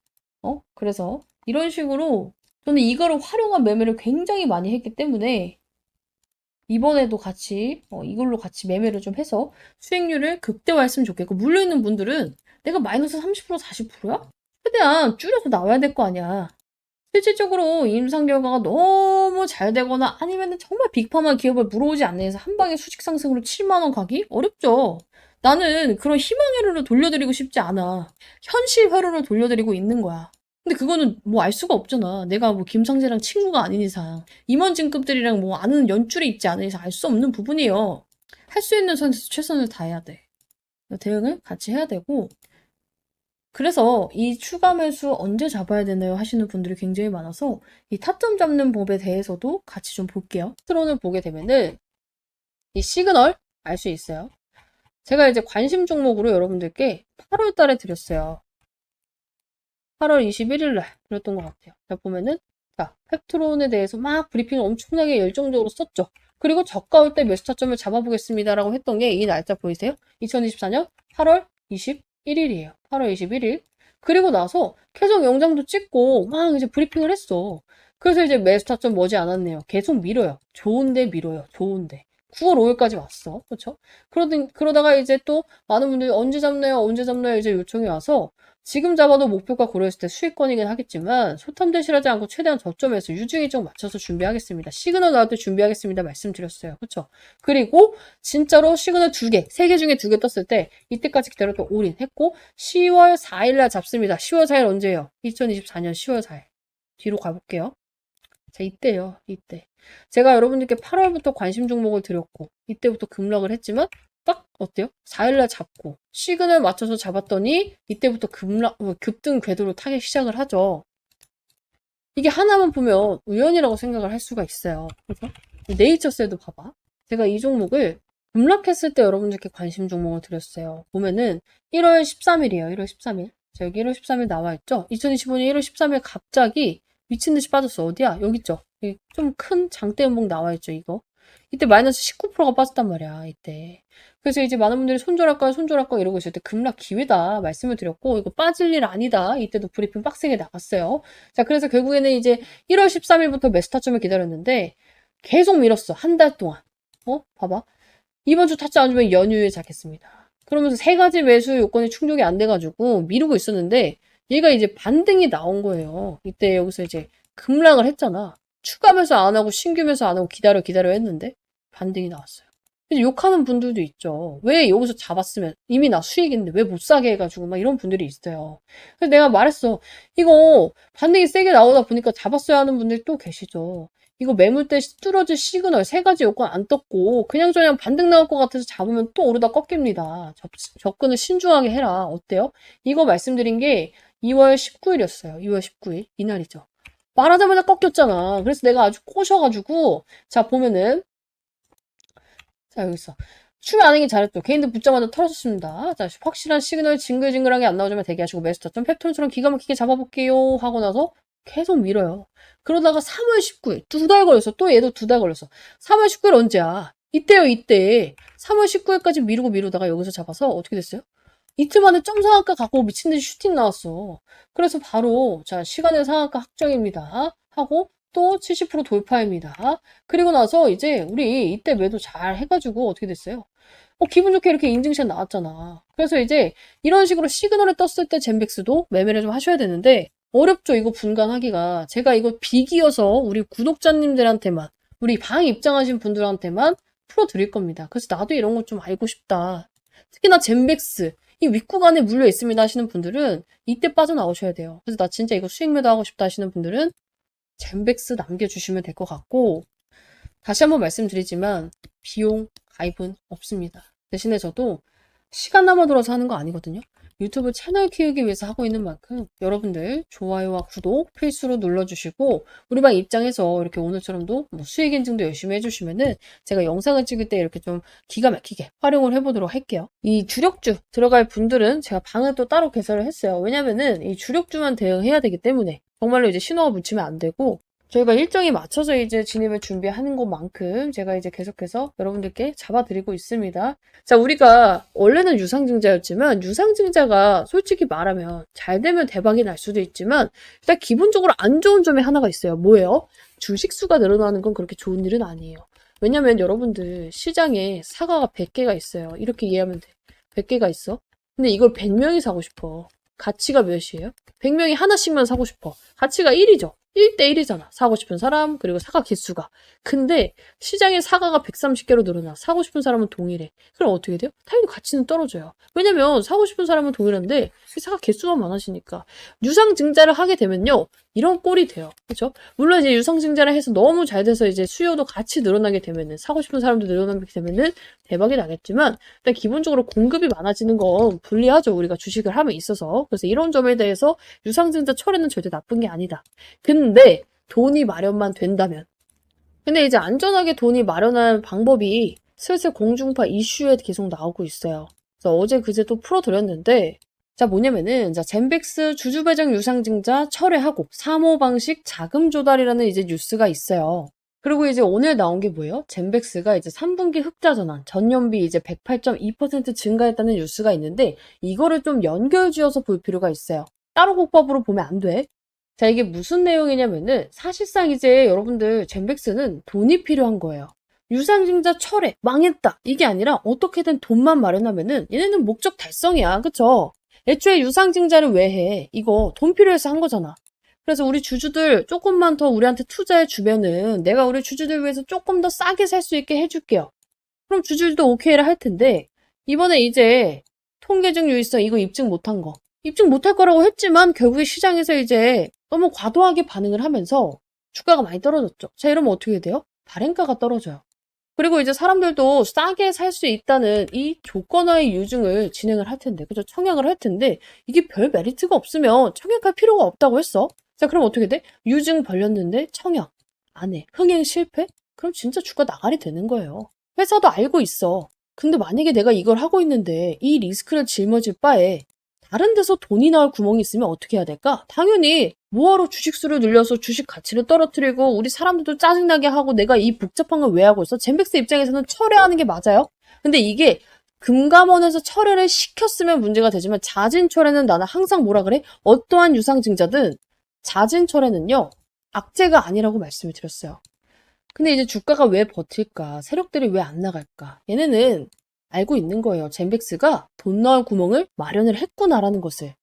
그래서 이런 식으로 저는 이거를 활용한 매매를 굉장히 많이 했기 때문에 이번에도 같이 이걸로 같이 매매를 좀 해서 수익률을 극대화했으면 좋겠고, 물려있는 분들은 내가 마이너스 30% 40%야? 최대한 줄여서 나와야 될 거 아니야. 실질적으로 임상 결과가 너무 잘 되거나 아니면 정말 빅파만 기업을 물어오지 않는 이상 한 방에 수직 상승으로 7만 원 가기 어렵죠. 나는 그런 희망 회로를 돌려드리고 싶지 않아. 현실 회로를 돌려드리고 있는 거야. 근데 그거는 뭐 알 수가 없잖아. 내가 뭐 김상재랑 친구가 아닌 이상, 임원진급들이랑 뭐 아는 연줄이 있지 않은 이상 알 수 없는 부분이에요. 할 수 있는 선에서 최선을 다해야 돼. 대응을 같이 해야 되고, 그래서 이 추가 매수 언제 잡아야 되나요? 하시는 분들이 굉장히 많아서 이 타점 잡는 법에 대해서도 같이 좀 볼게요. 트론을 보게 되면은 이 시그널 알 수 있어요. 제가 이제 관심 종목으로 여러분들께 8월 달에 드렸어요. 8월 21일 날 드렸던 것 같아요. 자, 보면은 자, 펩트론에 대해서 막 브리핑을 엄청나게 열정적으로 썼죠. 그리고 저가 올 때 매수 타점을 잡아보겠습니다라고 했던 게 이 날짜 보이세요? 2024년 8월 21일이에요. 8월 21일. 그리고 나서 계속 영상도 찍고 막 이제 브리핑을 했어. 그래서 이제 매수 타점 머지 않았네요. 계속 밀어요. 좋은데 밀어요. 좋은데. 9월 5일까지 왔어. 그렇죠? 그러다가 이제 또 많은 분들이 언제 잡나요? 언제 잡나요? 이제 요청이 와서 지금 잡아도 목표가 고려했을 때 수익권이긴 하겠지만 소탐대실하지 않고 최대한 저점에서 유증 일정 맞춰서 준비하겠습니다. 시그널 나올 때 준비하겠습니다. 말씀드렸어요. 그렇죠? 그리고 진짜로 시그널 2개, 3개 중에 2개 떴을 때 이때까지 기다렸던 올인했고 10월 4일날 잡습니다. 10월 4일 언제예요? 2024년 10월 4일. 뒤로 가볼게요. 자, 이때요. 이때. 제가 여러분들께 8월부터 관심 종목을 드렸고 이때부터 급락을 했지만 딱 어때요? 4일날 잡고 시그널 맞춰서 잡았더니 이때부터 급등 궤도로 타기 시작을 하죠. 이게 하나만 보면 우연이라고 생각을 할 수가 있어요. 그래서 네이처셀도 봐봐. 제가 이 종목을 급락했을 때 여러분들께 관심 종목을 드렸어요. 보면은 1월 13일이에요. 1월 13일. 자, 여기 1월 13일 나와 있죠? 2025년 1월 13일 갑자기 미친 듯이 빠졌어. 어디야? 여기 있죠? 좀 큰 장대 음봉 나와 있죠, 이거. 이때 마이너스 19%가 빠졌단 말이야, 이때. 그래서 이제 많은 분들이 손절할까 이러고 있을 때 급락 기회다 말씀을 드렸고, 이거 빠질 일 아니다. 이때도 브리핑 빡세게 나갔어요. 자, 그래서 결국에는 이제 1월 13일부터 매수 타점을 기다렸는데, 계속 밀었어. 한 달 동안. 봐봐. 이번 주 타점 안 주면 연휴에 잡겠습니다. 그러면서 3가지 매수 요건이 충족이 안 돼가지고 미루고 있었는데, 얘가 이제 반등이 나온 거예요. 이때 여기서 이제 급락을 했잖아. 추가 매수 안 하고 신규 매수 안 하고 기다려 했는데 반등이 나왔어요. 이제 욕하는 분들도 있죠. 왜 여기서 잡았으면 이미 나 수익인데 왜 못 사게 해가지고 막 이런 분들이 있어요. 그래서 내가 말했어. 이거 반등이 세게 나오다 보니까 잡았어야 하는 분들이 또 계시죠. 이거 매물대 뚫어질 시그널 3가지 요건 안 떴고 그냥 반등 나올 것 같아서 잡으면 또 오르다 꺾입니다. 접근을 신중하게 해라. 어때요? 이거 말씀드린 게 2월 19일이었어요. 2월 19일. 이날이죠. 말하자마자 꺾였잖아. 그래서 내가 아주 꼬셔가지고, 자, 보면은, 자, 여기 있어. 출연 안 하긴 잘했죠. 개인들 붙자마자 털어줬습니다. 자, 확실한 시그널 징글징글하게 안 나오자면 대기하시고, 매스터점 펩톤처럼 기가 막히게 잡아볼게요. 하고 나서 계속 밀어요. 그러다가 3월 19일, 2달 걸렸어. 또 얘도 2달 걸렸어. 3월 19일 언제야? 이때요, 이때. 3월 19일까지 미루다가 여기서 잡아서 어떻게 됐어요? 이틀 만에 점 상한가 갖고 미친듯이 슈팅 나왔어. 그래서 바로 자 시간의 상한가 확정입니다. 하고 또 70% 돌파입니다. 그리고 나서 이제 우리 이때 매도 잘 해가지고 어떻게 됐어요? 기분 좋게 이렇게 인증샷 나왔잖아. 그래서 이제 이런 식으로 시그널을 떴을 때 젠백스도 매매를 좀 하셔야 되는데 어렵죠. 이거 분간하기가. 제가 이거 비기여서 우리 구독자님들한테만 우리 방 입장하신 분들한테만 풀어드릴 겁니다. 그래서 나도 이런 거 좀 알고 싶다. 특히나 젠백스 이 윗구간에 물려 있습니다 하시는 분들은 이때 빠져나오셔야 돼요. 그래서 나 진짜 이거 수익 매도하고 싶다 하시는 분들은 젠백스 남겨주시면 될 것 같고 다시 한번 말씀드리지만 비용 가입은 없습니다. 대신에 저도 시간 남아 돌아서 하는 거 아니거든요. 유튜브 채널 키우기 위해서 하고 있는 만큼 여러분들 좋아요와 구독 필수로 눌러주시고 우리 방 입장에서 이렇게 오늘처럼도 뭐 수익 인증도 열심히 해주시면은 제가 영상을 찍을 때 이렇게 좀 기가 막히게 활용을 해보도록 할게요. 이 주력주 들어갈 분들은 제가 방을 또 따로 개설을 했어요. 왜냐면은 이 주력주만 대응해야 되기 때문에 정말로 이제 신호가 묻히면 안 되고 저희가 일정이 맞춰서 이제 진입을 준비하는 것만큼 제가 이제 계속해서 여러분들께 잡아드리고 있습니다. 자, 우리가 원래는 유상증자였지만 유상증자가 솔직히 말하면 잘 되면 대박이 날 수도 있지만 일단 기본적으로 안 좋은 점이 하나가 있어요. 뭐예요? 주식수가 늘어나는 건 그렇게 좋은 일은 아니에요. 왜냐면 여러분들 시장에 사과가 100개가 있어요. 이렇게 이해하면 돼. 100개가 있어. 근데 이걸 100명이 사고 싶어. 가치가 몇이에요? 100명이 하나씩만 사고 싶어. 가치가 1이죠. 1대1이잖아. 사고 싶은 사람, 그리고 사과 개수가. 근데 시장에 사과가 130개로 늘어나. 사고 싶은 사람은 동일해. 그럼 어떻게 돼요? 당연히 가치는 떨어져요. 왜냐면 사고 싶은 사람은 동일한데 사과 개수가 많아지니까. 유상증자를 하게 되면요. 이런 꼴이 돼요. 그렇죠? 물론 이제 유상증자를 해서 너무 잘 돼서 이제 수요도 같이 늘어나게 되면은 사고 싶은 사람도 늘어나게 되면은 대박이 나겠지만 일단 기본적으로 공급이 많아지는 건 불리하죠. 우리가 주식을 함에 있어서. 그래서 이런 점에 대해서 유상증자 철회는 절대 나쁜 게 아니다. 근데 돈이 마련만 된다면. 근데 이제 안전하게 돈이 마련할 방법이 슬슬 공중파 이슈에 계속 나오고 있어요. 그래서 어제 그제 또 풀어드렸는데 자 뭐냐면은 자 젠백스 주주배정 유상증자 철회하고 사모방식 자금 조달이라는 이제 뉴스가 있어요. 그리고 이제 오늘 나온 게 뭐예요? 젠백스가 이제 3분기 흑자 전환, 전년비 이제 108.2% 증가했다는 뉴스가 있는데 이거를 좀 연결지어서 볼 필요가 있어요. 따로 국밥으로 보면 안 돼. 자, 이게 무슨 내용이냐면은 사실상 이제 여러분들 젠백스는 돈이 필요한 거예요. 유상증자 철회, 망했다. 이게 아니라 어떻게든 돈만 마련하면은 얘네는 목적 달성이야. 그쵸? 애초에 유상증자를 왜 해? 이거 돈 필요해서 한 거잖아. 그래서 우리 주주들 조금만 더 우리한테 투자해 주면은 내가 우리 주주들 위해서 조금 더 싸게 살 수 있게 해줄게요. 그럼 주주들도 오케이를 할 텐데 이번에 이제 통계적 유의성 이거 입증 못한 거. 입증 못할 거라고 했지만 결국에 시장에서 이제 너무 과도하게 반응을 하면서 주가가 많이 떨어졌죠. 자, 이러면 어떻게 돼요? 발행가가 떨어져요. 그리고 이제 사람들도 싸게 살 수 있다는 이 조건화의 유증을 진행을 할 텐데, 그죠? 청약을 할 텐데, 이게 별 메리트가 없으면 청약할 필요가 없다고 했어. 자, 그럼 어떻게 돼? 유증 벌렸는데 청약 안 해. 흥행 실패? 그럼 진짜 주가 나가리 되는 거예요. 회사도 알고 있어. 근데 만약에 내가 이걸 하고 있는데 이 리스크를 짊어질 바에 다른 데서 돈이 나올 구멍이 있으면 어떻게 해야 될까? 당연히 뭐하러 주식수를 늘려서 주식 가치를 떨어뜨리고 우리 사람들도 짜증나게 하고 내가 이 복잡한 걸 왜 하고 있어? 젠백스 입장에서는 철회하는 게 맞아요. 근데 이게 금감원에서 철회를 시켰으면 문제가 되지만 자진 철회는 나는 항상 뭐라 그래? 어떠한 유상증자든 자진 철회는요. 악재가 아니라고 말씀을 드렸어요. 근데 이제 주가가 왜 버틸까? 세력들이 왜 안 나갈까? 얘네는 알고 있는 거예요. 젠백스가 돈 넣을 구멍을 마련을 했구나라는 것을.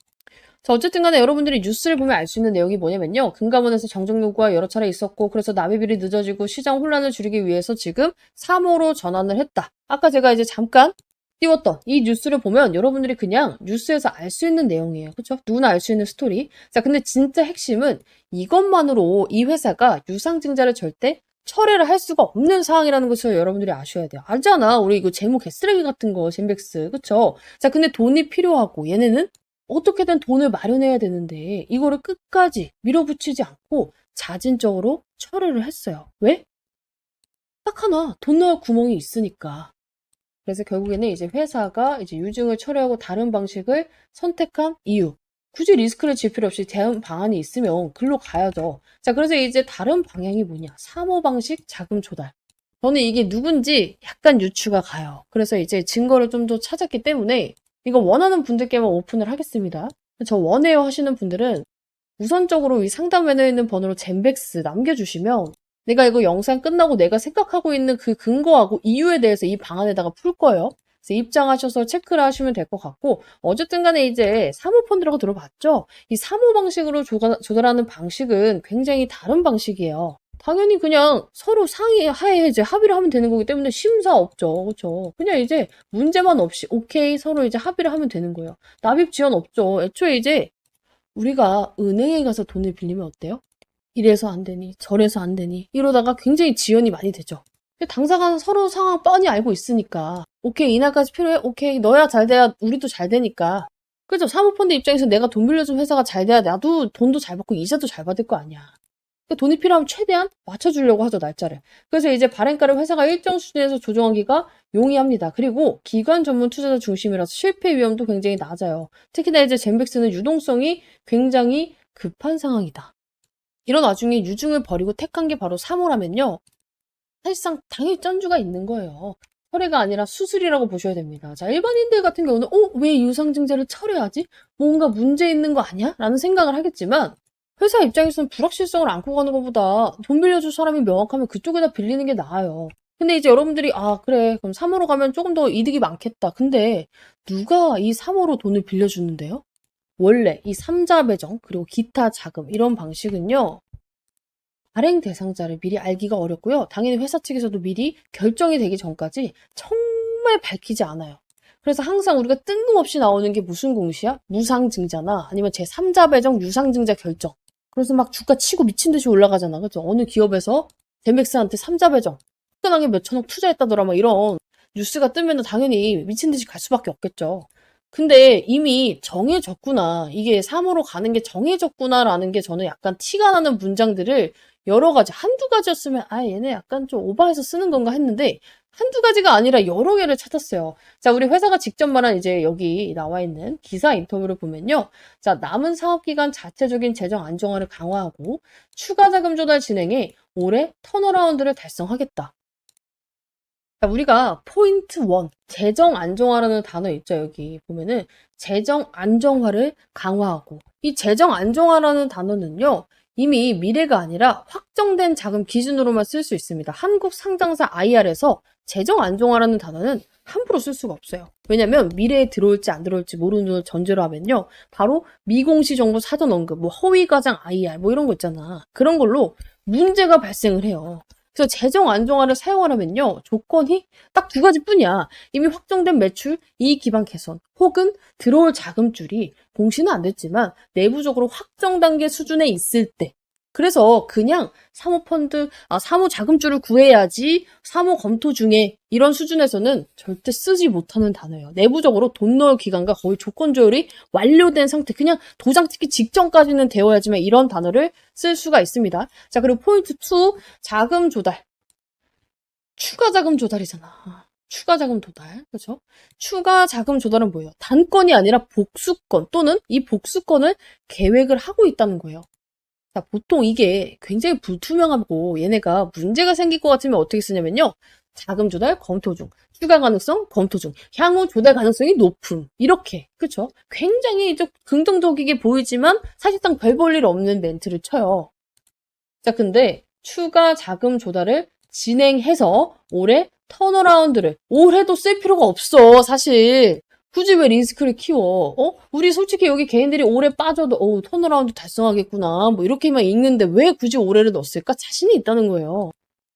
자, 어쨌든 간에 여러분들이 뉴스를 보면 알 수 있는 내용이 뭐냐면요. 금감원에서 정정 요구가 여러 차례 있었고 그래서 납입일이 늦어지고 시장 혼란을 줄이기 위해서 지금 3호로 전환을 했다. 아까 제가 이제 잠깐 띄웠던 이 뉴스를 보면 여러분들이 그냥 뉴스에서 알 수 있는 내용이에요. 그렇죠? 누구나 알 수 있는 스토리. 자, 근데 진짜 핵심은 이것만으로 이 회사가 유상증자를 절대 철회를 할 수가 없는 상황이라는 것을 여러분들이 아셔야 돼요. 알잖아. 우리 이거 재무 개쓰레기 같은 거, 젠백스. 그쵸? 자, 근데 돈이 필요하고 얘네는 어떻게든 돈을 마련해야 되는데 이거를 끝까지 밀어붙이지 않고 자진적으로 철회를 했어요. 왜? 딱 하나. 돈 넣을 구멍이 있으니까. 그래서 결국에는 이제 회사가 이제 유증을 철회하고 다른 방식을 선택한 이유. 굳이 리스크를 질 필요 없이 대응 방안이 있으면 글로 가야죠. 자, 그래서 이제 다른 방향이 뭐냐? 사모 방식 자금 조달. 저는 이게 누군지 약간 유추가 가요. 그래서 이제 증거를 좀 더 찾았기 때문에 이거 원하는 분들께만 오픈을 하겠습니다. 저 원해요 하시는 분들은 우선적으로 이 상담 메뉴에 있는 번호로 젠백스 남겨주시면 내가 이거 영상 끝나고 내가 생각하고 있는 그 근거하고 이유에 대해서 이 방안에다가 풀 거예요. 그래서 입장하셔서 체크를 하시면 될 것 같고 어쨌든 간에 이제 사모펀드라고 들어봤죠? 이 사모 방식으로 조달하는 방식은 굉장히 다른 방식이에요. 당연히 그냥 서로 상의하에 이제 합의를 하면 되는 거기 때문에 심사 없죠. 그렇죠? 그냥 이제 문제만 없이 오케이 서로 이제 합의를 하면 되는 거예요. 납입 지원 없죠. 애초에 이제 우리가 은행에 가서 돈을 빌리면 어때요? 이래서 안 되니 저래서 안 되니 이러다가 굉장히 지연이 많이 되죠. 당사자는 서로 상황 뻔히 알고 있으니까 오케이 이날까지 필요해? 오케이 너야 잘 돼야 우리도 잘 되니까 그죠? 사모펀드 입장에서 내가 돈 빌려준 회사가 잘 돼야 나도 돈도 잘 받고 이자도 잘 받을 거 아니야. 그러니까 돈이 필요하면 최대한 맞춰주려고 하죠 날짜를. 그래서 이제 발행가를 회사가 일정 수준에서 조정하기가 용이합니다. 그리고 기관 전문 투자자 중심이라서 실패 위험도 굉장히 낮아요. 특히나 이제 젠백스는 유동성이 굉장히 급한 상황이다. 이런 와중에 유중을 버리고 택한 게 바로 3호라면요. 사실상 당연히 쩐주가 있는 거예요. 철회가 아니라 수술이라고 보셔야 됩니다. 자, 일반인들 같은 경우는 왜 유상증자를 철회하지? 뭔가 문제 있는 거 아니야? 라는 생각을 하겠지만 회사 입장에서는 불확실성을 안고 가는 것보다 돈 빌려줄 사람이 명확하면 그쪽에다 빌리는 게 나아요. 근데 이제 여러분들이 그래 그럼 3호로 가면 조금 더 이득이 많겠다. 근데 누가 이 3호로 돈을 빌려주는데요? 원래 이 삼자 배정 그리고 기타 자금 이런 방식은요. 발행 대상자를 미리 알기가 어렵고요. 당연히 회사 측에서도 미리 결정이 되기 전까지 정말 밝히지 않아요. 그래서 항상 우리가 뜬금없이 나오는 게 무슨 공시야? 무상증자나 아니면 제3자 배정 유상증자 결정. 그래서 막 주가 치고 미친 듯이 올라가잖아. 그죠? 어느 기업에서 젠백스한테 3자 배정 화끈하게 몇천억 투자했다더라 막 이런 뉴스가 뜨면 당연히 미친 듯이 갈 수밖에 없겠죠. 근데 이미 정해졌구나. 이게 3호로 가는 게 정해졌구나라는 게 저는 약간 티가 나는 문장들을 여러 가지, 한두 가지였으면 얘네 약간 좀 오버해서 쓰는 건가 했는데 한두 가지가 아니라 여러 개를 찾았어요. 자, 우리 회사가 직접 말한 이제 여기 나와 있는 기사 인터뷰를 보면요. 자, 남은 사업기간 자체적인 재정 안정화를 강화하고 추가 자금 조달 진행해 올해 턴어라운드를 달성하겠다. 자, 우리가 포인트 1, 재정 안정화라는 단어 있죠. 여기 보면은 재정 안정화를 강화하고 이 재정 안정화라는 단어는요. 이미 미래가 아니라 확정된 자금 기준으로만 쓸 수 있습니다. 한국 상장사 IR에서 재정 안정화라는 단어는 함부로 쓸 수가 없어요. 왜냐면 미래에 들어올지 안 들어올지 모르는 전제로 하면요. 바로 미공시 정보 사전 언급, 뭐 허위 과장 IR 뭐 이런 거 있잖아. 그런 걸로 문제가 발생을 해요. 그래서 재정 안정화를 사용하려면요. 조건이 딱 두 가지뿐이야. 이미 확정된 매출, 이익 기반 개선, 혹은 들어올 자금줄이 공시는 안 됐지만 내부적으로 확정 단계 수준에 있을 때. 그래서 그냥 사모펀드, 사모 자금줄을 구해야지 사모 검토 중에 이런 수준에서는 절대 쓰지 못하는 단어예요. 내부적으로 돈 넣을 기간과 거의 조건 조율이 완료된 상태, 그냥 도장 찍기 직전까지는 되어야지만 이런 단어를 쓸 수가 있습니다. 자, 그리고 포인트 2, 자금 조달. 추가 자금 조달이잖아. 추가 자금 조달. 그렇죠? 추가 자금 조달은 뭐예요? 단건이 아니라 복수건 또는 이 복수건을 계획을 하고 있다는 거예요. 자, 보통 이게 굉장히 불투명하고 얘네가 문제가 생길 것 같으면 어떻게 쓰냐면요. 자금 조달 검토 중, 추가 가능성 검토 중, 향후 조달 가능성이 높음. 이렇게. 그렇죠? 굉장히 좀 긍정적이게 보이지만 사실상 별 볼 일 없는 멘트를 쳐요. 자, 근데 추가 자금 조달을 진행해서 올해 턴어라운드를 올해도 쓸 필요가 없어. 사실 굳이 왜 리스크를 키워? 우리 솔직히 여기 개인들이 올해 빠져도 턴어라운드 달성하겠구나 뭐 이렇게만 읽는데 왜 굳이 올해를 넣었을까? 자신이 있다는 거예요.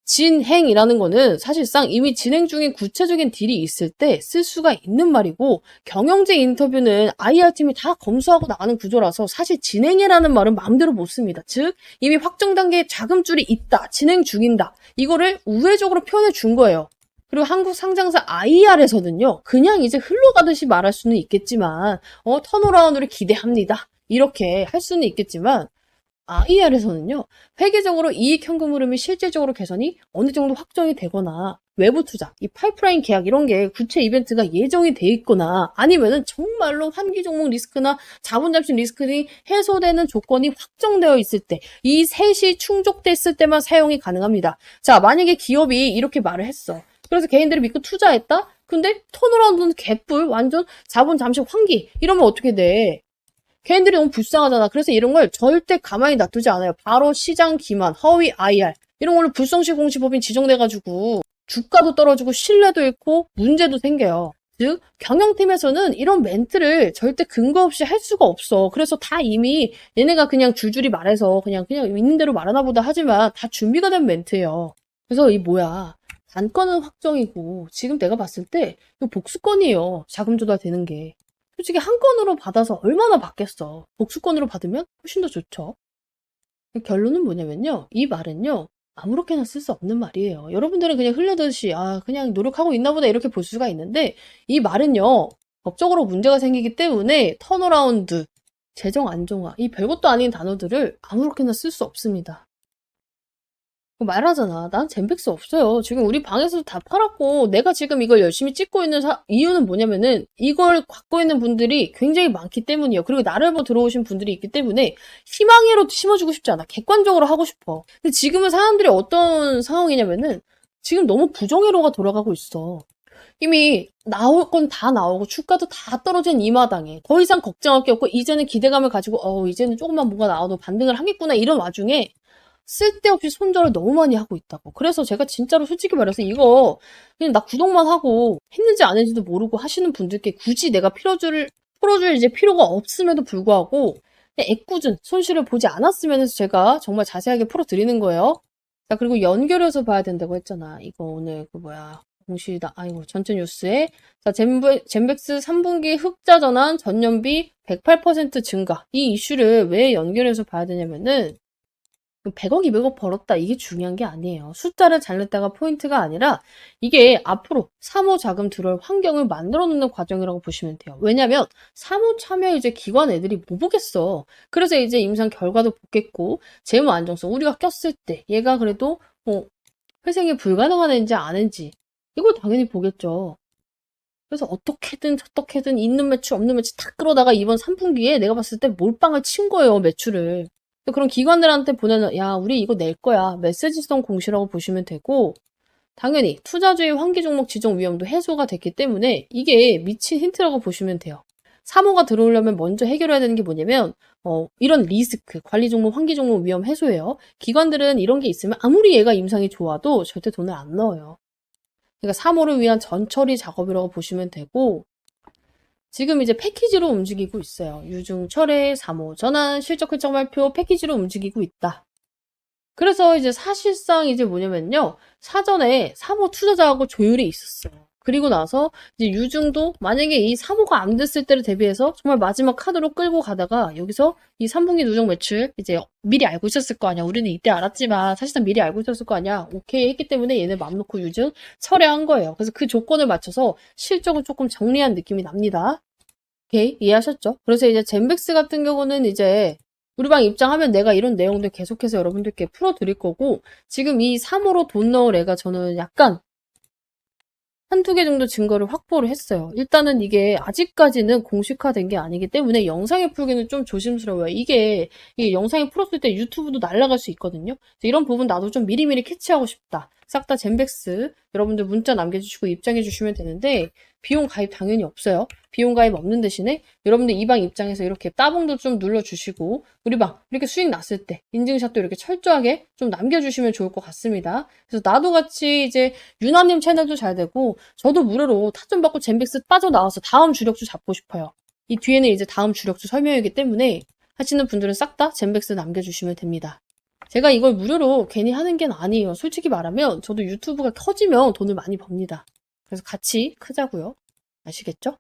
진행이라는 거는 사실상 이미 진행 중인 구체적인 딜이 있을 때 쓸 수가 있는 말이고 경영진 인터뷰는 IR팀이 다 검수하고 나가는 구조라서 사실 진행이라는 말은 마음대로 못 씁니다. 즉 이미 확정 단계에 자금줄이 있다, 진행 중인다. 이거를 우회적으로 표현해 준 거예요. 그리고 한국 상장사 IR에서는요. 그냥 이제 흘러가듯이 말할 수는 있겠지만 턴어라운드를 기대합니다. 이렇게 할 수는 있겠지만 IR에서는요, 회계적으로 이익 현금 흐름이 실질적으로 개선이 어느 정도 확정이 되거나 외부 투자, 이 파이프라인 계약 이런 게 구체 이벤트가 예정이 돼 있거나 아니면은 정말로 환기 종목 리스크나 자본 잠식 리스크 등이 해소되는 조건이 확정되어 있을 때, 이 셋이 충족됐을 때만 사용이 가능합니다. 자, 만약에 기업이 이렇게 말을 했어. 그래서 개인들이 믿고 투자했다? 근데 턴어라운드는 개뿔, 완전 자본 잠식 환기 이러면 어떻게 돼? 걔네들이 너무 불쌍하잖아. 그래서 이런 걸 절대 가만히 놔두지 않아요. 바로 시장 기만, 허위 IR 이런 걸로 불성시 공시법인 지정돼가지고 주가도 떨어지고 신뢰도 잃고 문제도 생겨요. 즉 경영팀에서는 이런 멘트를 절대 근거 없이 할 수가 없어. 그래서 다 이미 얘네가 그냥 줄줄이 말해서 그냥 있는 대로 말하나 보다 하지만 다 준비가 된 멘트예요. 그래서 이 뭐야. 단건은 확정이고 지금 내가 봤을 때 이거 복수건이에요. 자금 조달 되는 게. 솔직히 한 건으로 받아서 얼마나 받겠어. 복수건으로 받으면 훨씬 더 좋죠. 결론은 뭐냐면요. 이 말은요. 아무렇게나 쓸 수 없는 말이에요. 여러분들은 그냥 흘려듯이 그냥 노력하고 있나 보다 이렇게 볼 수가 있는데 이 말은요. 법적으로 문제가 생기기 때문에 턴어라운드, 재정 안정화 이 별것도 아닌 단어들을 아무렇게나 쓸 수 없습니다. 말하잖아. 난 젠백스 없어요. 지금 우리 방에서도 다 팔았고, 내가 지금 이걸 열심히 찍고 있는 이유는 뭐냐면은, 이걸 갖고 있는 분들이 굉장히 많기 때문이에요. 그리고 나를 보고 들어오신 분들이 있기 때문에, 희망으로 심어주고 싶지 않아. 객관적으로 하고 싶어. 근데 지금은 사람들이 어떤 상황이냐면은, 지금 너무 부정회로가 돌아가고 있어. 이미 나올 건 다 나오고 주가도 다 떨어진 이 마당에 더 이상 걱정할 게 없고 이제는 기대감을 가지고 이제는 조금만 뭐가 나와도 반등을 하겠구나 이런 와중에 쓸데없이 손절을 너무 많이 하고 있다고. 그래서 제가 진짜로 솔직히 말해서 이거 그냥 나 구독만 하고 했는지 안 했는지도 모르고 하시는 분들께 굳이 내가 풀어줄 이제 필요가 없음에도 불구하고 그냥 애꿎은 손실을 보지 않았으면 해서 제가 정말 자세하게 풀어드리는 거예요. 자, 그리고 연결해서 봐야 된다고 했잖아. 이거 오늘 전체 뉴스에 자, 젠백스 3분기 흑자 전환 전년비 108% 증가. 이 이슈를 왜 연결해서 봐야 되냐면은 100억, 200억 벌었다. 이게 중요한 게 아니에요. 숫자를 잘 냈다가 포인트가 아니라 이게 앞으로 사모 자금 들어올 환경을 만들어 놓는 과정이라고 보시면 돼요. 왜냐면 사모 참여 이제 기관 애들이 뭐 보겠어. 그래서 이제 임상 결과도 보겠고 재무 안정성 우리가 꼈을 때 얘가 그래도 회생이 불가능한 애인지 아닌지 이걸 당연히 보겠죠. 그래서 어떻게든 있는 매출 없는 매출 다 끌어다가 이번 3분기에 내가 봤을 때 몰빵을 친 거예요, 매출을. 그런 기관들한테 보내는 야 우리 이거 낼 거야 메시지성 공시라고 보시면 되고 당연히 투자주의 환기 종목 지정 위험도 해소가 됐기 때문에 이게 미친 힌트라고 보시면 돼요. 사모가 들어오려면 먼저 해결해야 되는 게 뭐냐면 이런 리스크, 관리 종목, 환기 종목 위험 해소예요. 기관들은 이런 게 있으면 아무리 얘가 임상이 좋아도 절대 돈을 안 넣어요. 그러니까 사모를 위한 전처리 작업이라고 보시면 되고 지금 이제 패키지로 움직이고 있어요. 유증 철회, 사모 전환, 실적 실적 발표 패키지로 움직이고 있다. 그래서 이제 사실상 이제 뭐냐면요. 사전에 사모 투자자하고 조율이 있었어요. 그리고 나서 이제 유증도 만약에 이 사모가 안 됐을 때를 대비해서 정말 마지막 카드로 끌고 가다가 여기서 이 3분기 누적 매출 이제 미리 알고 있었을 거 아니야. 우리는 이때 알았지만 사실상 미리 알고 있었을 거 아니야. 오케이 했기 때문에 얘네 맘 놓고 유증 철회한 거예요. 그래서 그 조건을 맞춰서 실적을 조금 정리한 느낌이 납니다. 오케이 이해하셨죠? 그래서 이제 젠백스 같은 경우는 이제 우리 방 입장하면 내가 이런 내용들 계속해서 여러분들께 풀어드릴 거고 지금 이 3호로 돈 넣을 애가 저는 약간 한두 개 정도 증거를 확보를 했어요. 일단은 이게 아직까지는 공식화된 게 아니기 때문에 영상에 풀기는 좀 조심스러워요. 이게 영상에 풀었을 때 유튜브도 날아갈 수 있거든요. 이런 부분 나도 좀 미리미리 캐치하고 싶다. 싹 다 젠백스 여러분들 문자 남겨주시고 입장해 주시면 되는데 비용 가입 당연히 없어요. 비용 가입 없는 대신에 여러분들 이 방 입장에서 이렇게 따봉도 좀 눌러주시고 우리 방 이렇게 수익 났을 때 인증샷도 이렇게 철저하게 좀 남겨주시면 좋을 것 같습니다. 그래서 나도 같이 이제 유나님 채널도 잘 되고 저도 무료로 타점 받고 젠백스 빠져나와서 다음 주력주 잡고 싶어요. 이 뒤에는 이제 다음 주력주 설명이기 때문에 하시는 분들은 싹 다 젠백스 남겨주시면 됩니다. 제가 이걸 무료로 괜히 하는 게 아니에요. 솔직히 말하면 저도 유튜브가 커지면 돈을 많이 법니다. 그래서 같이 크자고요. 아시겠죠?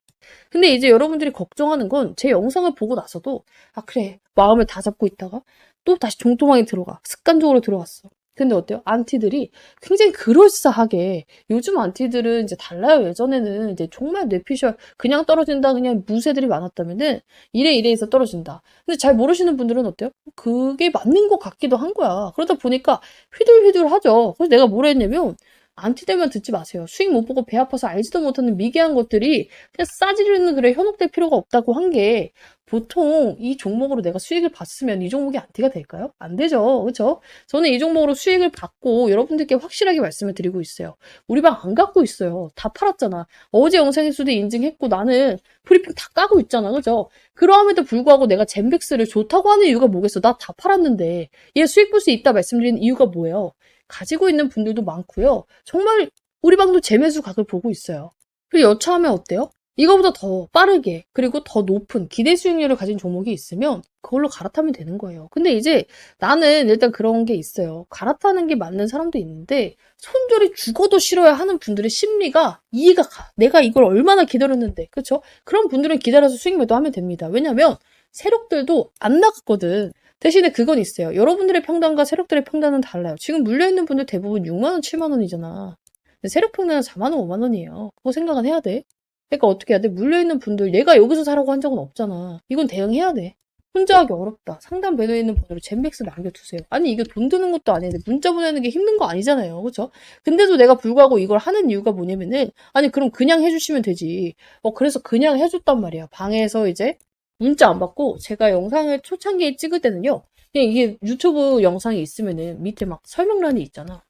근데 이제 여러분들이 걱정하는 건 제 영상을 보고 나서도 그래 마음을 다 잡고 있다가 또 다시 종토망에 들어가 습관적으로 들어갔어. 근데 어때요? 안티들이 굉장히 그럴싸하게 요즘 안티들은 이제 달라요. 예전에는 이제 정말 뇌피셜 그냥 떨어진다 그냥 무새들이 많았다면은 이래 해서 떨어진다. 근데 잘 모르시는 분들은 어때요? 그게 맞는 것 같기도 한 거야. 그러다 보니까 휘둘휘둘하죠. 그래서 내가 뭐라 했냐면 안티들만 듣지 마세요. 수익 못 보고 배 아파서 알지도 못하는 미개한 것들이 그냥 싸지르는 글에 현혹될 필요가 없다고 한 게 보통 이 종목으로 내가 수익을 봤으면 이 종목이 안티가 될까요? 안 되죠. 그렇죠? 저는 이 종목으로 수익을 받고 여러분들께 확실하게 말씀을 드리고 있어요. 우리 방 안 갖고 있어요. 다 팔았잖아. 어제 영상에서도 인증했고 나는 브리핑 다 까고 있잖아. 그죠? 그러함에도 불구하고 내가 젠백스를 좋다고 하는 이유가 뭐겠어? 나 다 팔았는데 얘 수익 볼 수 있다 말씀드리는 이유가 뭐예요? 가지고 있는 분들도 많고요. 정말 우리 방도 재매수 각을 보고 있어요. 그리고 여차하면 어때요? 이거보다 더 빠르게 그리고 더 높은 기대 수익률을 가진 종목이 있으면 그걸로 갈아타면 되는 거예요. 근데 이제 나는 일단 그런 게 있어요. 갈아타는 게 맞는 사람도 있는데 손절이 죽어도 싫어야 하는 분들의 심리가 이해가 가. 내가 이걸 얼마나 기다렸는데 그렇죠? 그런 분들은 기다려서 수익 매도하면 됩니다. 왜냐면 세력들도 안 나갔거든. 대신에 그건 있어요. 여러분들의 평단과 세력들의 평단은 달라요. 지금 물려있는 분들 대부분 6만원, 7만원이잖아. 근데 세력 평단은 4만원, 5만원이에요. 그거 생각은 해야 돼. 그러니까 어떻게 해야 돼? 물려있는 분들, 얘가 여기서 사라고 한 적은 없잖아. 이건 대응해야 돼. 혼자 하기 어렵다. 상담 배너에 있는 번호로 젠백스 남겨두세요. 아니 이게 돈 드는 것도 아닌데 문자 보내는 게 힘든 거 아니잖아요. 그죠? 근데도 내가 불구하고 이걸 하는 이유가 뭐냐면은 아니 그럼 그냥 해주시면 되지. 그래서 그냥 해줬단 말이야. 방에서 이제 문자 안 받고 제가 영상을 초창기에 찍을 때는요. 그냥 이게 유튜브 영상이 있으면은 밑에 막 설명란이 있잖아.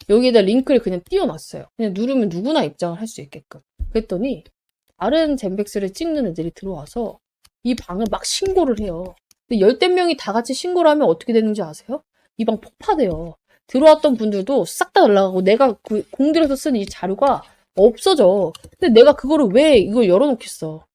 여기에다 링크를 그냥 띄워놨어요. 그냥 누르면 누구나 입장을 할 수 있게끔. 그랬더니 다른 젠백스를 찍는 애들이 들어와서 이 방을 막 신고를 해요. 근데 열댓 명이 다 같이 신고를 하면 어떻게 되는지 아세요? 이 방 폭파돼요. 들어왔던 분들도 싹 다 날라가고 내가 그 공들여서 쓴 이 자료가 없어져. 근데 내가 그거를 왜 이걸 열어놓겠어.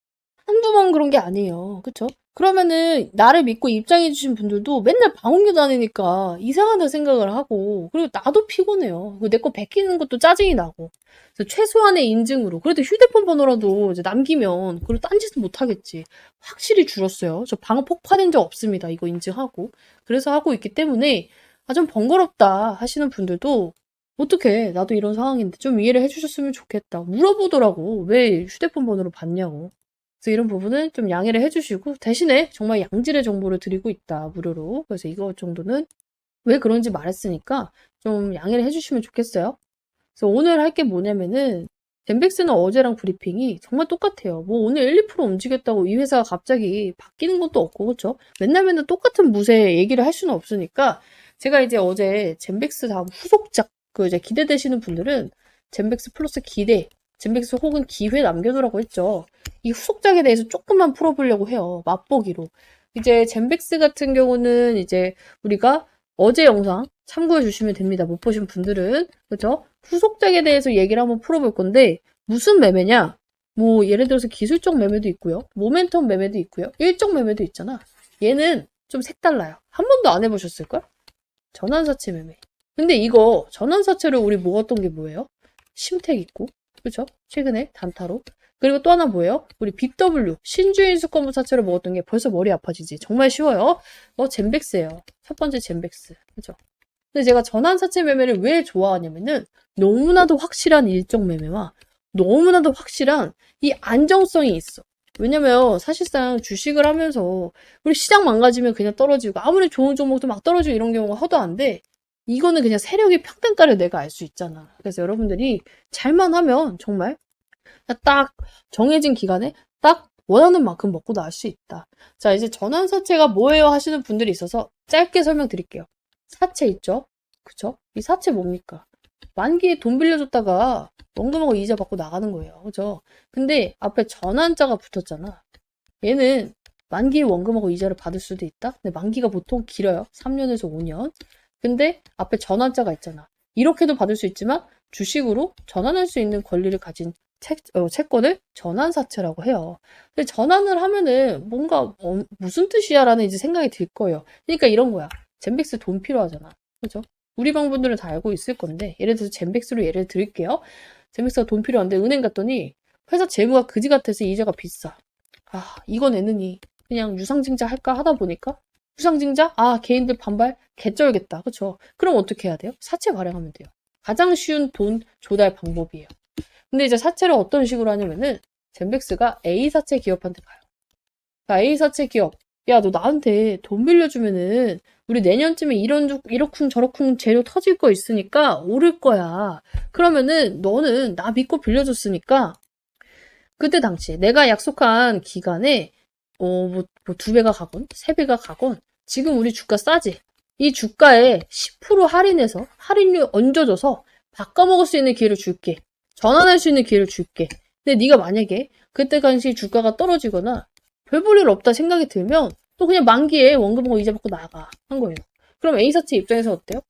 한두 번 그런 게 아니에요. 그쵸? 그러면은 나를 믿고 입장해주신 분들도 맨날 방 옮겨 다니니까 이상하다 생각을 하고 그리고 나도 피곤해요. 내 거 베끼는 것도 짜증이 나고 그래서 최소한의 인증으로 그래도 휴대폰 번호라도 이제 남기면 그걸 딴짓은 못하겠지. 확실히 줄었어요. 저 방 폭파된 적 없습니다. 이거 인증하고 그래서 하고 있기 때문에 좀 번거롭다 하시는 분들도 어떡해 나도 이런 상황인데 좀 이해를 해주셨으면 좋겠다. 물어보더라고. 왜 휴대폰 번호를 받냐고. 그래서 이런 부분은 좀 양해를 해주시고 대신에 정말 양질의 정보를 드리고 있다 무료로. 그래서 이거 정도는 왜 그런지 말했으니까 좀 양해를 해주시면 좋겠어요. 그래서 오늘 할 게 뭐냐면은 젠백스는 어제랑 브리핑이 정말 똑같아요. 뭐 오늘 1, 2% 움직였다고 이 회사가 갑자기 바뀌는 것도 없고 그렇죠? 맨날 똑같은 무쇠 얘기를 할 수는 없으니까 제가 이제 어제 젠백스 다음 후속작 그 이제 기대되시는 분들은 젠백스 플러스 기대 젠백스 혹은 기회 남겨두라고 했죠. 이 후속작에 대해서 조금만 풀어보려고 해요. 맛보기로. 이제 젠백스 같은 경우는 이제 우리가 어제 영상 참고해 주시면 됩니다. 못 보신 분들은. 그죠? 후속작에 대해서 얘기를 한번 풀어볼 건데 무슨 매매냐? 뭐 예를 들어서 기술적 매매도 있고요. 모멘텀 매매도 있고요. 일정 매매도 있잖아. 얘는 좀 색달라요. 한 번도 안 해보셨을걸? 전환사채 매매. 근데 이거 전환사채로 우리 모았던 게 뭐예요? 심택 있고 그죠? 최근에 단타로. 그리고 또 하나 뭐예요? 우리 BW, 신주인수권부 사채로 먹었던 게 벌써 머리 아파지지. 정말 쉬워요. 젠백스예요. 첫 번째 젠백스. 그죠? 근데 제가 전환사채 매매를 왜 좋아하냐면은 너무나도 확실한 일정 매매와 너무나도 확실한 이 안정성이 있어. 왜냐면 사실상 주식을 하면서 우리 시장 망가지면 그냥 떨어지고 아무리 좋은 종목도 막 떨어지고 이런 경우가 허도 안 돼. 이거는 그냥 세력의 평단가를 내가 알 수 있잖아. 그래서 여러분들이 잘만 하면 정말 딱 정해진 기간에 딱 원하는 만큼 먹고 나올 수 있다. 자, 이제 전환사채가 뭐예요 하시는 분들이 있어서 짧게 설명드릴게요. 사채 있죠? 그쵸? 이 사채 뭡니까? 만기에 돈 빌려줬다가 원금하고 이자 받고 나가는 거예요. 그죠? 근데 앞에 전환자가 붙었잖아. 얘는 만기에 원금하고 이자를 받을 수도 있다? 근데 만기가 보통 길어요. 3년에서 5년. 근데 앞에 전환자가 있잖아. 이렇게도 받을 수 있지만 주식으로 전환할 수 있는 권리를 가진 채권을 전환사채라고 해요. 근데 전환을 하면은 뭔가 무슨 뜻이야 라는 이제 생각이 들 거예요. 그러니까 이런 거야. 젠백스 돈 필요하잖아. 그죠? 우리 방분들은 다 알고 있을 건데 예를 들어서 젠백스로 예를 들을게요. 젠백스가 돈 필요한데 은행 갔더니 회사 재무가 그지 같아서 이자가 비싸. 이거 내느니 그냥 유상증자 할까 하다 보니까 유상증자? 개인들 반발? 개쩔겠다. 그쵸? 그럼 어떻게 해야 돼요? 사채 발행하면 돼요. 가장 쉬운 돈 조달 방법이에요. 근데 이제 사채를 어떤 식으로 하냐면은 젠백스가 A사채 기업한테 가요. 그러니까 A사채 기업, 야, 너 나한테 돈 빌려주면은 우리 내년쯤에 이러쿵 저러쿵 재료 터질 거 있으니까 오를 거야. 그러면은 너는 나 믿고 빌려줬으니까 그때 당시에 내가 약속한 기간에 뭐 2배가 가건 3배가 가건 지금 우리 주가 싸지? 이 주가에 10% 할인해서 할인료 얹어줘서 바꿔먹을 수 있는 기회를 줄게. 전환할 수 있는 기회를 줄게. 근데 네가 만약에 그때 당시 주가가 떨어지거나 별 볼 일 없다 생각이 들면 또 그냥 만기에 원금하고 이자 받고 나가 한 거예요. 그럼 A사채 입장에서 어때요?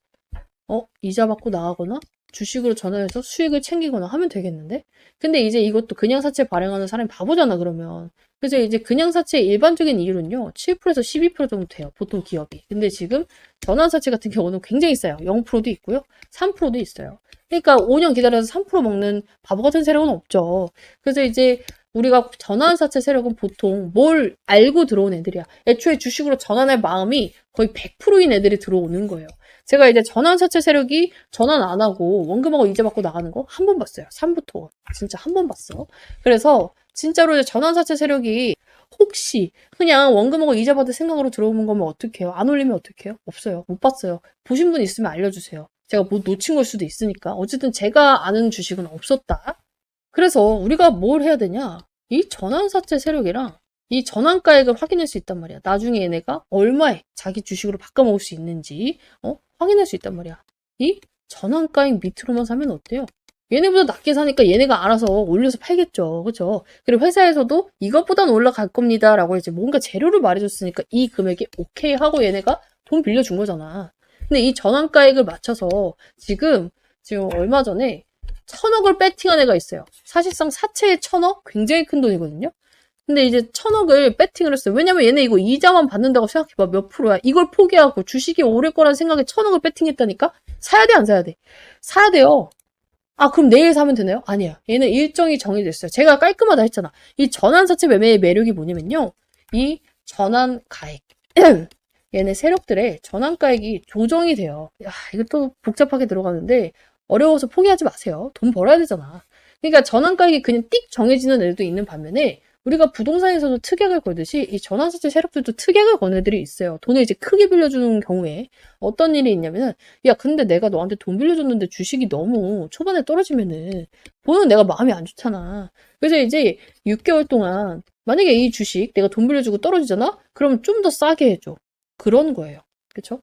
이자 받고 나가거나 주식으로 전환해서 수익을 챙기거나 하면 되겠는데? 근데 이제 이것도 그냥 사채 발행하는 사람이 바보잖아 그러면. 그래서 이제 그냥 사채의 일반적인 이율은요 7%에서 12% 정도 돼요 보통 기업이. 근데 지금 전환사채 같은 경우는 굉장히 싸요. 0%도 있고요 3%도 있어요. 그러니까 5년 기다려서 3% 먹는 바보 같은 세력은 없죠. 그래서 이제 우리가 전환사채 세력은 보통 뭘 알고 들어온 애들이야. 애초에 주식으로 전환할 마음이 거의 100%인 애들이 들어오는 거예요. 제가 이제 전환사채 세력이 전환 안 하고 원금하고 이자 받고 나가는 거 한 번 봤어요. 3부터. 진짜 한 번 봤어. 그래서 진짜로 이제 전환사채 세력이 혹시 그냥 원금하고 이자 받을 생각으로 들어오는 거면 어떡해요? 안 올리면 어떡해요? 없어요. 못 봤어요. 보신 분 있으면 알려주세요. 제가 뭐 놓친 걸 수도 있으니까. 어쨌든 제가 아는 주식은 없었다. 그래서 우리가 뭘 해야 되냐? 이 전환사채 세력이랑 이 전환가액을 확인할 수 있단 말이야. 나중에 얘네가 얼마에 자기 주식으로 바꿔먹을 수 있는지 확인할 수 있단 말이야. 이 전환가액 밑으로만 사면 어때요? 얘네보다 낮게 사니까 얘네가 알아서 올려서 팔겠죠. 그죠? 그리고 회사에서도 이것보단 올라갈 겁니다. 라고 이제 뭔가 재료를 말해줬으니까 이 금액이 오케이 하고 얘네가 돈 빌려준 거잖아. 근데 이 전환가액을 맞춰서 지금 얼마 전에 1,000억을 배팅한 애가 있어요. 사실상 사채에 1,000억? 굉장히 큰 돈이거든요. 근데 이제 1,000억을 배팅을 했어요. 왜냐면 얘네 이거 이자만 받는다고 생각해봐. 몇 프로야. 이걸 포기하고 주식이 오를 거란 생각에 1,000억을 배팅했다니까? 사야 돼, 안 사야 돼? 사야 돼요. 아, 그럼 내일 사면 되나요? 아니야. 얘는 일정이 정해졌어요. 제가 깔끔하다 했잖아. 이 전환사채 매매의 매력이 뭐냐면요. 이 전환가액. 얘네 세력들의 전환가액이 조정이 돼요. 야, 이거 또 복잡하게 들어가는데 어려워서 포기하지 마세요. 돈 벌어야 되잖아. 그러니까 전환가액이 그냥 띡 정해지는 애들도 있는 반면에 우리가 부동산에서도 특약을 걸듯이 이 전환사채 세력들도 특약을 거는 애들이 있어요. 돈을 이제 크게 빌려주는 경우에 어떤 일이 있냐면은 야 근데 내가 너한테 돈 빌려줬는데 주식이 너무 초반에 떨어지면은 보는 내가 마음이 안 좋잖아. 그래서 이제 6개월 동안 만약에 이 주식 내가 돈 빌려주고 떨어지잖아? 그럼 좀 더 싸게 해줘. 그런 거예요. 그쵸?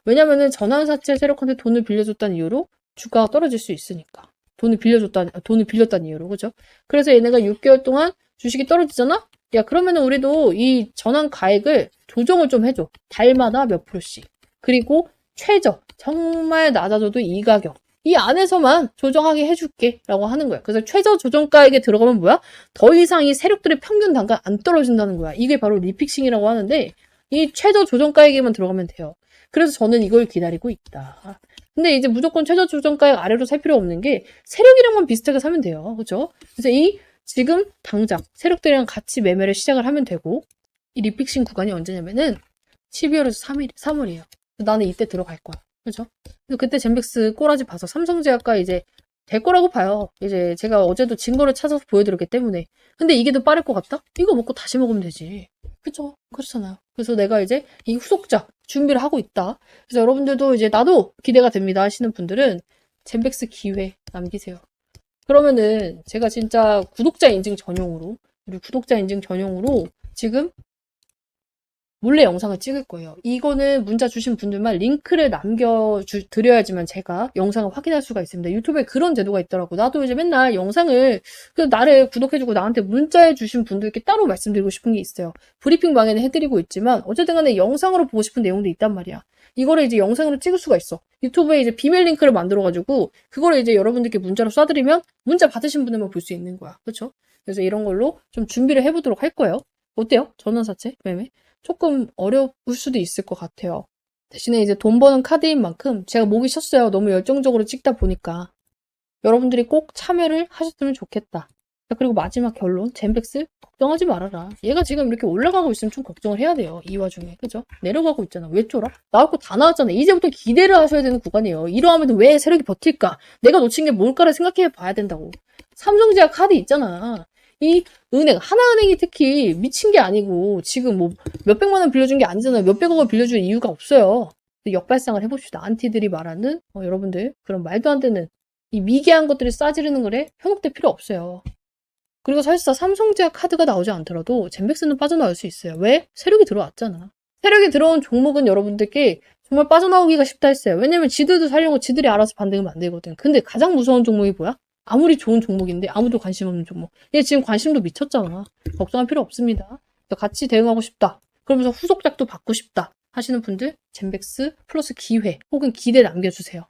왜냐면은 전환사채 세력한테 돈을 빌려줬다는 이유로 주가가 떨어질 수 있으니까. 돈을 빌렸다는 이유로, 그죠? 그래서 얘네가 6개월 동안 주식이 떨어지잖아? 야, 그러면은 우리도 이 전환 가액을 조정을 좀 해줘. 달마다 몇 프로씩. 그리고 최저, 정말 낮아져도 이 가격. 이 안에서만 조정하게 해줄게. 라고 하는 거야. 그래서 최저 조정가액에 들어가면 뭐야? 더 이상 이 세력들의 평균 단가 안 떨어진다는 거야. 이게 바로 리픽싱이라고 하는데, 이 최저 조정가액에만 들어가면 돼요. 그래서 저는 이걸 기다리고 있다. 근데 이제 무조건 최저 조정가액 아래로 살 필요 없는 게 세력이랑만 비슷하게 사면 돼요. 그죠? 그래서 지금 당장 세력들이랑 같이 매매를 시작을 하면 되고 이 리픽싱 구간이 언제냐면은 12월에서 3월이에요. 나는 이때 들어갈 거야. 그죠? 그래서 그때 젠백스 꼬라지 봐서 삼성제약과 이제 될 거라고 봐요. 이제 제가 어제도 증거를 찾아서 보여드렸기 때문에. 근데 이게 더 빠를 것 같다? 이거 먹고 다시 먹으면 되지. 그쵸? 그렇잖아요. 그래서 내가 이제 이 후속작 준비를 하고 있다. 그래서 여러분들도 이제 나도 기대가 됩니다 하시는 분들은 젠백스 기회 남기세요. 그러면은 제가 진짜 구독자 인증 전용으로 지금 몰래 영상을 찍을 거예요. 이거는 문자 주신 분들만 링크를 남겨드려야지만 제가 영상을 확인할 수가 있습니다. 유튜브에 그런 제도가 있더라고. 나도 이제 맨날 영상을 나를 구독해주고 나한테 문자해 주신 분들께 따로 말씀드리고 싶은 게 있어요. 브리핑 방에는 해드리고 있지만 어쨌든 간에 영상으로 보고 싶은 내용도 있단 말이야. 이거를 이제 영상으로 찍을 수가 있어. 유튜브에 이제 비밀 링크를 만들어가지고 그거를 이제 여러분들께 문자로 쏴드리면 문자 받으신 분들만 볼 수 있는 거야. 그렇죠? 그래서 이런 걸로 좀 준비를 해보도록 할 거예요. 어때요? 전환사채 매매? 조금 어려울 수도 있을 것 같아요. 대신에 이제 돈 버는 카드인 만큼 제가 목이 쉬었어요. 너무 열정적으로 찍다 보니까. 여러분들이 꼭 참여를 하셨으면 좋겠다. 그리고 마지막 결론, 젠백스 걱정하지 말아라. 얘가 지금 이렇게 올라가고 있으면 좀 걱정을 해야 돼요. 이 와중에. 그죠? 내려가고 있잖아. 왜 쫄아? 나올 거 다 나왔잖아. 이제부터 기대를 하셔야 되는 구간이에요. 이러하면 왜 세력이 버틸까? 내가 놓친 게 뭘까를 생각해 봐야 된다고. 삼성제약 카드 있잖아. 이 은행, 하나은행이 특히 미친 게 아니고 지금 뭐 몇백만 원 빌려준 게 아니잖아요. 몇백억을 빌려줄 이유가 없어요. 역발상을 해봅시다. 안티들이 말하는 여러분들 그런 말도 안 되는 이 미개한 것들이 싸지르는 거래 현혹될 필요 없어요. 그리고 사실상 삼성제약 카드가 나오지 않더라도 젠백스는 빠져나올 수 있어요. 왜? 세력이 들어왔잖아. 세력이 들어온 종목은 여러분들께 정말 빠져나오기가 쉽다 했어요. 왜냐면 지들도 살려고 지들이 알아서 반등을 만들거든. 근데 가장 무서운 종목이 뭐야? 아무리 좋은 종목인데 아무도 관심 없는 종목. 얘 지금 관심도 미쳤잖아. 걱정할 필요 없습니다. 같이 대응하고 싶다. 그러면서 후속작도 받고 싶다 하시는 분들 젠백스 플러스 기회 혹은 기대 남겨주세요.